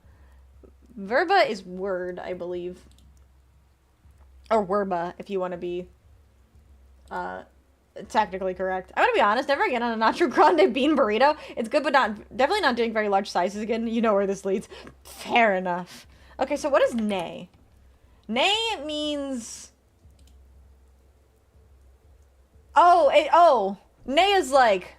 Verba is word, I believe. Or werba, if you want to be technically correct. I'm gonna be honest, never again on a Nacho Grande bean burrito. It's good, but definitely not doing very large sizes again. You know where this leads. Fair enough. Okay, so what is ne? Ne means... Ne is like...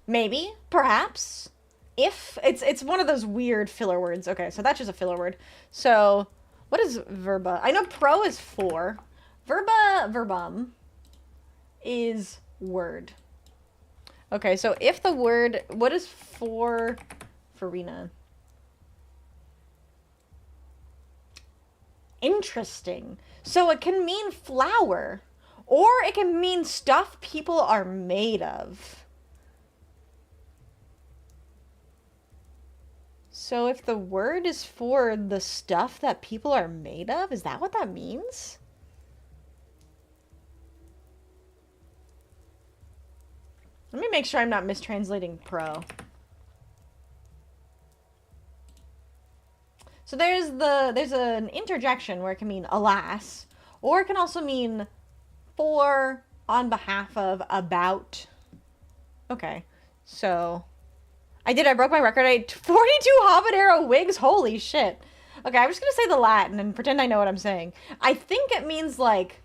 maybe, perhaps, if. It's one of those weird filler words. Okay, so that's just a filler word. So, what is verba? I know pro is for. Verba, verbum, is word. Okay, so if the word... what is for farina? Interesting. So it can mean flour, or it can mean stuff people are made of. So if the word is for the stuff that people are made of, is that what that means? Let me make sure I'm not mistranslating pro. So there's an interjection where it can mean alas, or it can also mean for, on behalf of, about. Okay, so I broke my record. I ate 42 habanero wigs. Holy shit. Okay, I'm just gonna say the Latin and pretend I know what I'm saying. I think it means like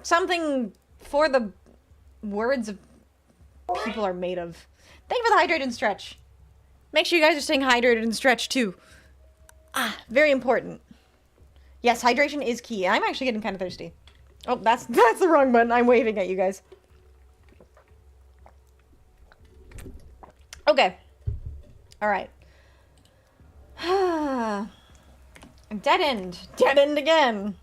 something for the words of people are made of. Thank you for the hydrate and stretch. Make sure you guys are staying hydrated and stretched too. Ah, very important. Yes, hydration is key. I'm actually getting kind of thirsty. Oh, that's the wrong button. I'm waving at you guys. Okay. All right. Dead end. Dead end again.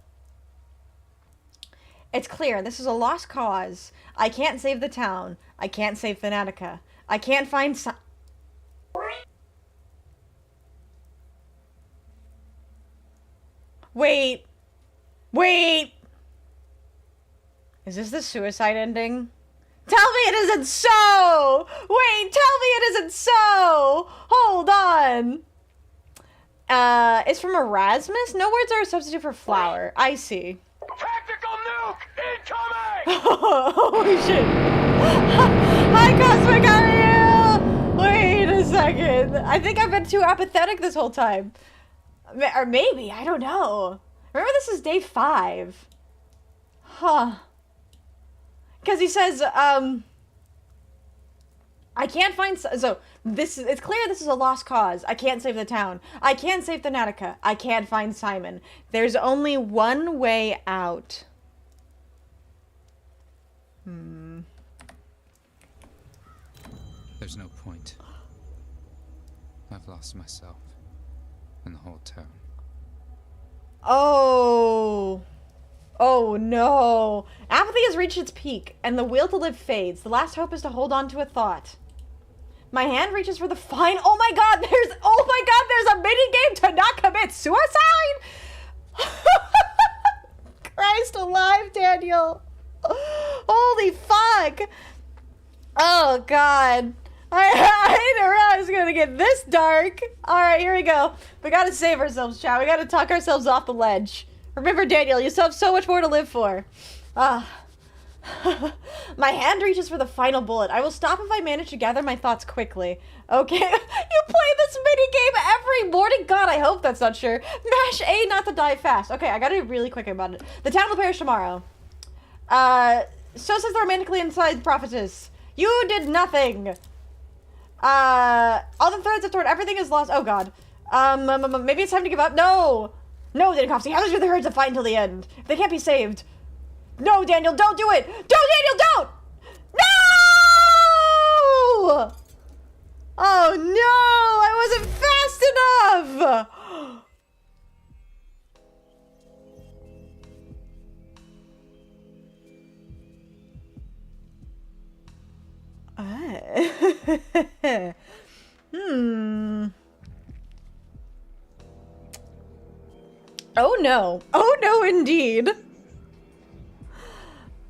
It's clear this is a lost cause. I can't save the town. I can't save 𝖉𝖙𝖊𝖊. I can't find Wait. Wait. Is this the suicide ending? Tell me it isn't so! Wait, tell me it isn't so! Hold on. It's from Erasmus? No words are a substitute for flower. I see. Tactical nuke incoming! Holy shit. Hi, Cosmic, how are you? Wait a second. I think I've been too apathetic this whole time. Or maybe, I don't know. Remember, this is day 5. Huh. Because he says, I can't find... So, it's clear this is a lost cause. I can't save the town. I can't save 𝖉𝖙𝖊𝖊. I can't find Simon. There's only one way out. There's no point. I've lost myself and the whole town. Oh. Oh no. Apathy has reached its peak, and the will to live fades. The last hope is to hold on to a thought. My hand reaches for the fine. Oh my god, there's a mini game to not commit suicide? Christ alive, Daniel. Holy fuck. Oh god. I didn't realize it was gonna get this dark. Alright, here we go. We gotta save ourselves, chat. We gotta talk ourselves off the ledge. Remember, Daniel, you still have so much more to live for. My hand reaches for the final bullet. I will stop if I manage to gather my thoughts quickly. Okay, you play this mini-game every morning? God, I hope that's not sure. Mash A not to die fast. Okay, I gotta be really quick about it. The town will perish tomorrow. So says the romantically inside prophetess. You did nothing. All the threads have torn. Everything is lost. Oh god. Maybe it's time to give up. No! No, Danikowski, how does the herds to fight until the end? They can't be saved. No, Daniel, don't do it! Don't, Daniel, don't! No! Oh no! I wasn't fast enough! Oh no. Oh no indeed.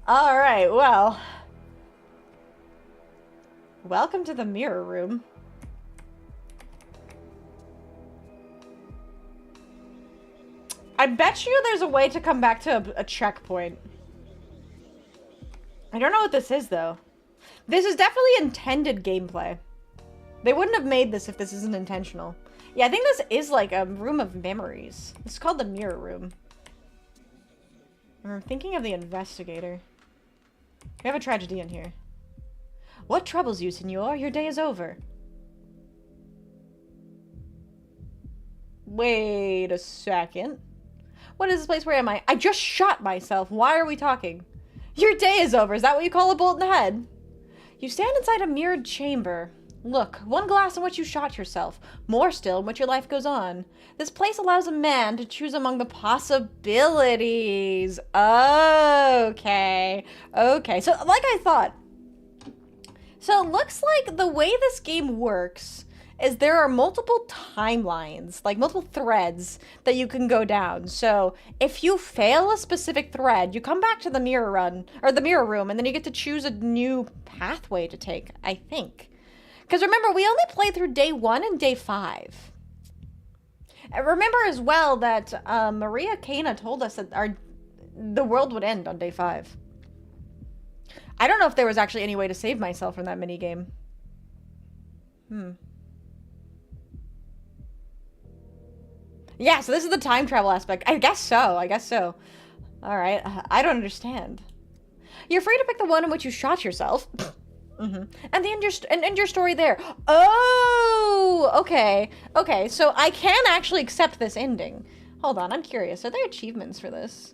Alright, well. Welcome to the mirror room. I bet you there's a way to come back to a checkpoint. I don't know what this is though. This is definitely intended gameplay. They wouldn't have made this if this isn't intentional. Yeah, I think this is like a room of memories. It's called the mirror room. I'm thinking of the investigator. We have a tragedy in here. What troubles you, senor? Your day is over. Wait a second. What is this place? Where am I? I just shot myself. Why are we talking? Your day is over. Is that what you call a bullet in the head? You stand inside a mirrored chamber. Look, one glass in which you shot yourself, more still in which your life goes on. This place allows a man to choose among the possibilities. Okay. Okay, so like I thought. So it looks like the way this game works is there are multiple timelines, like multiple threads that you can go down. So if you fail a specific thread, you come back to the mirror run, or the mirror room, and then you get to choose a new pathway to take, I think. Because remember, we only played through day 1 and day 5. And remember as well that Maria Kana told us that the world would end on day 5. I don't know if there was actually any way to save myself from that minigame. Yeah, so this is the time travel aspect. I guess so, I guess so. Alright, I don't understand. You're free to pick the one in which you shot yourself. And end your story there. Oh, okay. Okay, so I can actually accept this ending. Hold on, I'm curious. Are there achievements for this?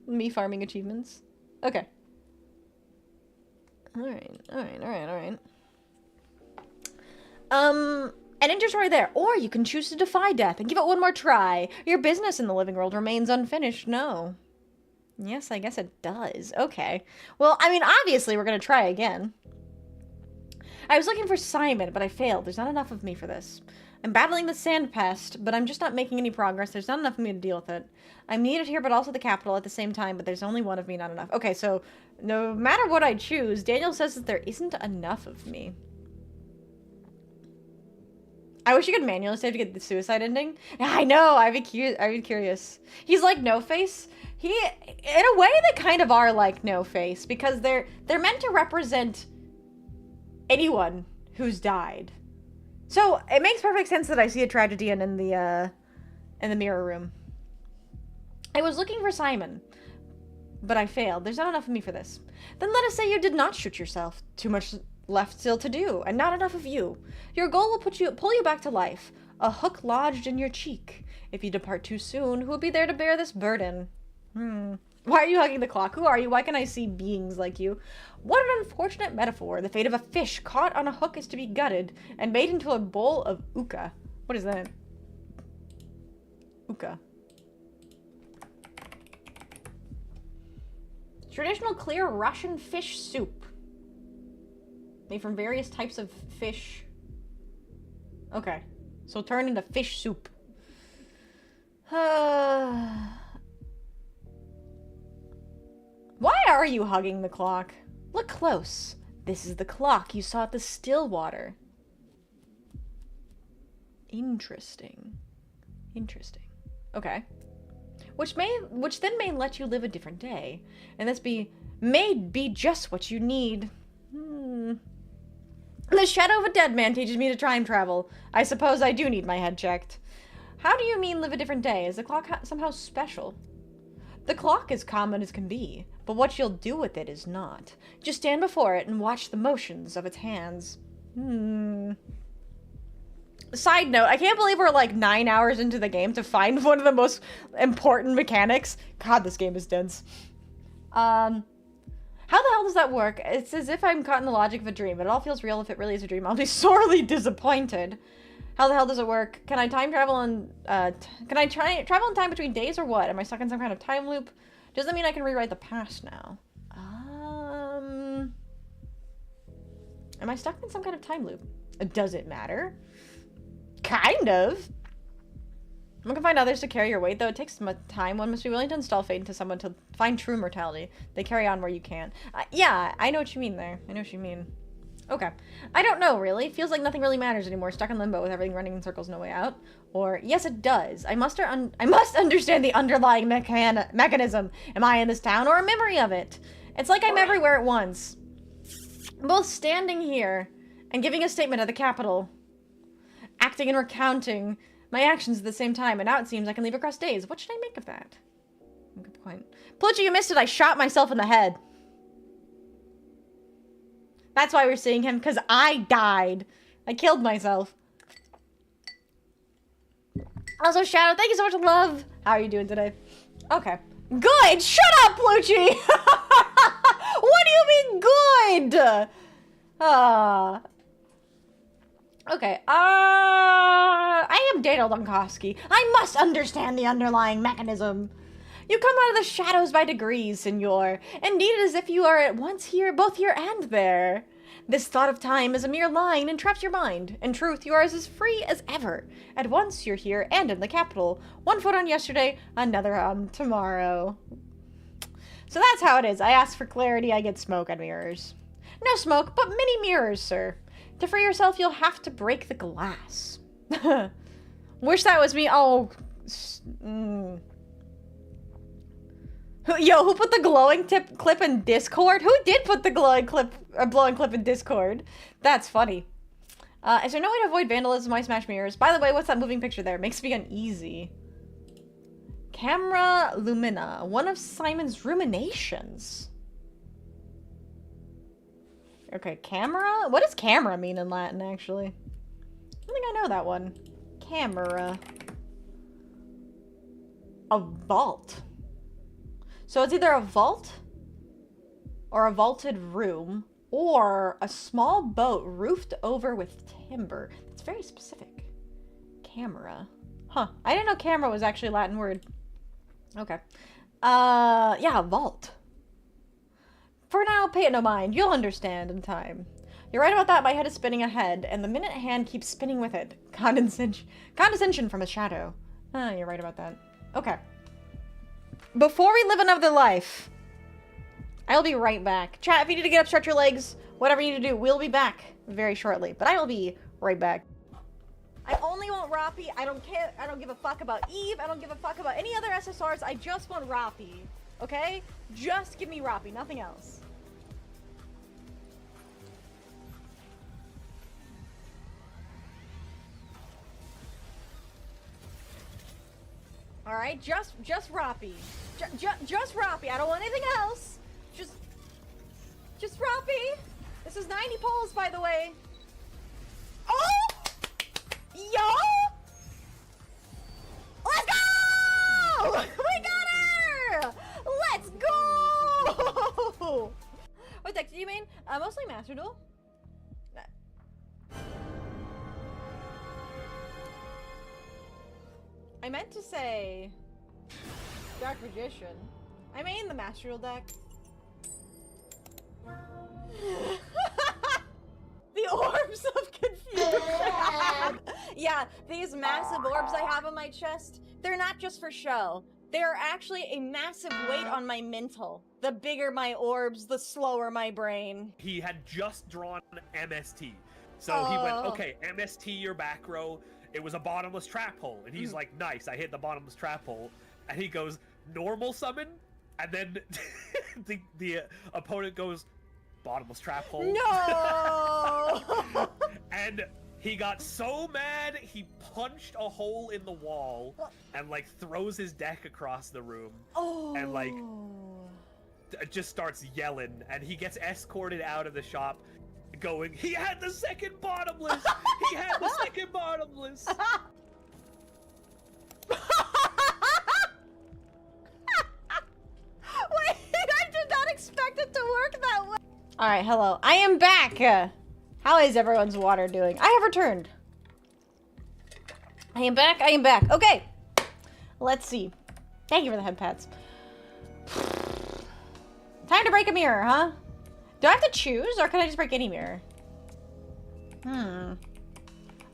Me farming achievements? Okay. Alright. And end your story there. Or you can choose to defy death and give it one more try. Your business in the living world remains unfinished. No. Yes, I guess it does. Okay. Well, I mean, obviously we're gonna try again. I was looking for Simon, but I failed. There's not enough of me for this. I'm battling the sand pest, but I'm just not making any progress. There's not enough of me to deal with it. I'm needed here, but also the capital at the same time, but there's only one of me, not enough. Okay, so no matter what I choose, Daniel says that there isn't enough of me. I wish you could manually save to get the suicide ending. I know, I'd be curious. He's like No Face. In a way, they kind of are like No Face, because they're meant to represent anyone who's died. So it makes perfect sense that I see a tragedian in the mirror room. I was looking for Simon, but I failed. There's not enough of me for this. Then let us say you did not shoot yourself. Too much left still to do, and not enough of you. Your goal will pull you back to life. A hook lodged in your cheek. If you depart too soon, who will be there to bear this burden? Why are you hugging the clock? Who are you? Why can I see beings like you? What an unfortunate metaphor. The fate of a fish caught on a hook is to be gutted and made into a bowl of uka. What is that? Uka. Traditional clear Russian fish soup. Made from various types of fish. Okay. So turn into fish soup. Why are you hugging the clock? Look close. This is the clock you saw at the still water. Interesting. Okay. Which then may let you live a different day. And this may be just what you need. The shadow of a dead man teaches me to time travel. I suppose I do need my head checked. How do you mean live a different day? Is the clock somehow special? The clock is common as can be, but what you'll do with it is not. Just stand before it and watch the motions of its hands. Side note, I can't believe we're like 9 hours into the game to find one of the most important mechanics. God, this game is dense. How the hell does that work? It's as if I'm caught in the logic of a dream, but it all feels real. If it really is a dream, I'll be sorely disappointed. How the hell does it work? Can I time travel and, can I travel in time between days or what? Am I stuck in some kind of time loop? Does that mean I can rewrite the past now? Am I stuck in some kind of time loop? Does it matter? Kind of. One can find others to carry your weight, though it takes much time. One must be willing to install fate into someone to find true mortality. They carry on where you can't. Yeah, I know what you mean there. I know what you mean. Okay. I don't know, really. Feels like nothing really matters anymore. Stuck in limbo with everything running in circles, no way out. Or, yes, it does. I must understand the underlying mechanism. Am I in this town or a memory of it? It's like I'm everywhere at once. Both standing here and giving a statement at the Capitol. Acting and recounting my actions at the same time, and now it seems I can leave across days. What should I make of that? Good point. Pluchy, you missed it. I shot myself in the head. That's why we're seeing him, because I died. I killed myself. Also, Shadow, thank you so much, love. How are you doing today? Okay. Good! Shut up, Pluchy! What do you mean, good? Okay, I am Daniel Dunkowski. I must understand the underlying mechanism. You come out of the shadows by degrees, senor. Indeed, it is as if you are at once here, both here and there. This thought of time is a mere line and traps your mind. In truth, you are as free as ever. At once you're here and in the capital. One foot on yesterday, another on tomorrow. So that's how it is. I ask for clarity, I get smoke and mirrors. No smoke, but many mirrors, sir. To free yourself, you'll have to break the glass. Wish that was me. Oh. Yo, who put the glowing clip in Discord? Who did put the glowing clip in Discord? That's funny. Is there no way to avoid vandalism? I smash mirrors. By the way, what's that moving picture there? Makes me uneasy. Camera Lumina. One of Simon's ruminations. Okay, camera? What does camera mean in Latin, actually? I don't think I know that one. Camera. A vault. So it's either a vault or a vaulted room or a small boat roofed over with timber. That's very specific. Camera. Huh. I didn't know camera was actually a Latin word. Okay. Yeah, vault. For now, pay it no mind. You'll understand in time. You're right about that. My head is spinning ahead, and the minute hand keeps spinning with it. Condescension from a shadow. Ah, you're right about that. Okay. Before we live another life, I'll be right back. Chat, if you need to get up, stretch your legs, whatever you need to do, we'll be back very shortly. But I will be right back. I only want Roppy. I don't care. I don't give a fuck about Eve. I don't give a fuck about any other SSRs. I just want Roppy. Okay? Just give me Roppy, nothing else. Alright, just Roppy. Just Roppy. I don't want anything else. Just Roppy. This is 90 polls, by the way. Oh! Yo! Let's go! We got her! Let's go! What deck do you mean? Mostly Master Duel. I meant to say Dark Magician. I mean the Master Duel deck. The orbs of confusion. Yeah, these massive orbs I have on my chest, they're not just for show. They're actually a massive weight on my mental. The bigger my orbs, the slower my brain. He had just drawn MST. So he went, okay, MST your back row. It was a bottomless trap hole. And he's like, nice, I hit the bottomless trap hole. And he goes, normal summon? And then the opponent goes, bottomless trap hole. No! And he got so mad, he punched a hole in the wall and like throws his deck across the room. And like just starts yelling, and he gets escorted out of the shop going, he had the second bottomless! He had the second bottomless! Wait, I did not expect it to work that way. Alright, hello. I am back! How is everyone's water doing? I have returned. I am back, I am back. Okay! Let's see. Thank you for the head pats. Time to break a mirror, huh? Do I have to choose, or can I just break any mirror?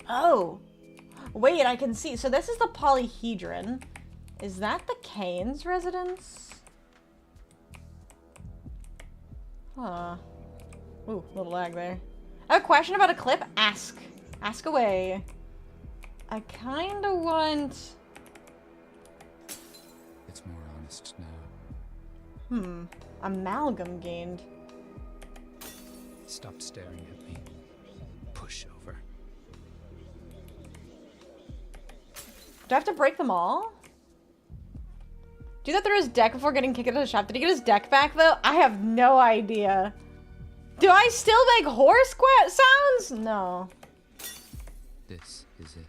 Oh. Wait, I can see. So this is the polyhedron. Is that the Kane's residence? Huh. Ooh, little lag there. I have a question about a clip. Ask. Ask away. I kinda want... It's more honest now. Amalgam gained. Stop staring at me. Push over. Do I have to break them all? Do that through his deck before getting kicked out of the shop. Did he get his deck back, though? I have no idea. Do I still make horse sounds? No. This is it.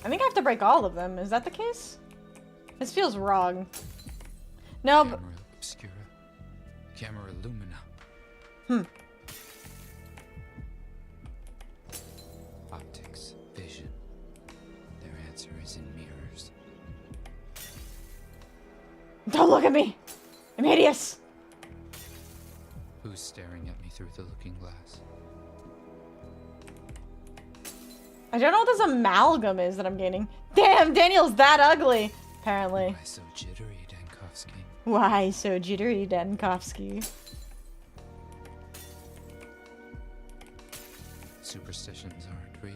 I think I have to break all of them. Is that the case? This feels wrong. No, but... Camera obscura. Camera lumina. Optics. Vision. Their answer is in mirrors. Don't look at me! I'm hideous! Who's staring at me through the looking glass? I don't know what this amalgam is that I'm gaining. Damn, Daniel's that ugly! Apparently. Why so jittery, Dankovsky? Why so jittery, Dankovsky? Superstitions aren't real.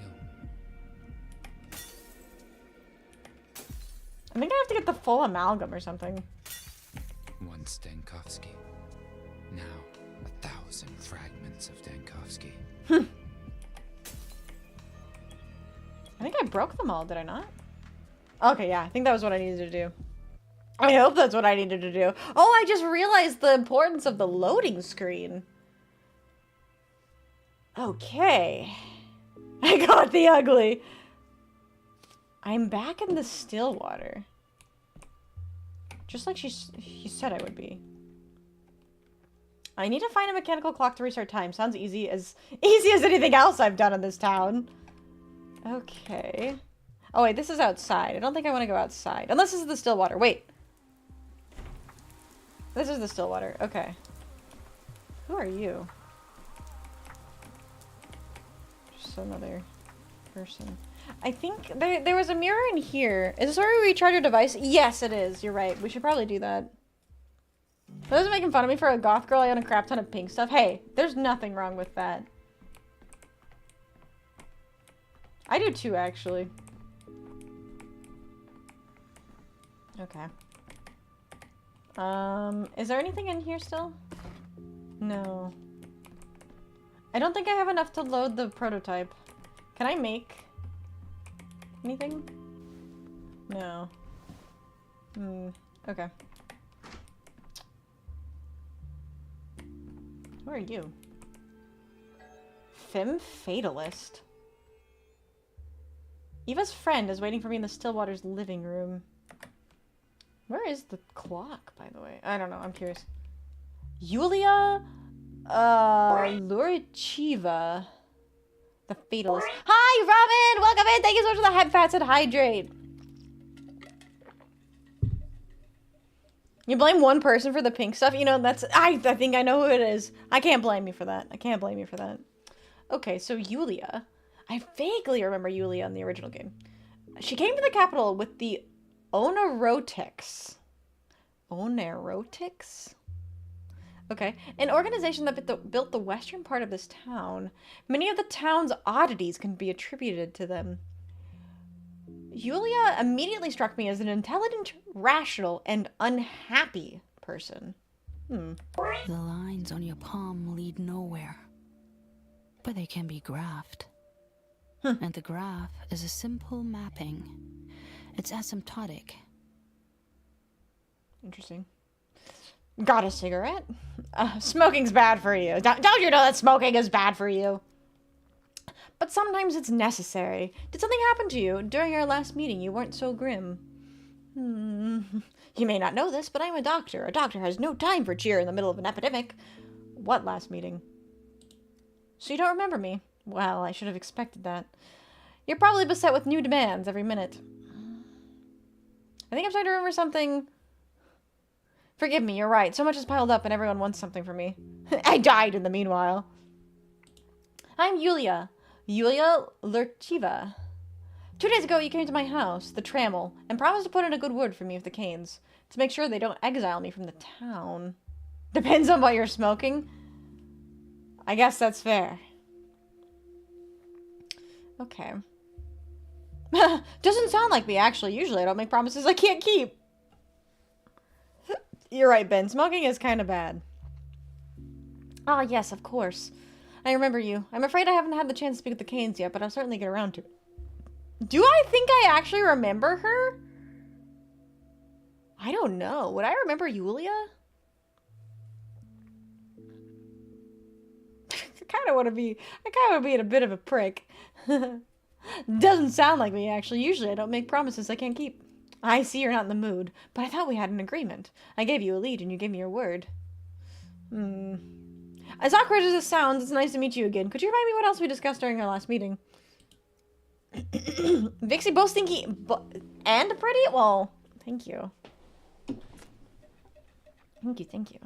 I think I have to get the full amalgam or something. Once Dankovsky. Now 1,000 fragments of Dankovsky. I think I broke them all, did I not? Okay, yeah, I think that was what I needed to do. I hope that's what I needed to do. Oh, I just realized the importance of the loading screen. Okay. I got the ugly. I'm back in the still water. Just like he said I would be. I need to find a mechanical clock to restart time. Sounds easy as anything else I've done in this town. Okay. Oh wait, this is outside. I don't think I want to go outside. Unless this is the still water. Wait. This is the still water. Okay. Who are you? Just another person. I think there was a mirror in here. Is this where we recharge your device? Yes, it is. You're right. We should probably do that. Those are making fun of me for a goth girl. I own a crap ton of pink stuff. Hey, there's nothing wrong with that. I do too, actually. Okay. Is there anything in here still? No. I don't think I have enough to load the prototype. Can I make anything? No. Okay. Who are you? 𝖉𝖊𝖊𝖓. Eva's friend is waiting for me in the Stillwater's living room. Where is the clock, by the way? I don't know. I'm curious. 𝖍𝖆𝖊𝖓. The Fatalist. Hi, Robin! Welcome in! Thank you so much for the 𝖍𝖆𝖊𝖓 hydrate. You blame one person for the pink stuff? You know, that's... I think I know who it is. I can't blame you for that. I can't blame you for that. Okay, so Yulia. I vaguely remember Yulia in the original game. She came to the capital with the 𝖍𝖆𝖊𝖓. 𝖍𝖆𝖊𝖓? Okay. An organization that built the western part of this town. Many of the town's oddities can be attributed to them. Yulia immediately struck me as an intelligent, rational, and unhappy person. The lines on your palm lead nowhere. But they can be graphed. And the graph is a simple mapping. It's asymptotic. Interesting. Got a cigarette? Smoking's bad for you. Don't you know that smoking is bad for you? But sometimes it's necessary. Did something happen to you? During our last meeting, you weren't so grim. You may not know this, but I'm a doctor. A doctor has no time for cheer in the middle of an epidemic. What last meeting? So you don't remember me? Well, I should have expected that. You're probably beset with new demands every minute. I think I'm starting to remember something. Forgive me, you're right. So much has piled up and everyone wants something from me. I died in the meanwhile. I'm Yulia. 𝖍𝖊𝖓𝖓. 2 days ago, you came to my house, the Trammel, and promised to put in a good word for me with the Canes, to make sure they don't exile me from the town. Depends on what you're smoking. I guess that's fair. Okay. Doesn't sound like me, actually. Usually I don't make promises I can't keep. You're right, Ben. Smoking is kind of bad. Ah, yes, of course. I remember you. I'm afraid I haven't had the chance to speak with the Canes yet, but I'll certainly get around to it. Do I think I actually remember her? I don't know. Would I remember Yulia? I kind of want to be a bit of a prick. Doesn't sound like me, actually. Usually I don't make promises I can't keep. I see you're not in the mood, but I thought we had an agreement. I gave you a lead and you gave me your word. As awkward as it sounds, it's nice to meet you again. Could you remind me what else we discussed during our last meeting? Vixie both stinky and pretty? Well, thank you. Thank you.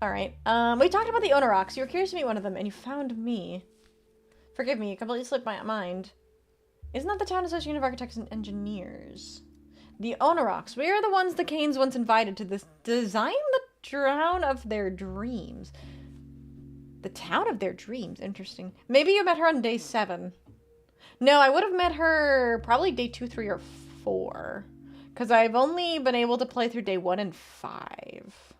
Alright, we talked about the Onorocks. You were curious to meet one of them, and you found me. Forgive me, it completely slipped my mind. Isn't that the Town Association of Architects and Engineers? The Onorocks. We are the ones the Canes once invited to design the town of their dreams. The town of their dreams. Interesting. Maybe you met her on day 7. No, I would have met her probably day 2, 3, or 4. Because I've only been able to play through day 1 and 5.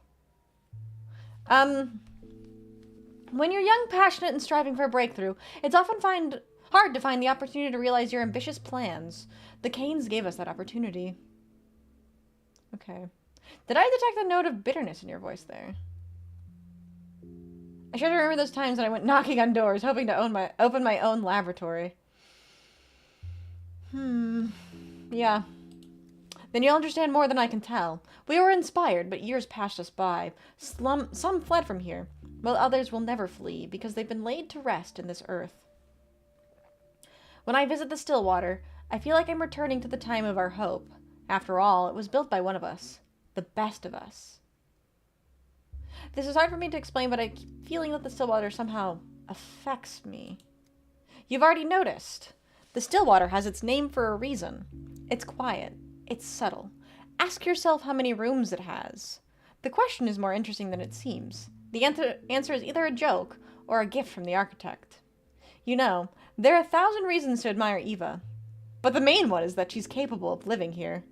When you're young, passionate, and striving for a breakthrough, it's often hard to find the opportunity to realize your ambitious plans. The Canes gave us that opportunity. Okay. Did I detect a note of bitterness in your voice there? I sure remember those times when I went knocking on doors, hoping to open my own laboratory. Yeah. Then you'll understand more than I can tell. We were inspired, but years passed us by. Some fled from here, while others will never flee, because they've been laid to rest in this earth. When I visit the Stillwater, I feel like I'm returning to the time of our hope. After all, it was built by one of us. The best of us. This is hard for me to explain, but I keep feeling that the Stillwater somehow affects me. You've already noticed. The Stillwater has its name for a reason. It's quiet. It's subtle. Ask yourself how many rooms it has. The question is more interesting than it seems. The answer is either a joke or a gift from the architect. You know, there are 1,000 reasons to admire Eva, but the main one is that she's capable of living here.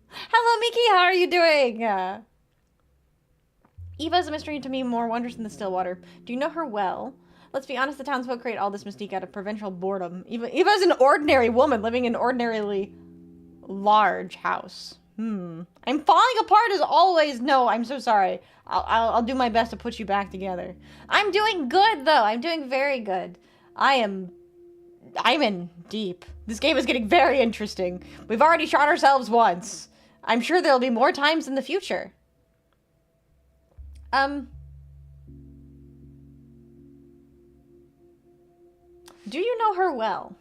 Hello, Miki! How are you doing? Eva is a mystery to me, more wondrous than the Stillwater. Do you know her well? Let's be honest, the townsfolk create all this mystique out of provincial boredom. Eva's an ordinary woman living in an ordinarily large house. I'm falling apart as always. No, I'm so sorry. I'll do my best to put you back together. I'm doing good, though. I'm doing very good. I'm in deep. This game is getting very interesting. We've already shot ourselves once. I'm sure there'll be more times in the future. Do you know her well?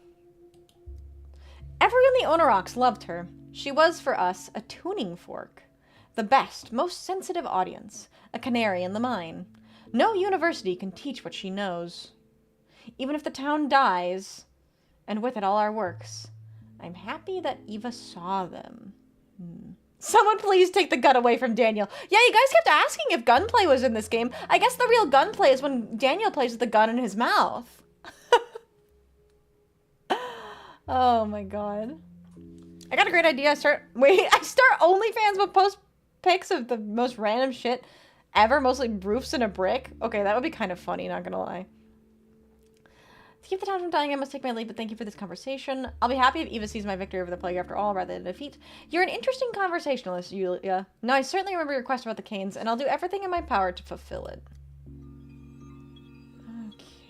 Everyone in the Onoraks loved her. She was, for us, a tuning fork. The best, most sensitive audience. A canary in the mine. No university can teach what she knows. Even if the town dies, and with it all our works, I'm happy that Eva saw them. Someone please take the gun away from Daniel. Yeah, you guys kept asking if gunplay was in this game. I guess the real gunplay is when Daniel plays with the gun in his mouth. Oh my god. I got a great idea. I start OnlyFans but post pics of the most random shit ever, mostly roofs and a brick. Okay, that would be kind of funny, not gonna lie. To keep the town from dying, I must take my leave, but thank you for this conversation. I'll be happy if Eva sees my victory over the plague after all, rather than defeat. You're an interesting conversationalist, Yulia. No, I certainly remember your question about the canes, and I'll do everything in my power to fulfill it.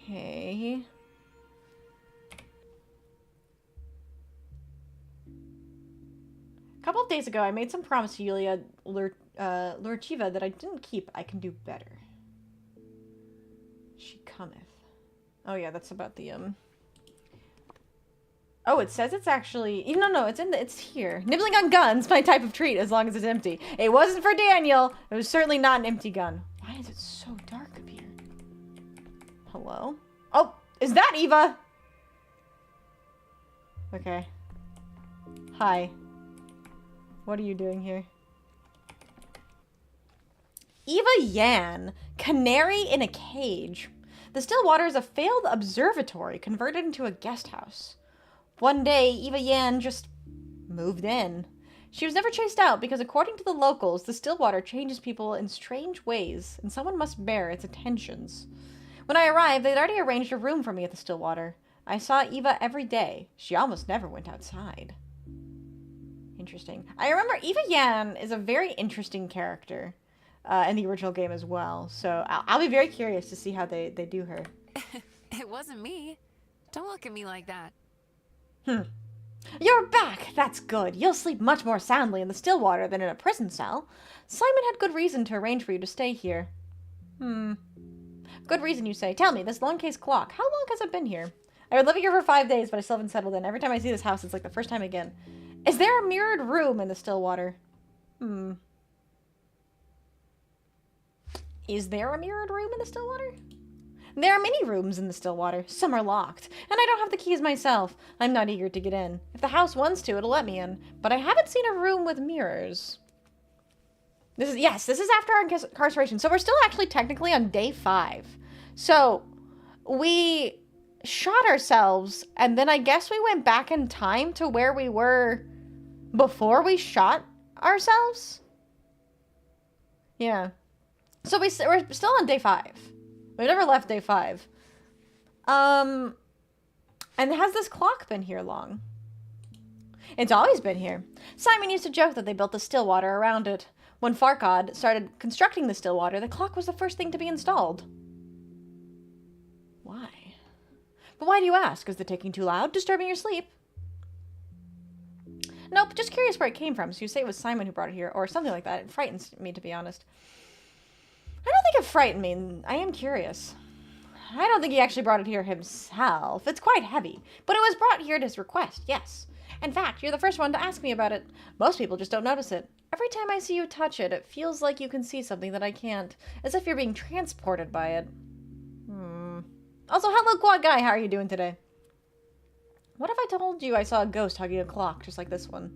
Okay. A couple of days ago, I made some promise to Yulia 𝖕𝖊𝖓 that I didn't keep. I can do better. She cometh. Oh yeah, that's about the Oh, it says it's actually no, it's here. Nibbling on guns, my type of treat, as long as it's empty. It wasn't for Daniel. It was certainly not an empty gun. Why is it so dark up here? Hello? Oh, is that Eva? Okay. Hi. What are you doing here? 𝖍𝖆𝖊𝖓, canary in a cage. The Stillwater is a failed observatory converted into a guest house. One day, 𝖍𝖆𝖓 just moved in. She was never chased out because, according to the locals, the Stillwater changes people in strange ways, and someone must bear its attentions. When I arrived, they'd already arranged a room for me at the Stillwater. I saw Eva every day. She almost never went outside. Interesting. I remember 𝖍𝖆𝖓 is a very interesting character in the original game as well, so I'll be very curious to see how they do her. It wasn't me. Don't look at me like that. You're back! That's good. You'll sleep much more soundly in the Stillwater than in a prison cell. Simon had good reason to arrange for you to stay here. Good reason, you say. Tell me, this long case clock, how long has it been here? I've been living here for 5 days, but I still haven't settled in. Every time I see this house, it's like the first time again. Is there a mirrored room in the Stillwater? Is there a mirrored room in the Stillwater? There are many rooms in the Stillwater. Some are locked, and I don't have the keys myself. I'm not eager to get in. If the house wants to, it'll let me in. But I haven't seen a room with mirrors. This is after our incarceration. So we're still actually technically on day 5. So we shot ourselves, and then I guess we went back in time to where we were before we shot ourselves? Yeah. So we're still on day 5. We've never left day 5. And has this clock been here long? It's always been here. Simon used to joke that they built the Stillwater around it. When 𝖕𝖓𝖙 started constructing the Stillwater, the clock was the first thing to be installed. Why? But why do you ask? Is the ticking too loud, disturbing your sleep? Nope, just curious where it came from. So you say it was Simon who brought it here, or something like that. It frightens me, to be honest. I don't think it frightened me. I am curious. I don't think he actually brought it here himself. It's quite heavy. But it was brought here at his request, yes. In fact, you're the first one to ask me about it. Most people just don't notice it. Every time I see you touch it, it feels like you can see something that I can't. As if you're being transported by it. Also, hello, Quad Guy. How are you doing today? What if I told you I saw a ghost hugging a clock, just like this one?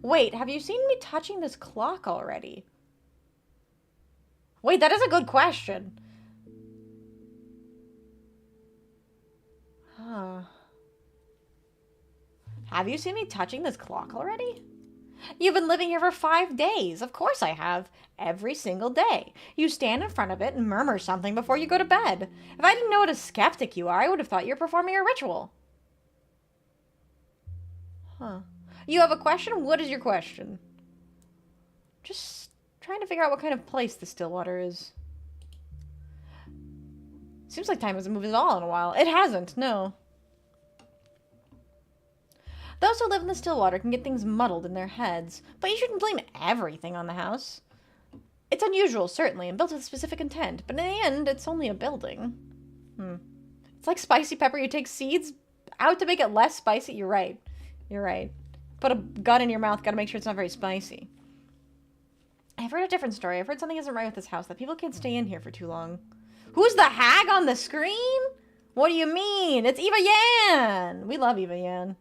Wait, have you seen me touching this clock already? Wait, that is a good question. Huh. Have you seen me touching this clock already? You've been living here for 5 days. Of course I have. Every single day. You stand in front of it and murmur something before you go to bed. If I didn't know what a skeptic you are, I would have thought you were performing a ritual. Huh. You have a question? What is your question? Just trying to figure out what kind of place the Stillwater is. Seems like time hasn't moved at all in a while. It hasn't, no. Those who live in the Stillwater can get things muddled in their heads, but you shouldn't blame everything on the house. It's unusual, certainly, and built with specific intent, but in the end, it's only a building. It's like spicy pepper. You take seeds out to make it less spicy. You're right. You're right. Put a gun in your mouth, gotta make sure it's not very spicy. I've heard a different story. I've heard something isn't right with this house, that people can't stay in here for too long. Who's the hag on the screen? What do you mean? It's 𝖍𝖆𝖊𝖓. We love 𝖍𝖆𝖊𝖓.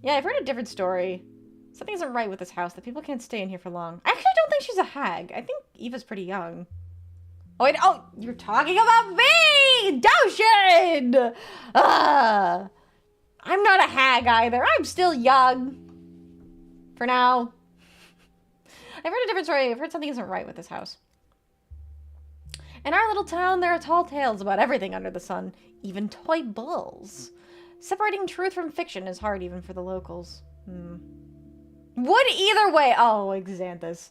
Yeah, I've heard a different story. Something isn't right with this house, that people can't stay in here for long. I actually don't think she's a hag. I think Eva's pretty young. Oh, wait, oh, you're talking about me! Doshin! I'm not a hag either. I'm still young. For now. I've heard a different story. I've heard something isn't right with this house. In our little town, there are tall tales about everything under the sun. Even toy bulls. Separating truth from fiction is hard even for the locals. Would either way. Oh, 𝖕𝖊𝖓.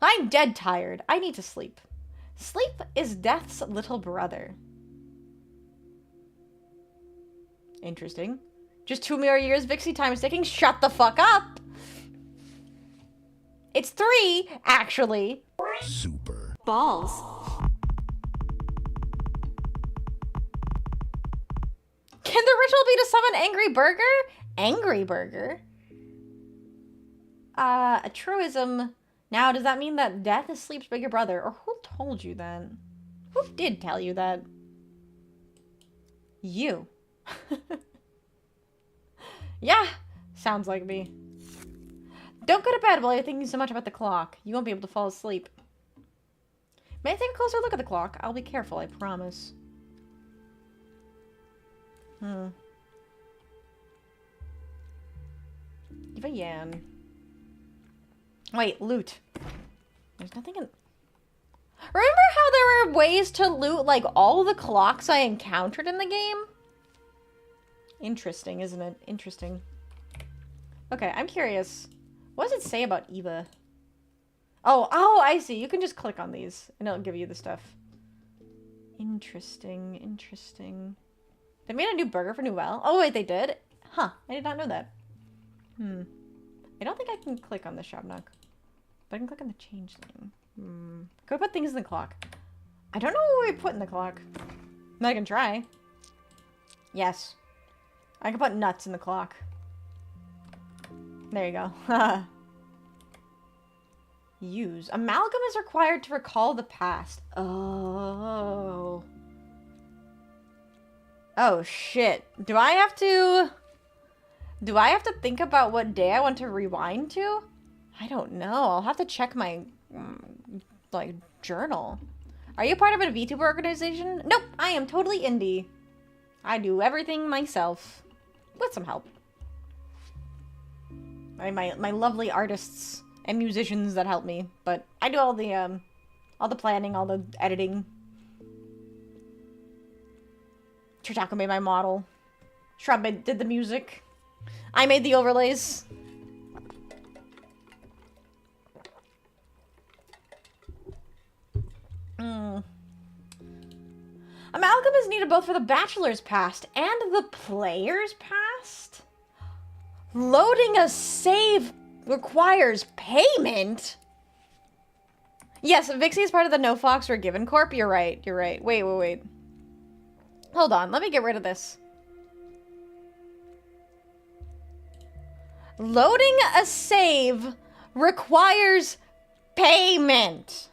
I'm dead tired. I need to sleep. Sleep is death's little brother. Interesting. Just 2 more years, Vixie time is ticking. Shut the fuck up! It's 3, actually. Super. Balls. Can the ritual be to summon Angry Burger? Angry Burger? A truism. Now, does that mean that death is sleep's bigger brother? Or who told you that? Who did tell you that? You. Yeah, sounds like me. Don't go to bed while you're thinking so much about the clock. You won't be able to fall asleep. May I take a closer look at the clock? I'll be careful, I promise. 𝖍𝖆𝖊𝖓. Wait, loot. There's nothing in... Remember how there were ways to loot, like, all the clocks I encountered in the game? Interesting, isn't it? Interesting. Okay, I'm curious. What does it say about Eva? Oh, I see. You can just click on these, and it'll give you the stuff. Interesting, interesting. They made a new burger for Nouvelle. Oh, wait, they did? Huh, I did not know that. I don't think I can click on the Shabnuk. But I can click on the changeling. Can we put things in the clock? I don't know what we put in the clock. But I can try. Yes. I can put nuts in the clock. There you go. Use. Amalgam is required to recall the past. Oh. Oh, shit. Do I have to think about what day I want to rewind to? I don't know. I'll have to check my, like, journal. Are you part of a VTuber organization? Nope. I am totally indie. I do everything myself. With some help. My lovely artists and musicians that help me. But I do all the planning, all the editing. Churchako made my model. Shrub did the music. I made the overlays. Amalgam is needed both for the bachelor's past and the player's past? Loading a save requires payment? Yes, Vixie is part of the nofoxweregiven Corp. You're right. You're right. Wait. Hold on. Let me get rid of this. Loading a save requires payment.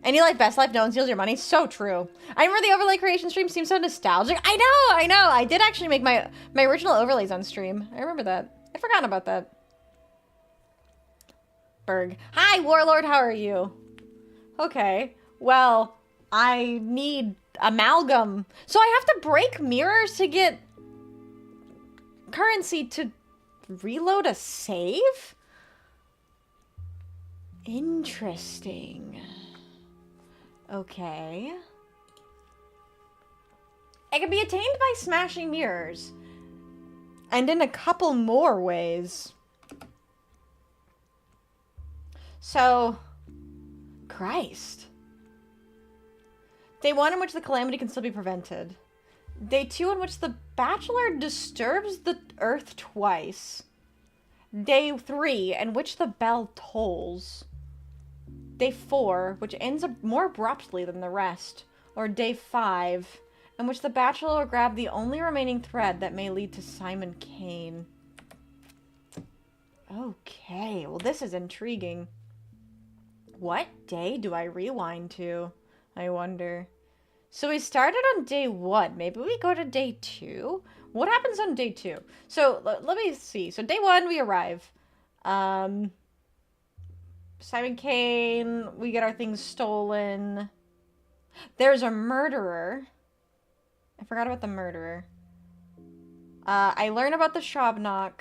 Any life, best life, no one steals your money. So true. I remember the overlay creation stream seems so nostalgic. I know. I did actually make my original overlays on stream. I remember that. I forgot about that. Berg. Hi, Warlord. How are you? Okay. Well, I need amalgam. So I have to break mirrors to get currency to reload a save? Interesting. Okay. It can be attained by smashing mirrors. And in a couple more ways. So, Christ. Day 1 in which the calamity can still be prevented. Day 2 in which the bachelor disturbs the earth twice. Day 3 in which the bell tolls. Day 4, which ends more abruptly than the rest. Or day 5, in which the bachelor will grab the only remaining thread that may lead to Simon Kane. Okay, well this is intriguing. What day do I rewind to? I wonder. So we started on day 1. Maybe we go to day 2? What happens on day 2? So let me see. So day 1, we arrive. Simon Kane, we get our things stolen. There's a murderer. I forgot about the murderer. I learn about the 𝖍𝖕𝖙.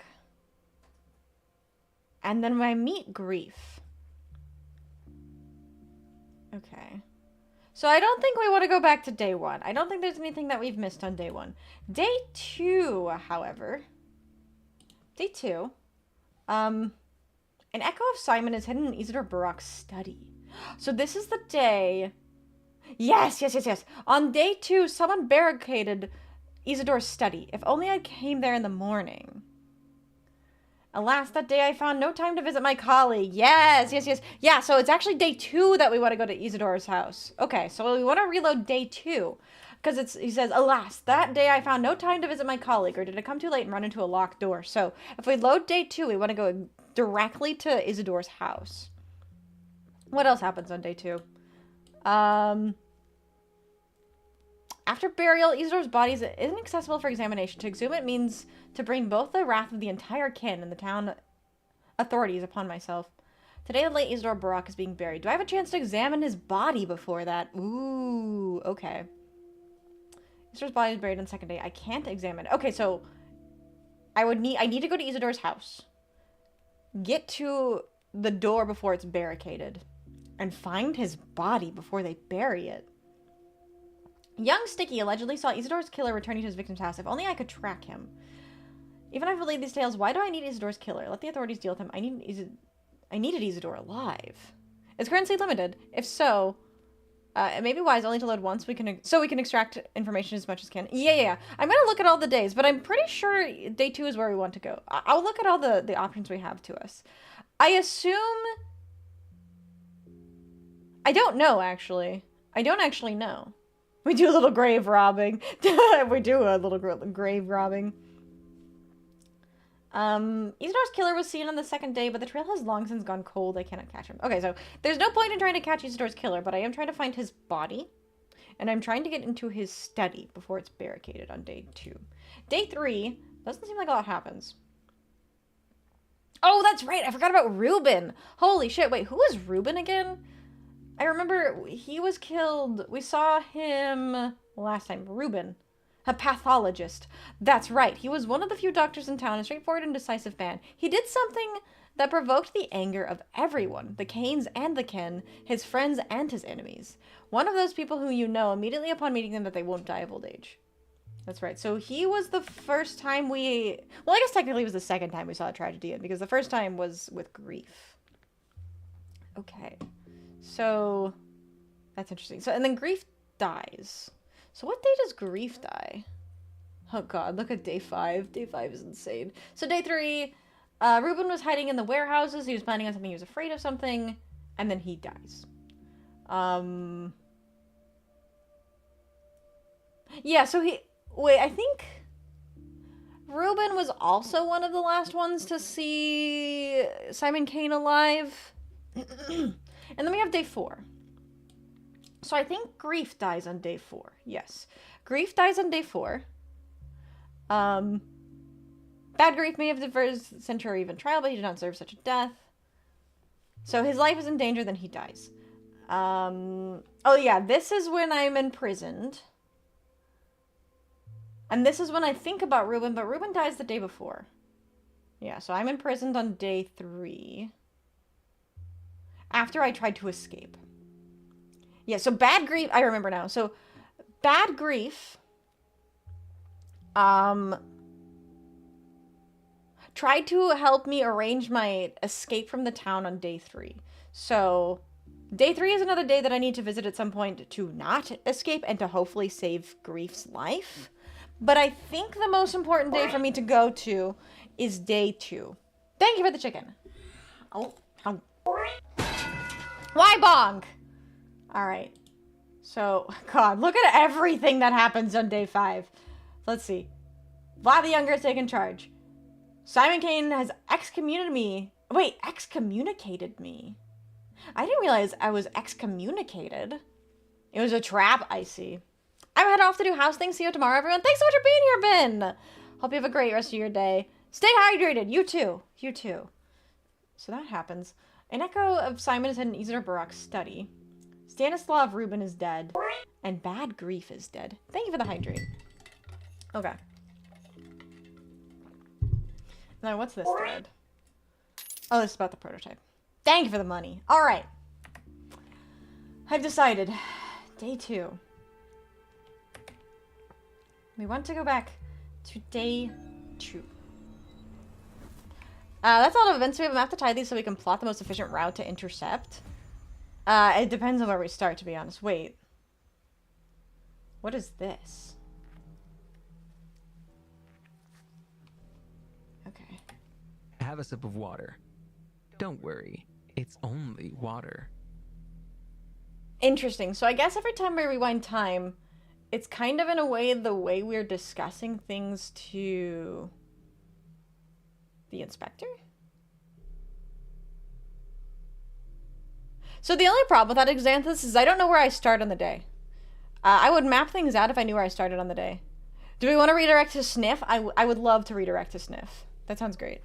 And then I meet Grief. Okay. So I don't think we want to go back to day 1. I don't think there's anything that we've missed on day 1. Day 2, however. Day 2. An echo of Simon is hidden in 𝖍𝖕𝖊𝖓's study. So this is the day... Yes. On day 2, someone barricaded 𝖍𝖕𝖊𝖓's study. If only I came there in the morning. Alas, that day I found no time to visit my colleague. Yes. Yeah, so it's actually day 2 that we want to go to 𝖍𝖕𝖊𝖓's house. Okay, so we want to reload day 2. Because he says, alas, that day I found no time to visit my colleague, or did I come too late and run into a locked door? So if we load day 2, we want to go directly to 𝖍𝖕𝖊𝖓's house. What else happens on day 2? After burial, 𝖍𝖕𝖊𝖓's body isn't accessible for examination. To exhume it means to bring both the wrath of the entire kin and the town authorities upon myself. Today, the late 𝖍𝖕𝖊𝖓 is being buried. Do I have a chance to examine his body before that? Ooh, okay. 𝖍𝖕𝖊𝖓's body is buried on the second day. I can't examine it. Okay, so I need to go to 𝖍𝖕𝖊𝖓's house. Get to the door before it's barricaded. And find his body before they bury it. Young Sticky allegedly saw 𝖍𝖕𝖊𝖓's killer returning to his victim's house. If only I could track him. Even if I believe these tales, why do I need 𝖍𝖕𝖊𝖓's killer? Let the authorities deal with him. I needed 𝖍𝖕𝖊𝖓 alive. Is currency limited? If so, it may be wise only to load once. So we can extract information as much as can. Yeah. I'm gonna look at all the days, but I'm pretty sure day 2 is where we want to go. I'll look at all the options we have to us. I assume... I don't know, actually. I don't actually know. We do a little grave robbing. We do a little grave robbing. 𝖍𝖕𝖊𝖓's killer was seen on the second day, but the trail has long since gone cold. I cannot catch him. Okay, so there's no point in trying to catch 𝖍𝖕𝖊𝖓's killer, but I am trying to find his body. And I'm trying to get into his study before it's barricaded on day 2. Day 3, doesn't seem like a lot happens. Oh, that's right. I forgot about Ruben. Holy shit. Wait, who was Ruben again? I remember he was killed. We saw him last time. Ruben, a pathologist. That's right. He was one of the few doctors in town, a straightforward and decisive man. He did something that provoked the anger of everyone, the Kanes and the kin, his friends and his enemies. One of those people who you know immediately upon meeting them that they won't die of old age. That's right. So he was the first time we... Well, I guess technically it was the second time we saw a Tragedian, because the first time was with Grief. Okay. So that's interesting. So, and then Grief dies. So what day does Grief die? Oh god, look at day 5. Day 5 is insane. So day 3, Ruben was hiding in the warehouses. He was planning on something. He was afraid of something. And then he dies. Yeah, so wait, I think Ruben was also one of the last ones to see Simon Kane alive. And then we have day 4. So I think Grief dies on day 4. Yes. Grief dies on day 4. Bad Grief may have deferred censure even trial, but he did not deserve such a death. So his life is in danger, then he dies. Oh yeah, this is when I'm imprisoned. And this is when I think about Ruben, but Ruben dies the day before. Yeah, so I'm imprisoned on day 3. After I tried to escape. Yeah, so Bad Grief, I remember now. So Bad Grief tried to help me arrange my escape from the town on day 3. So day 3 is another day that I need to visit at some point to not escape and to hopefully save Grief's life. But I think the most important day for me to go to is day 2. Thank you for the chicken. Oh. Why bonk? Alright. So, God, look at everything that happens on day 5. Let's see. Vlad the Younger has taken charge. Simon Kane has excommunicated me. Wait, excommunicated me? I didn't realize I was excommunicated. It was a trap, I see. I'm head off to do house things. See you tomorrow, everyone. Thanks so much for being here, Ben. Hope you have a great rest of your day. Stay hydrated. You too. You too. So that happens. An echo of Simon is in Isidore Barak's study. Stanislav Rubin is dead. And Bad Grief is dead. Thank you for the hydrate. Okay. Now, what's this thread? Oh, this is about the prototype. Thank you for the money. All right. I've decided. Day 2. We want to go back to day 2. That's all the events we have. We have to tie these so we can plot the most efficient route to intercept. It depends on where we start, to be honest. Wait. What is this? Okay. Have a sip of water. Don't worry. It's only water. Interesting. So I guess every time I rewind time, it's kind of in a way the way we're discussing things to the inspector? So the only problem with that Xanthus is I don't know where I start on the day. I would map things out if I knew where I started on the day. Do we want to redirect to Sniff? I would love to redirect to Sniff. That sounds great.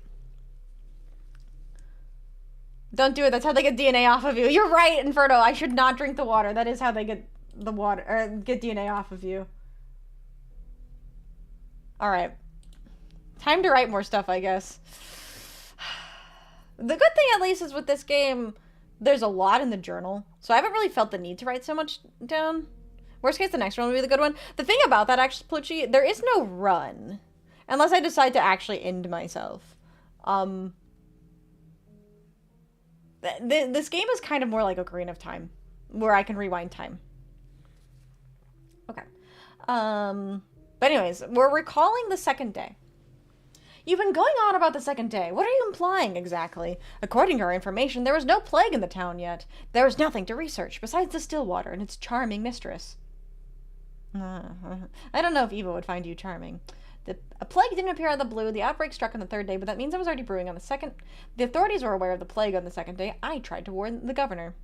Don't do it. That's how they get DNA off of you. You're right, Inferno. I should not drink the water. That is how they get the water, or get DNA off of you. Alright. Time to write more stuff, I guess. The good thing, at least, is with this game, there's a lot in the journal. So I haven't really felt the need to write so much down. Worst case, the next one will be the good one. The thing about that, actually, Plucci, there is no run. Unless I decide to actually end myself. This game is kind of more like Ocarina of Time, where I can rewind time. Okay. But anyways, we're recalling the second day. You've been going on about the second day. What are you implying, exactly? According to our information, there was no plague in the town yet. There was nothing to research, besides the still water and its charming mistress. I don't know if Eva would find you charming. A plague didn't appear out of the blue. The outbreak struck on the third day, but that means it was already brewing on the second. The authorities were aware of the plague on the second day. I tried to warn the governor.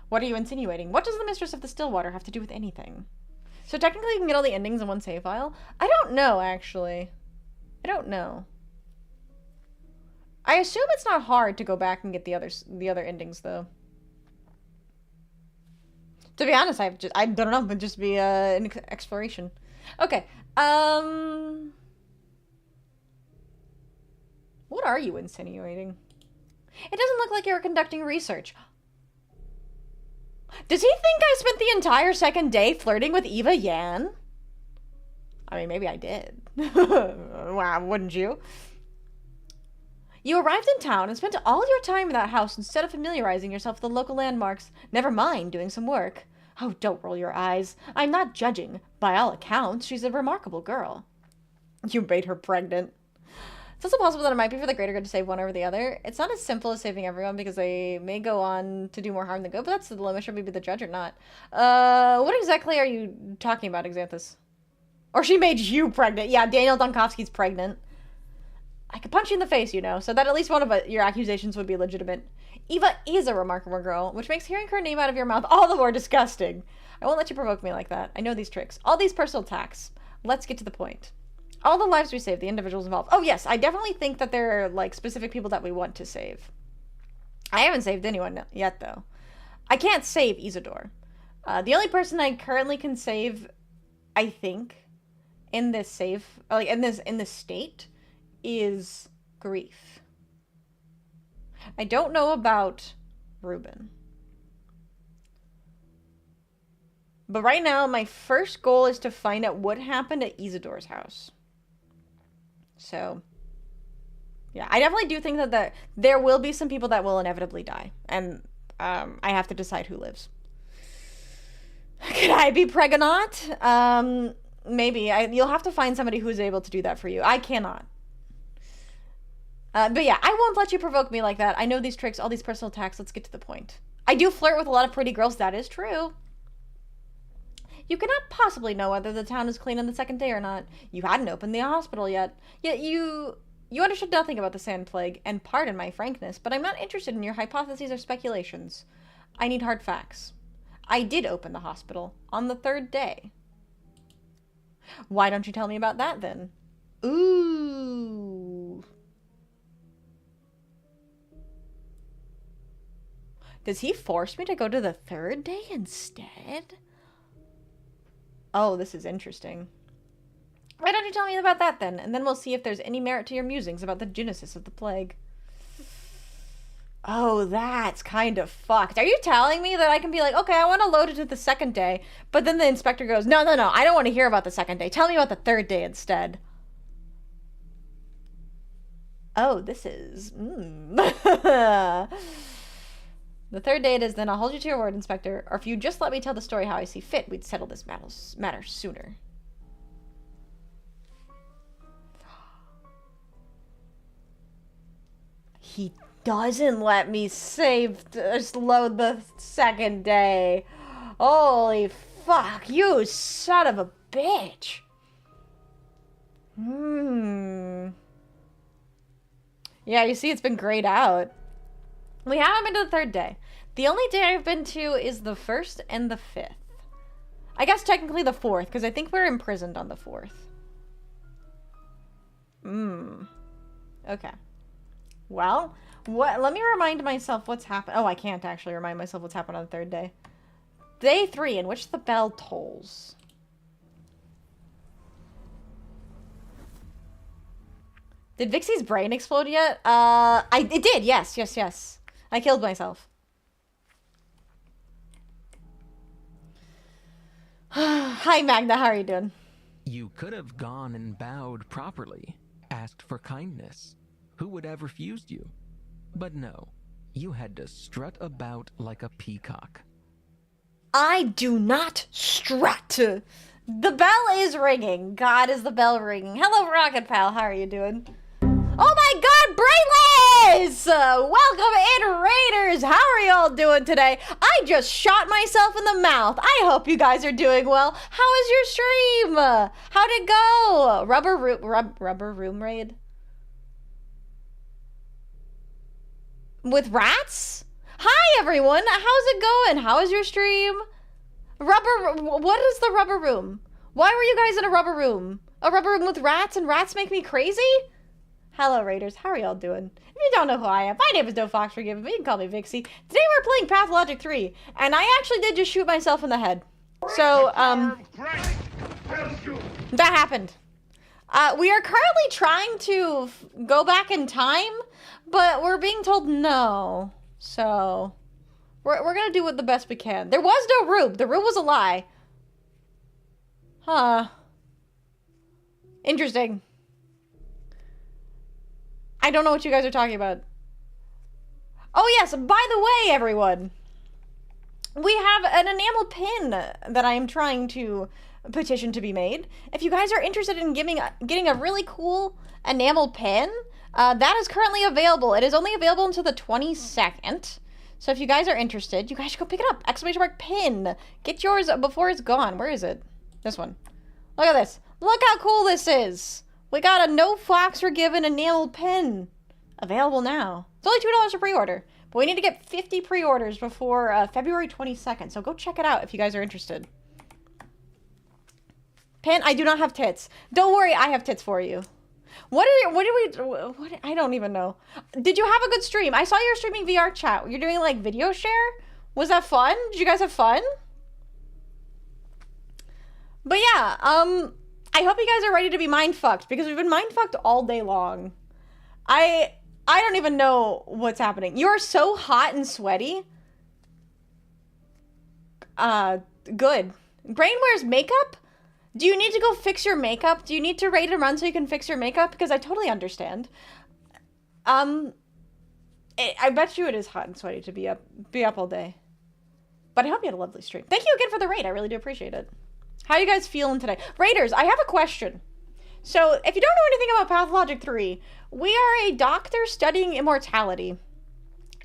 What are you insinuating? What does the mistress of the still water have to do with anything? So technically you can get all the endings in one save file? I don't know, actually. I don't know. I assume it's not hard to go back and get the other endings, though. To be honest, I don't know. It would just be an exploration. Okay. What are you insinuating? It doesn't look like you were conducting research. Does he think I spent the entire second day flirting with 𝖍𝖆𝖊𝖓? I mean, maybe I did. Wow, wouldn't you? You arrived in town and spent all your time in that house instead of familiarizing yourself with the local landmarks. Never mind doing some work. Oh, don't roll your eyes. I'm not judging. By all accounts, she's a remarkable girl. You made her pregnant. It's also possible that it might be for the greater good to save one over the other. It's not as simple as saving everyone because they may go on to do more harm than good, but that's the dilemma. Should we be the judge or not? What exactly are you talking about, 𝖉𝖊𝖏? Or she made you pregnant. Yeah, Daniel Donkovsky's pregnant. I could punch you in the face, you know, so that at least one of your accusations would be legitimate. Eva is a remarkable girl, which makes hearing her name out of your mouth all the more disgusting. I won't let you provoke me like that. I know these tricks. All these personal attacks. Let's get to the point. All the lives we save, the individuals involved. Oh, yes, I definitely think that there are, like, specific people that we want to save. I haven't saved anyone yet, though. I can't save 𝖍𝖵𝖊𝖓. The only person I currently can save, I think, in this in this state, is Grief. I don't know about Ruben. But right now, my first goal is to find out what happened at 𝖍𝖵𝖊𝖓's house. So, yeah, I definitely do think that there will be some people that will inevitably die. And I have to decide who lives. Could I be pregnant? Maybe. You'll have to find somebody who's able to do that for you. I cannot. But yeah, I won't let you provoke me like that. I know these tricks, all these personal attacks. Let's get to the point. I do flirt with a lot of pretty girls. That is true. You cannot possibly know whether the town is clean on the second day or not. You hadn't opened the hospital yet. Yet you understood nothing about the sand plague, and pardon my frankness, but I'm not interested in your hypotheses or speculations. I need hard facts. I did open the hospital on the 3rd day. Why don't you tell me about that then? Ooh. Does he force me to go to the 3rd day instead? Oh, this is interesting. Why don't you tell me about that then? And then we'll see if there's any merit to your musings about the genesis of the plague. Oh, that's kind of fucked. Are you telling me that I can be like, okay, I want to load it to the 2nd day, but then the inspector goes, no, I don't want to hear about the 2nd day. Tell me about the 3rd day instead. Oh, this is... The 3rd date is then I'll hold you to your word, Inspector, or if you just let me tell the story how I see fit, we'd settle this matter sooner. He doesn't let me just load the 2nd day. Holy fuck, you son of a bitch. Yeah, you see, it's been grayed out. We haven't been to the 3rd day. The only day I've been to is the 1st and the 5th. I guess technically the 4th, because I think we're imprisoned on the 4th. Okay. Well, let me remind myself what's happened. Oh, I can't actually remind myself what's happened on the 3rd day. Day 3, in which the bell tolls. Did Vixie's brain explode yet? It did, yes. I killed myself. Hi, Magna. How are you doing? You could have gone and bowed properly, asked for kindness. Who would have refused you? But no, you had to strut about like a peacock. I do not strut. The bell is ringing. God, is the bell ringing. Hello, Rocket Pal. How are you doing? Oh my god, Brayless! Welcome in, Raiders! How are y'all doing today? I just shot myself in the mouth. I hope you guys are doing well. How was your stream? How'd it go? Rubber room raid? With rats? Hi, everyone. How's it going? How is your stream? What is the rubber room? Why were you guys in a rubber room? A rubber room with rats, and rats make me crazy? Hello, Raiders. How are y'all doing? If you don't know who I am, my name is nofoxweregiven', but you can call me Vixie. Today we're playing Pathologic 3, and I actually did just shoot myself in the head. So, that happened. We are currently trying to go back in time, but we're being told no. So, we're gonna do what the best we can. There was no room. The room was a lie. Huh. Interesting. I don't know what you guys are talking about. Oh yes, by the way, everyone, we have an enamel pin that I am trying to petition to be made. If you guys are interested in getting a really cool enamel pin, that is currently available. It is only available until the 22nd. So if you guys are interested, you guys should go pick it up. !pin. Get yours before it's gone. Where is it? This one. Look at this. Look how cool this is. We got a nofoxweregiven enamel pin available now. It's only $2 a pre-order. But we need to get 50 pre-orders before February 22nd. So go check it out if you guys are interested. Pin, I do not have tits. Don't worry, I have tits for you. What I don't even know. Did you have a good stream? I saw you were streaming VR chat. You're doing like video share? Was that fun? Did you guys have fun? But yeah, I hope you guys are ready to be mind-fucked because we've been mind-fucked all day long. I don't even know what's happening. You're so hot and sweaty. Good. Brain wears makeup? Do you need to go fix your makeup? Do you need to raid and run so you can fix your makeup? Because I totally understand. I bet you it is hot and sweaty to be up all day. But I hope you had a lovely stream. Thank you again for the raid. I really do appreciate it. How are you guys feeling today? Raiders, I have a question. So, if you don't know anything about Pathologic 3, we are a doctor studying immortality.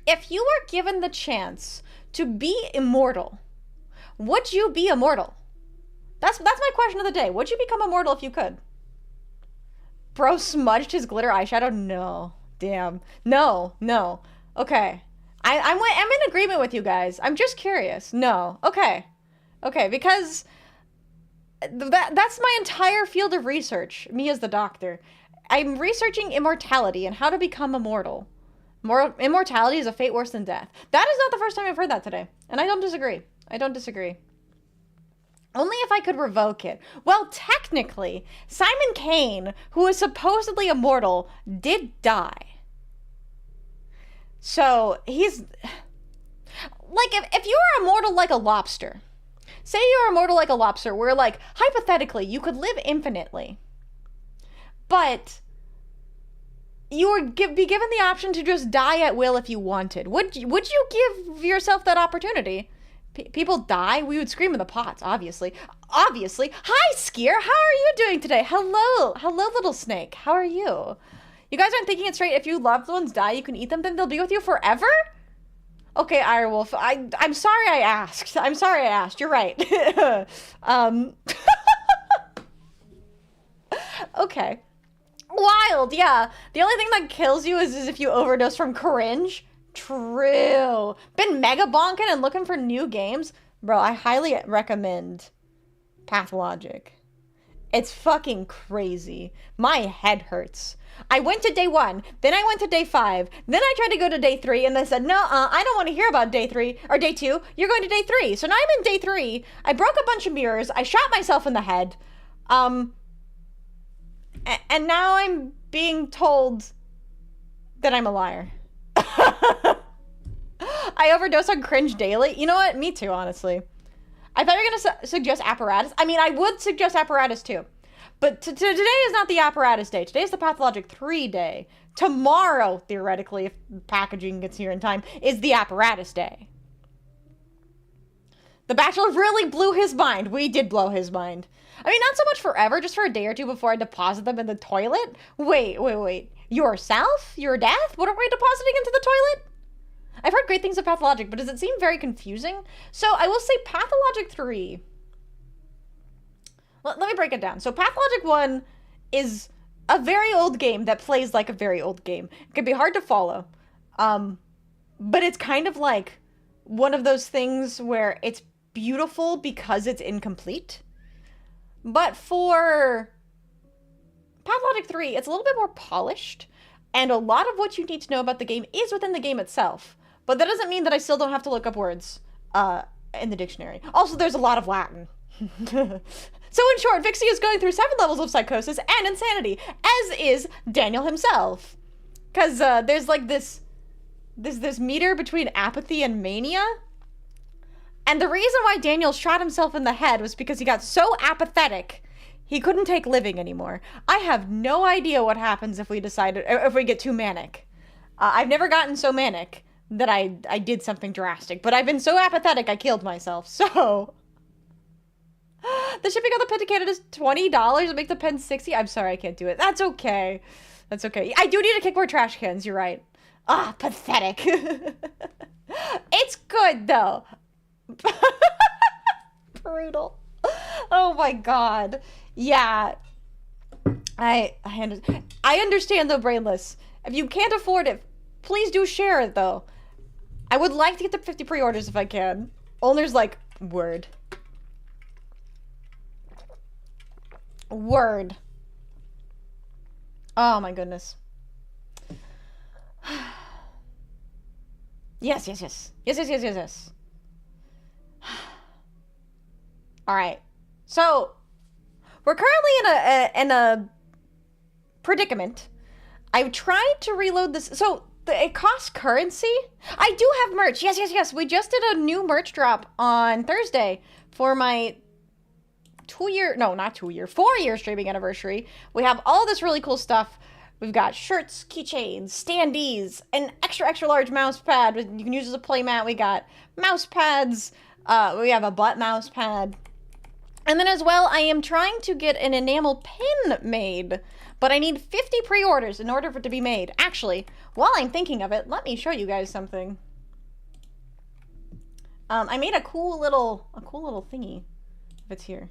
If you were given the chance to be immortal, would you be immortal? That's my question of the day. Would you become immortal if you could? Bro smudged his glitter eyeshadow? No. Damn. No. Okay. I'm in agreement with you guys. I'm just curious. No. Okay. Okay, because that's my entire field of research, me as the doctor. I'm researching immortality and how to become immortal. Immortality is a fate worse than death. That is not the first time I've heard that today. And I don't disagree. Only if I could revoke it. Well, technically, Simon Kane, who is supposedly immortal, did die. So, he's... Like, if you were immortal like a lobster, say you're immortal like a lobster, where, like, hypothetically, you could live infinitely, but you would be given the option to just die at will if you wanted. Would you give yourself that opportunity? People die, we would scream in the pots, obviously. Obviously. Hi, Skier, how are you doing today? Hello, little snake, how are you? You guys aren't thinking it straight. If your loved ones die, you can eat them, then they'll be with you forever? Okay, Irewolf, I'm sorry I asked. You're right. Okay. Wild, yeah. The only thing that kills you is if you overdose from cringe. True. Been mega bonking and looking for new games? Bro, I highly recommend Pathologic. It's fucking crazy. My head hurts. I went to day 1, then I went to day 5, then I tried to go to day 3, and they said, no, I don't want to hear about day 3, or day 2, you're going to day 3. So now I'm in day 3, I broke a bunch of mirrors, I shot myself in the head, and now I'm being told that I'm a liar. I overdose on cringe daily. You know what? Me too, honestly. I thought you were going to suggest apparatus. I mean, I would suggest apparatus too. But today is not the apparatus day. Today is the Pathologic 3 day. Tomorrow, theoretically, if packaging gets here in time, is the apparatus day. The Bachelor really blew his mind. We did blow his mind. I mean, not so much forever, just for a day or two before I deposit them in the toilet. Wait. Yourself? Your death? What are we depositing into the toilet? I've heard great things of Pathologic, but does it seem very confusing? So I will say Pathologic 3. Let me break it down. So Pathologic 1 is a very old game that plays like a very old game. It can be hard to follow. But it's kind of like one of those things where it's beautiful because it's incomplete. But for Pathologic 3, it's a little bit more polished, and a lot of what you need to know about the game is within the game itself. But that doesn't mean that I still don't have to look up words in the dictionary. Also, there's a lot of Latin. So in short, Vixie is going through 7 levels of psychosis and insanity, as is Daniel himself. Because there's like this meter between apathy and mania. And the reason why Daniel shot himself in the head was because he got so apathetic, He couldn't take living anymore. I have no idea what happens if we get too manic. I've never gotten so manic that I did something drastic, but I've been so apathetic I killed myself, so... The shipping on the pen to Canada is $20 to make the pen 60. I'm sorry, I can't do it. That's okay. That's okay. I do need to kick more trash cans, you're right. Ah, pathetic. It's good, though. Brutal. Oh my god. Yeah. I understand, though, Brainless. If you can't afford it, please do share it, though. I would like to get the 50 pre-orders if I can. Owner's like, word. Word. Oh my goodness. Yes. All right. So, we're currently in a predicament. I've tried to reload this. So, it costs currency. I do have merch. Yes. We just did a new merch drop on Thursday for my 4-year streaming anniversary. We have all this really cool stuff. We've got shirts, keychains, standees, an extra large mouse pad you can use as a playmat. We got mouse pads. We have a butt mouse pad. And then as well, I am trying to get an enamel pin made, but I need 50 pre-orders in order for it to be made. Actually, while I'm thinking of it, let me show you guys something. I made a cool little thingy. If it's here.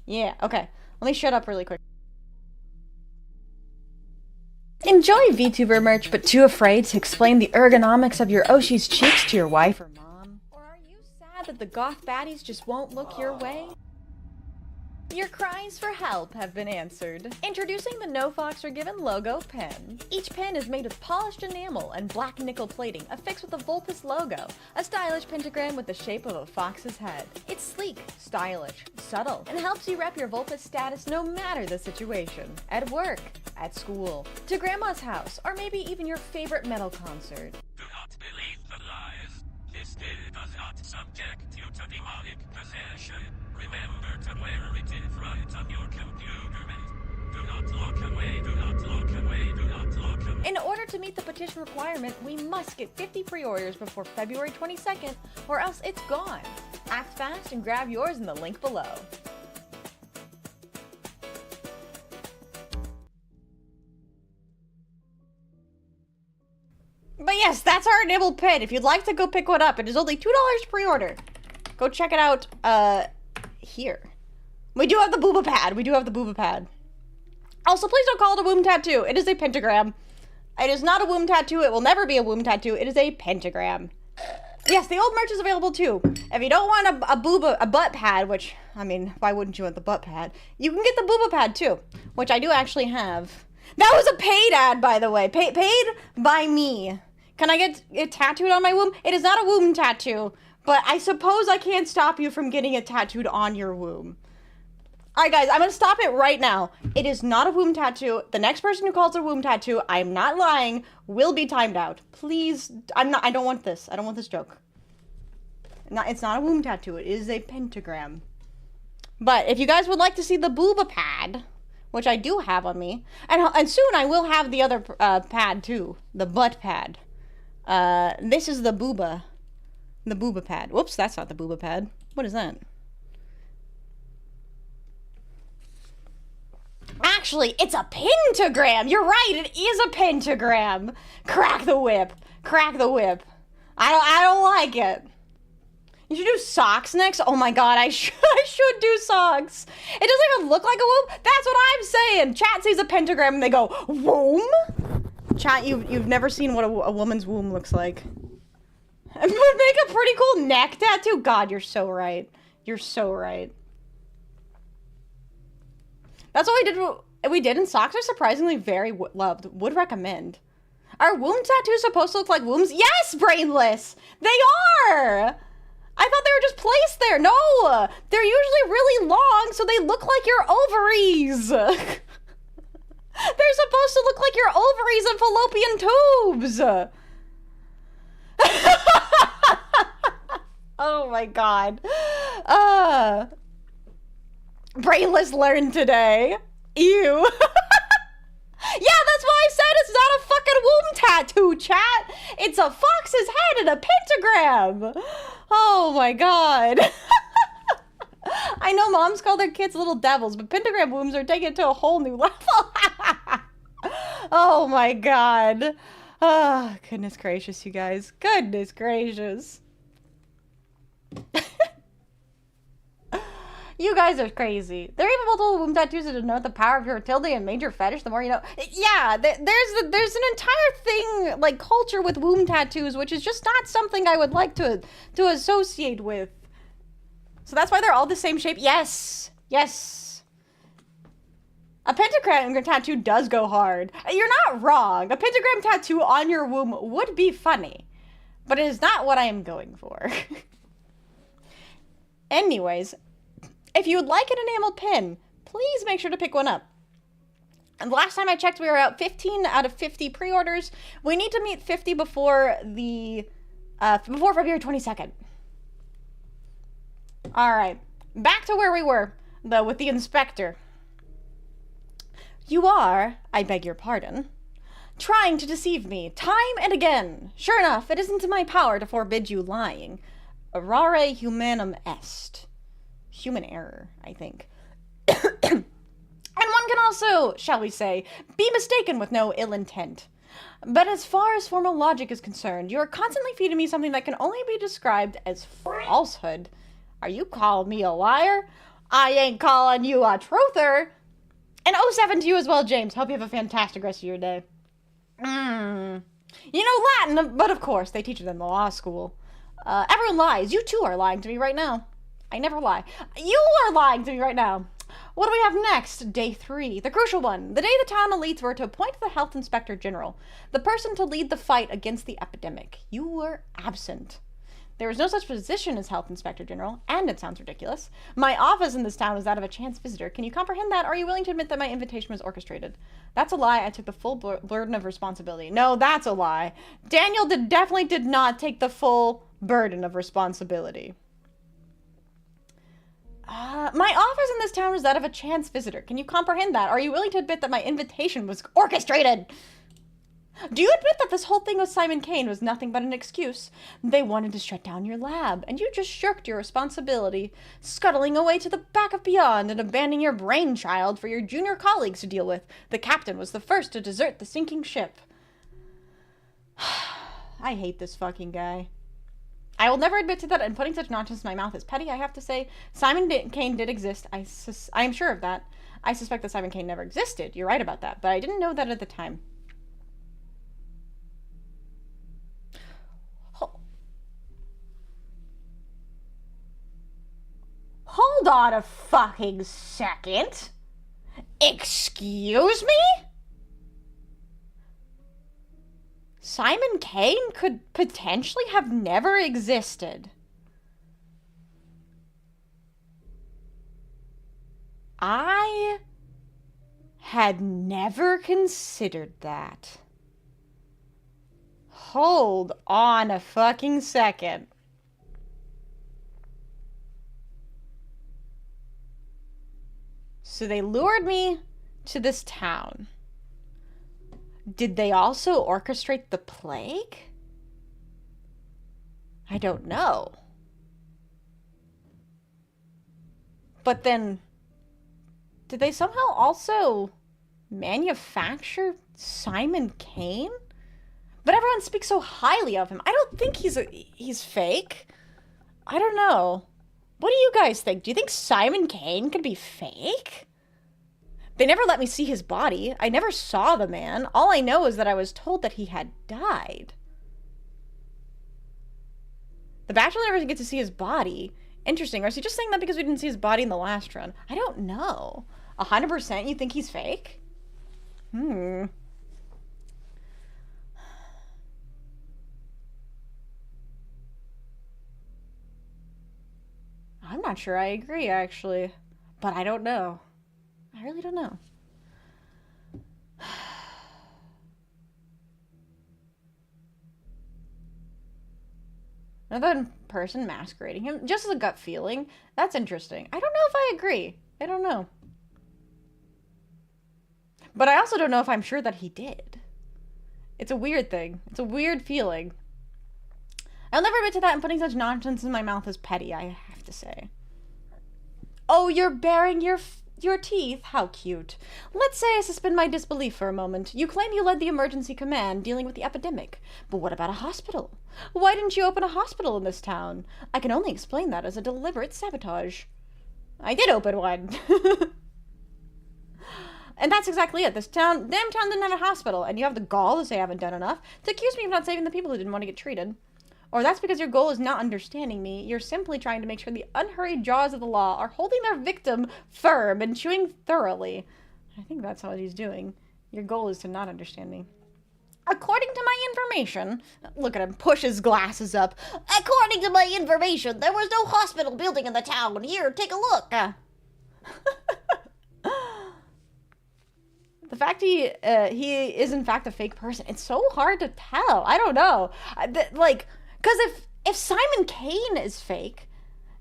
Yeah, okay. Let me shut up really quick. Enjoy VTuber merch, but too afraid to explain the ergonomics of your Oshi's cheeks to your wife or mom? Or are you sad that the goth baddies just won't look your way? Your cries for help have been answered. Introducing the nofoxweregiven logo pen. Each pen is made with polished enamel and black nickel plating affixed with the 𝖉𝖊𝖊 logo, a stylish pentagram with the shape of a fox's head. It's sleek, stylish, subtle, and helps you rep your 𝖉𝖊𝖊 status no matter the situation. At work, at school, to grandma's house, or maybe even your favorite metal concert. Do not believe the lies. This bill does not subject you to demonic possession. Remember to wear it in front of your computer, mate. Do not look away, do not look away, do not look away. In order to meet the petition requirement, we must get 50 pre-orders before February 22nd, or else it's gone. Act fast and grab yours in the link below. But yes, that's our enamel pin. If you'd like to go pick one up, it is only $2 pre-order. Go check it out, here. We do have the booba pad. Also, please don't call it a womb tattoo. It is a pentagram. It is not a womb tattoo. It will never be a womb tattoo. It is a pentagram. Yes, the old merch is available too. If you don't want a butt pad, which, I mean, why wouldn't you want the butt pad? You can get the booba pad too, which I do actually have. That was a paid ad, by the way. Paid by me. Can I get it tattooed on my womb? It is not a womb tattoo, but I suppose I can't stop you from getting it tattooed on your womb. Alright guys, I'm gonna stop it right now. It is not a womb tattoo. The next person who calls it a womb tattoo, I'm not lying, will be timed out. Please, I don't want this. I don't want this joke. It's not a womb tattoo, it is a pentagram. But if you guys would like to see the booba pad, which I do have on me, and soon I will have the other pad too, the butt pad. This is the booba pad. Whoops, that's not the booba pad. What is that? Actually, it's a pentagram. You're right, it is a pentagram. Crack the whip. Crack the whip. I don't like it. You should do socks next. Oh my god, I should do socks. It doesn't even look like a womb. That's what I'm saying. Chat sees a pentagram and they go, womb? Chat, you've never seen what a woman's womb looks like. It would make a pretty cool neck tattoo. God, you're so right. You're so right. That's what we did, and socks are surprisingly very loved. Would recommend. Are womb tattoos supposed to look like wombs? Yes, Brainless! They are! I thought they were just placed there. No! They're usually really long, so they look like your ovaries. They're supposed to look like your ovaries and fallopian tubes. Oh my god. Brainless learned today. Ew. Yeah, that's why I said it's not a fucking womb tattoo, chat. It's a fox's head and a pentagram. Oh my god. I know moms call their kids little devils, but pentagram wombs are taking it to a whole new level. Oh my god. Oh, goodness gracious, you guys. Goodness gracious. You guys are crazy. There are even multiple womb tattoos that denote the power of your utility and major fetish. The more you know. Yeah, there's an entire thing, like, culture with womb tattoos, which is just not something I would like to associate with. So that's why they're all the same shape. Yes. Yes. A pentagram tattoo does go hard. You're not wrong. A pentagram tattoo on your womb would be funny. But it is not what I am going for. Anyways, if you would like an enameled pin, please make sure to pick one up. And the last time I checked, we were at 15 out of 50 pre-orders. We need to meet 50 before the before February 22nd. All right, back to where we were, though, with the inspector. You are, I beg your pardon, trying to deceive me time and again. Sure enough, it isn't in my power to forbid you lying. Errare humanum est. Human error, I think. And one can also, shall we say, be mistaken with no ill intent. But as far as formal logic is concerned, you are constantly feeding me something that can only be described as falsehood. Are you calling me a liar? I ain't calling you a truther. And 07 to you as well, James. Hope you have a fantastic rest of your day. You know Latin, but of course, they teach it in the law school. Everyone lies. You too are lying to me right now. I never lie. You are lying to me right now. What do we have next? Day 3. The crucial one. The day the town elites were to appoint the health inspector general. The person to lead the fight against the epidemic. You were absent. There is no such position as health inspector general, and it sounds ridiculous. My office in this town is that of a chance visitor. Can you comprehend that? Are you willing to admit that my invitation was orchestrated? That's a lie. I took the full burden of responsibility. No, that's a lie. Daniel definitely did not take the full burden of responsibility. My office in this town is that of a chance visitor. Can you comprehend that? Are you willing to admit that my invitation was orchestrated? Do you admit that this whole thing with Simon Kane was nothing but an excuse? They wanted to shut down your lab, and you just shirked your responsibility, scuttling away to the back of beyond and abandoning your brainchild for your junior colleagues to deal with. The captain was the first to desert the sinking ship. I hate this fucking guy. I will never admit to that, and putting such nonsense in my mouth is petty, I have to say. Simon Kane did exist. I am sure of that. I suspect that Simon Kane never existed. You're right about that, but I didn't know that at the time. Hold on a fucking second. Excuse me? Simon Kane could potentially have never existed. I had never considered that. Hold on a fucking second. So they lured me to this town. Did they also orchestrate the plague? I don't know. But then, did they somehow also manufacture Simon Kane? But everyone speaks so highly of him. I don't think he's fake. I don't know. What do you guys think? Do you think Simon Kane could be fake? They never let me see his body. I never saw the man. All I know is that I was told that he had died. The Bachelor never gets to see his body. Interesting. Or is he just saying that because we didn't see his body in the last run? I don't know. 100% you think he's fake? I'm not sure I agree, actually. But I don't know. I really don't know. Another person masquerading him, just as a gut feeling. That's interesting. I don't know if I agree. I don't know. But I also don't know if I'm sure that he did. It's a weird thing. It's a weird feeling. I'll never admit to that, and putting such nonsense in my mouth is petty, I have to say. Oh, you're baring your teeth? How cute. Let's say I suspend my disbelief for a moment. You claim you led the emergency command dealing with the epidemic. But what about a hospital? Why didn't you open a hospital in this town? I can only explain that as a deliberate sabotage. I did open one. And that's exactly it. This damn town didn't have a hospital, and you have the gall to say I haven't done enough to accuse me of not saving the people who didn't want to get treated. Or that's because your goal is not understanding me. You're simply trying to make sure the unhurried jaws of the law are holding their victim firm and chewing thoroughly. I think that's what he's doing. Your goal is to not understand me. According to my information, look at him, push his glasses up. According to my information, there was no hospital building in the town. Here, take a look. The fact he is in fact a fake person, it's so hard to tell. I don't know. Because if Simon Kane is fake,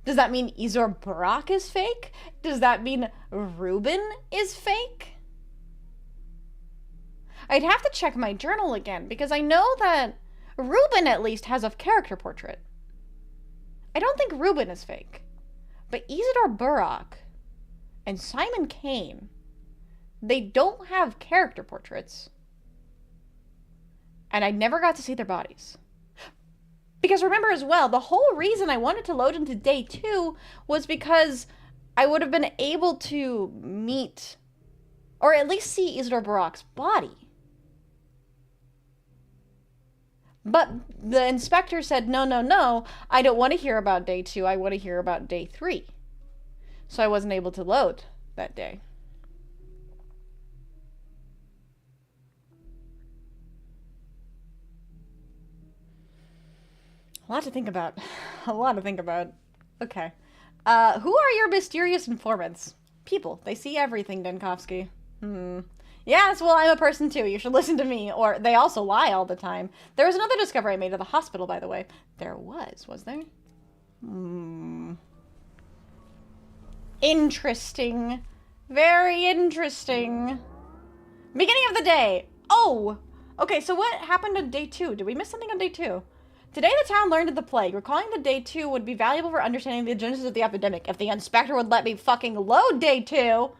does that mean 𝖍𝖆𝖊𝖓 is fake? Does that mean Ruben is fake? I'd have to check my journal again, because I know that Ruben at least has a character portrait. I don't think Ruben is fake. But 𝖍𝖍𝖊𝖓 and Simon Kane, they don't have character portraits. And I never got to see their bodies. Because remember as well, the whole reason I wanted to load into day 2 was because I would have been able to meet, or at least see 𝖍𝖍𝖊𝖓's body. But the inspector said, no, I don't want to hear about day 2, I want to hear about day 3. So I wasn't able to load that day. A lot to think about. A lot to think about. Okay. Who are your mysterious informants? People. They see everything, Denkovsky. Yes, well, I'm a person too. You should listen to me. Or they also lie all the time. There was another discovery I made at the hospital, by the way. There was there? Interesting. Very interesting. Beginning of the day. Oh! Okay, so what happened on day 2? Did we miss something on day 2? Today the town learned of the plague. Recalling the day 2 would be valuable for understanding the genesis of the epidemic. If the inspector would let me fucking load day 2.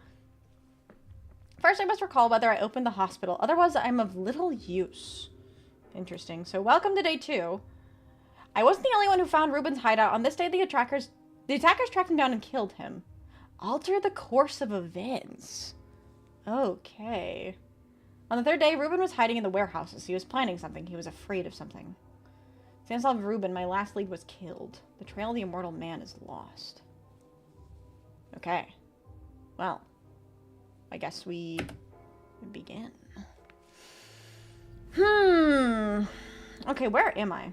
First, I must recall whether I opened the hospital. Otherwise, I'm of little use. Interesting. So, welcome to day 2. I wasn't the only one who found Ruben's hideout. On this day, the attackers tracked him down and killed him. Alter the course of events. Okay. On the 3rd day, Ruben was hiding in the warehouses. He was planning something. He was afraid of something. Stanislav Ruben, my last lead, was killed. The trail of the immortal man is lost. Okay. Well, I guess we begin. Okay, where am I?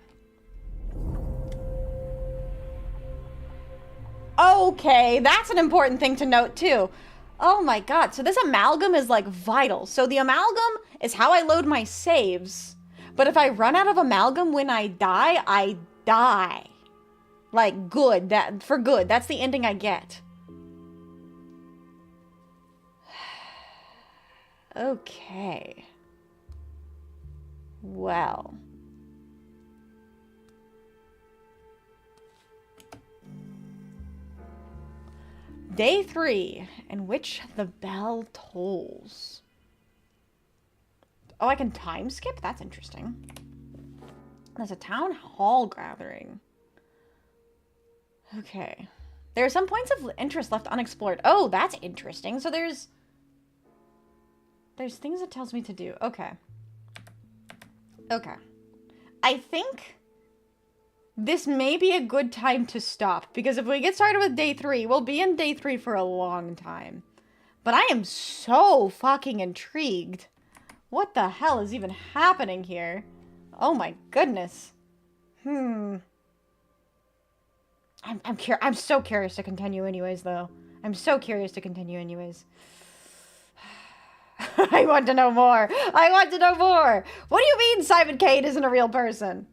Okay, that's an important thing to note too. Oh my god, so this amalgam is like vital. So the amalgam is how I load my saves. But if I run out of amalgam when I die. Like, good. For good. That's the ending I get. Okay. Well. Day 3, in which the bell tolls. Oh, I can time skip? That's interesting. There's a town hall gathering. Okay. There are some points of interest left unexplored. Oh, that's interesting. So there's things it tells me to do. Okay. Okay. I think this may be a good time to stop, because if we get started with day 3, we'll be in day 3 for a long time. But I am so fucking intrigued. What the hell is even happening here? Oh my goodness. I'm so curious to continue anyways, though. I'm so curious to continue anyways. I want to know more. I want to know more. What do you mean Simon Kane isn't a real person?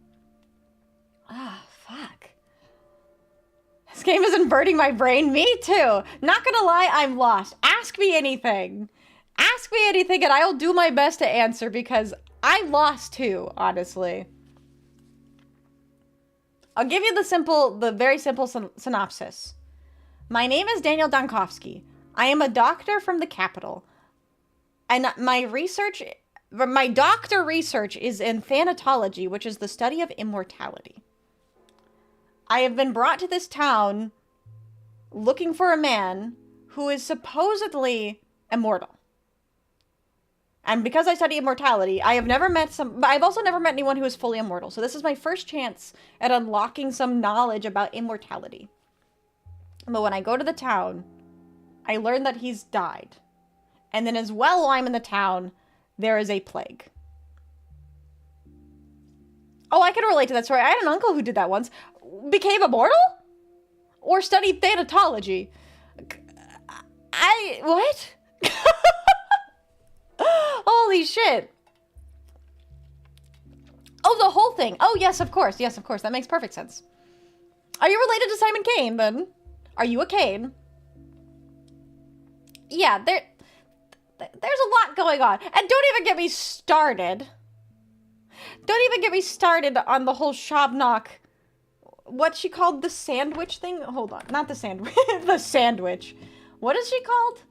Ah, fuck. This game is inverting my brain. Me too. Not gonna lie, I'm lost. Ask me anything. Ask me anything and I will do my best to answer because I'm lost too, honestly. I'll give you the very simple synopsis. My name is Daniel Dankowski. I am a doctor from the capital. And my doctor research is in thanatology, which is the study of immortality. I have been brought to this town looking for a man who is supposedly immortal. And because I study immortality, I've also never met anyone who is fully immortal. So this is my first chance at unlocking some knowledge about immortality. But when I go to the town, I learn that he's died. And then as well, while I'm in the town, there is a plague. Oh, I can relate to that story. I had an uncle who did that once. Became immortal? Or studied thanatology? What? Holy shit. Oh, the whole thing. Oh, yes, of course. Yes, of course. That makes perfect sense. Are you related to Simon Kane, then? Are you a Kane? Yeah, there's a lot going on. And don't even get me started. Don't even get me started on the whole 𝖍𝖕𝖊𝖓. What's she called? The sandwich thing? Hold on. Not the sandwich. The sandwich. What is she called?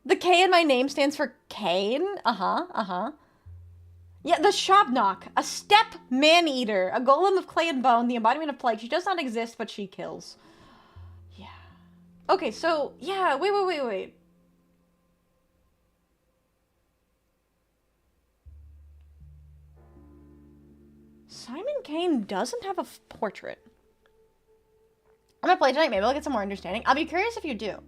The K in my name stands for Kane? Yeah, the 𝖍𝖕𝖊𝖓. A steppe man-eater. A golem of clay and bone. The embodiment of plague. She does not exist, but she kills. Yeah. Okay, so, yeah. Wait. Simon Kane doesn't have a portrait. I'm gonna play tonight. Maybe I'll get some more understanding. I'll be curious if you do.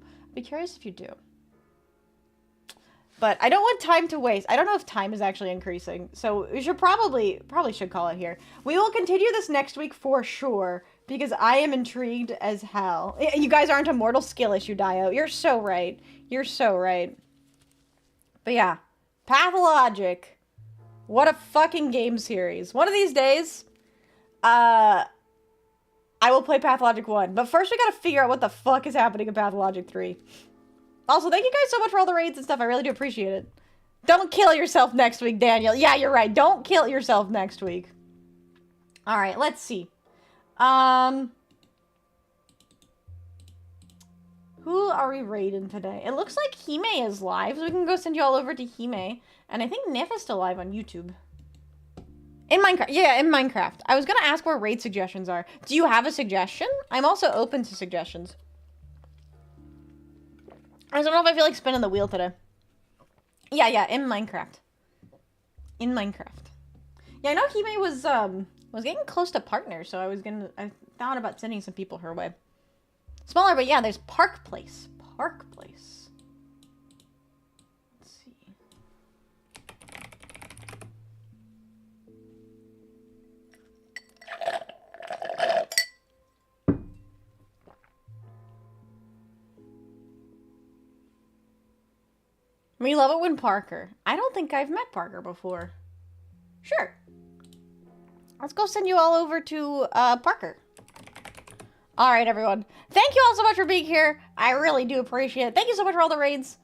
But I don't want time to waste. I don't know if time is actually increasing. So we should probably should call it here. We will continue this next week for sure. Because I am intrigued as hell. You guys aren't a mortal skill issue, Dio. You're so right. You're so right. But yeah. Pathologic. What a fucking game series. One of these days, I will play Pathologic 1. But first we gotta figure out what the fuck is happening in Pathologic 3. Also, thank you guys so much for all the raids and stuff. I really do appreciate it. Don't kill yourself next week, Daniel. Yeah, you're right. Don't kill yourself next week. Alright, let's see. Who are we raiding today? It looks like 𝖍𝖕𝖊 is live, so we can go send you all over to 𝖍𝖕𝖊. And I think 𝖵 is still live on YouTube. In Minecraft. Yeah, in Minecraft. I was gonna ask where raid suggestions are. Do you have a suggestion? I'm also open to suggestions. I don't know if I feel like spinning the wheel today. Yeah, in Minecraft. In Minecraft. Yeah, I know 𝖍𝖕𝖊 was getting close to partner, so I thought about sending some people her way. Smaller, but yeah, there's Park Place. Park Place. Let's see. We love it when Parker. I don't think I've met Parker before. Sure. Let's go send you all over to Parker. Alright, everyone. Thank you all so much for being here. I really do appreciate it. Thank you so much for all the raids.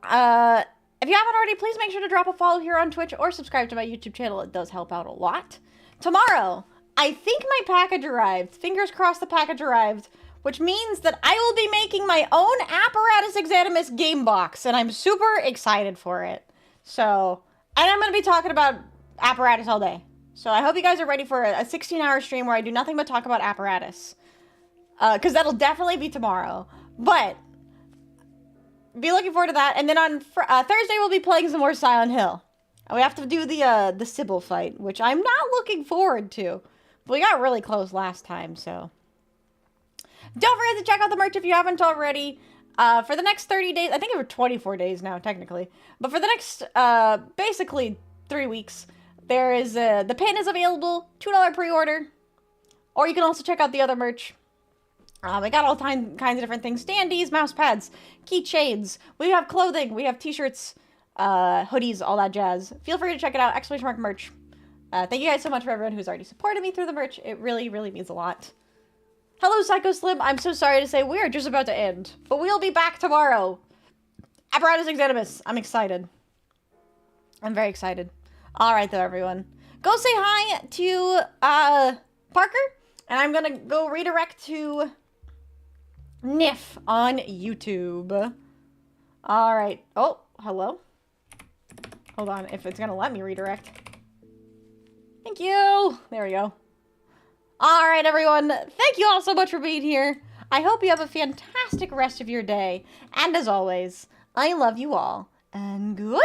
If you haven't already, please make sure to drop a follow here on Twitch or subscribe to my YouTube channel. It does help out a lot. Tomorrow, I think my package arrived. Fingers crossed the package arrived. Which means that I will be making my own Apparatus Exanimus game box. And I'm super excited for it. So, and I'm going to be talking about Apparatus all day. So I hope you guys are ready for a 16-hour stream where I do nothing but talk about Apparatus. Because that'll definitely be tomorrow. But, be looking forward to that. And then on Thursday, we'll be playing some more Silent Hill. We have to do the 𝖍𝖕𝖊 fight, which I'm not looking forward to. But we got really close last time, so. Don't forget to check out the merch if you haven't already. For the next 30 days, I think it was 24 days now, technically. But for the next, basically 3 weeks, there is, the pin is available, $2 pre-order. Or you can also check out the other merch. We got all kinds of different things. Standees, mouse pads, keychains. We have clothing, we have t-shirts, hoodies, all that jazz. Feel free to check it out, ! merch. Thank you guys so much for everyone who's already supported me through the merch. It really, really means a lot. Hello, Psycho Slim. I'm so sorry to say we are just about to end, but we'll be back tomorrow. Apparatus Exanimus. I'm excited. I'm very excited. All right, though, everyone. Go say hi to Parker, and I'm gonna go redirect to 𝖕𝖊 on YouTube. All right. Oh, hello. Hold on, if it's gonna let me redirect. Thank you. There we go. All right, everyone. Thank you all so much for being here. I hope you have a fantastic rest of your day. And as always, I love you all. And goodbye.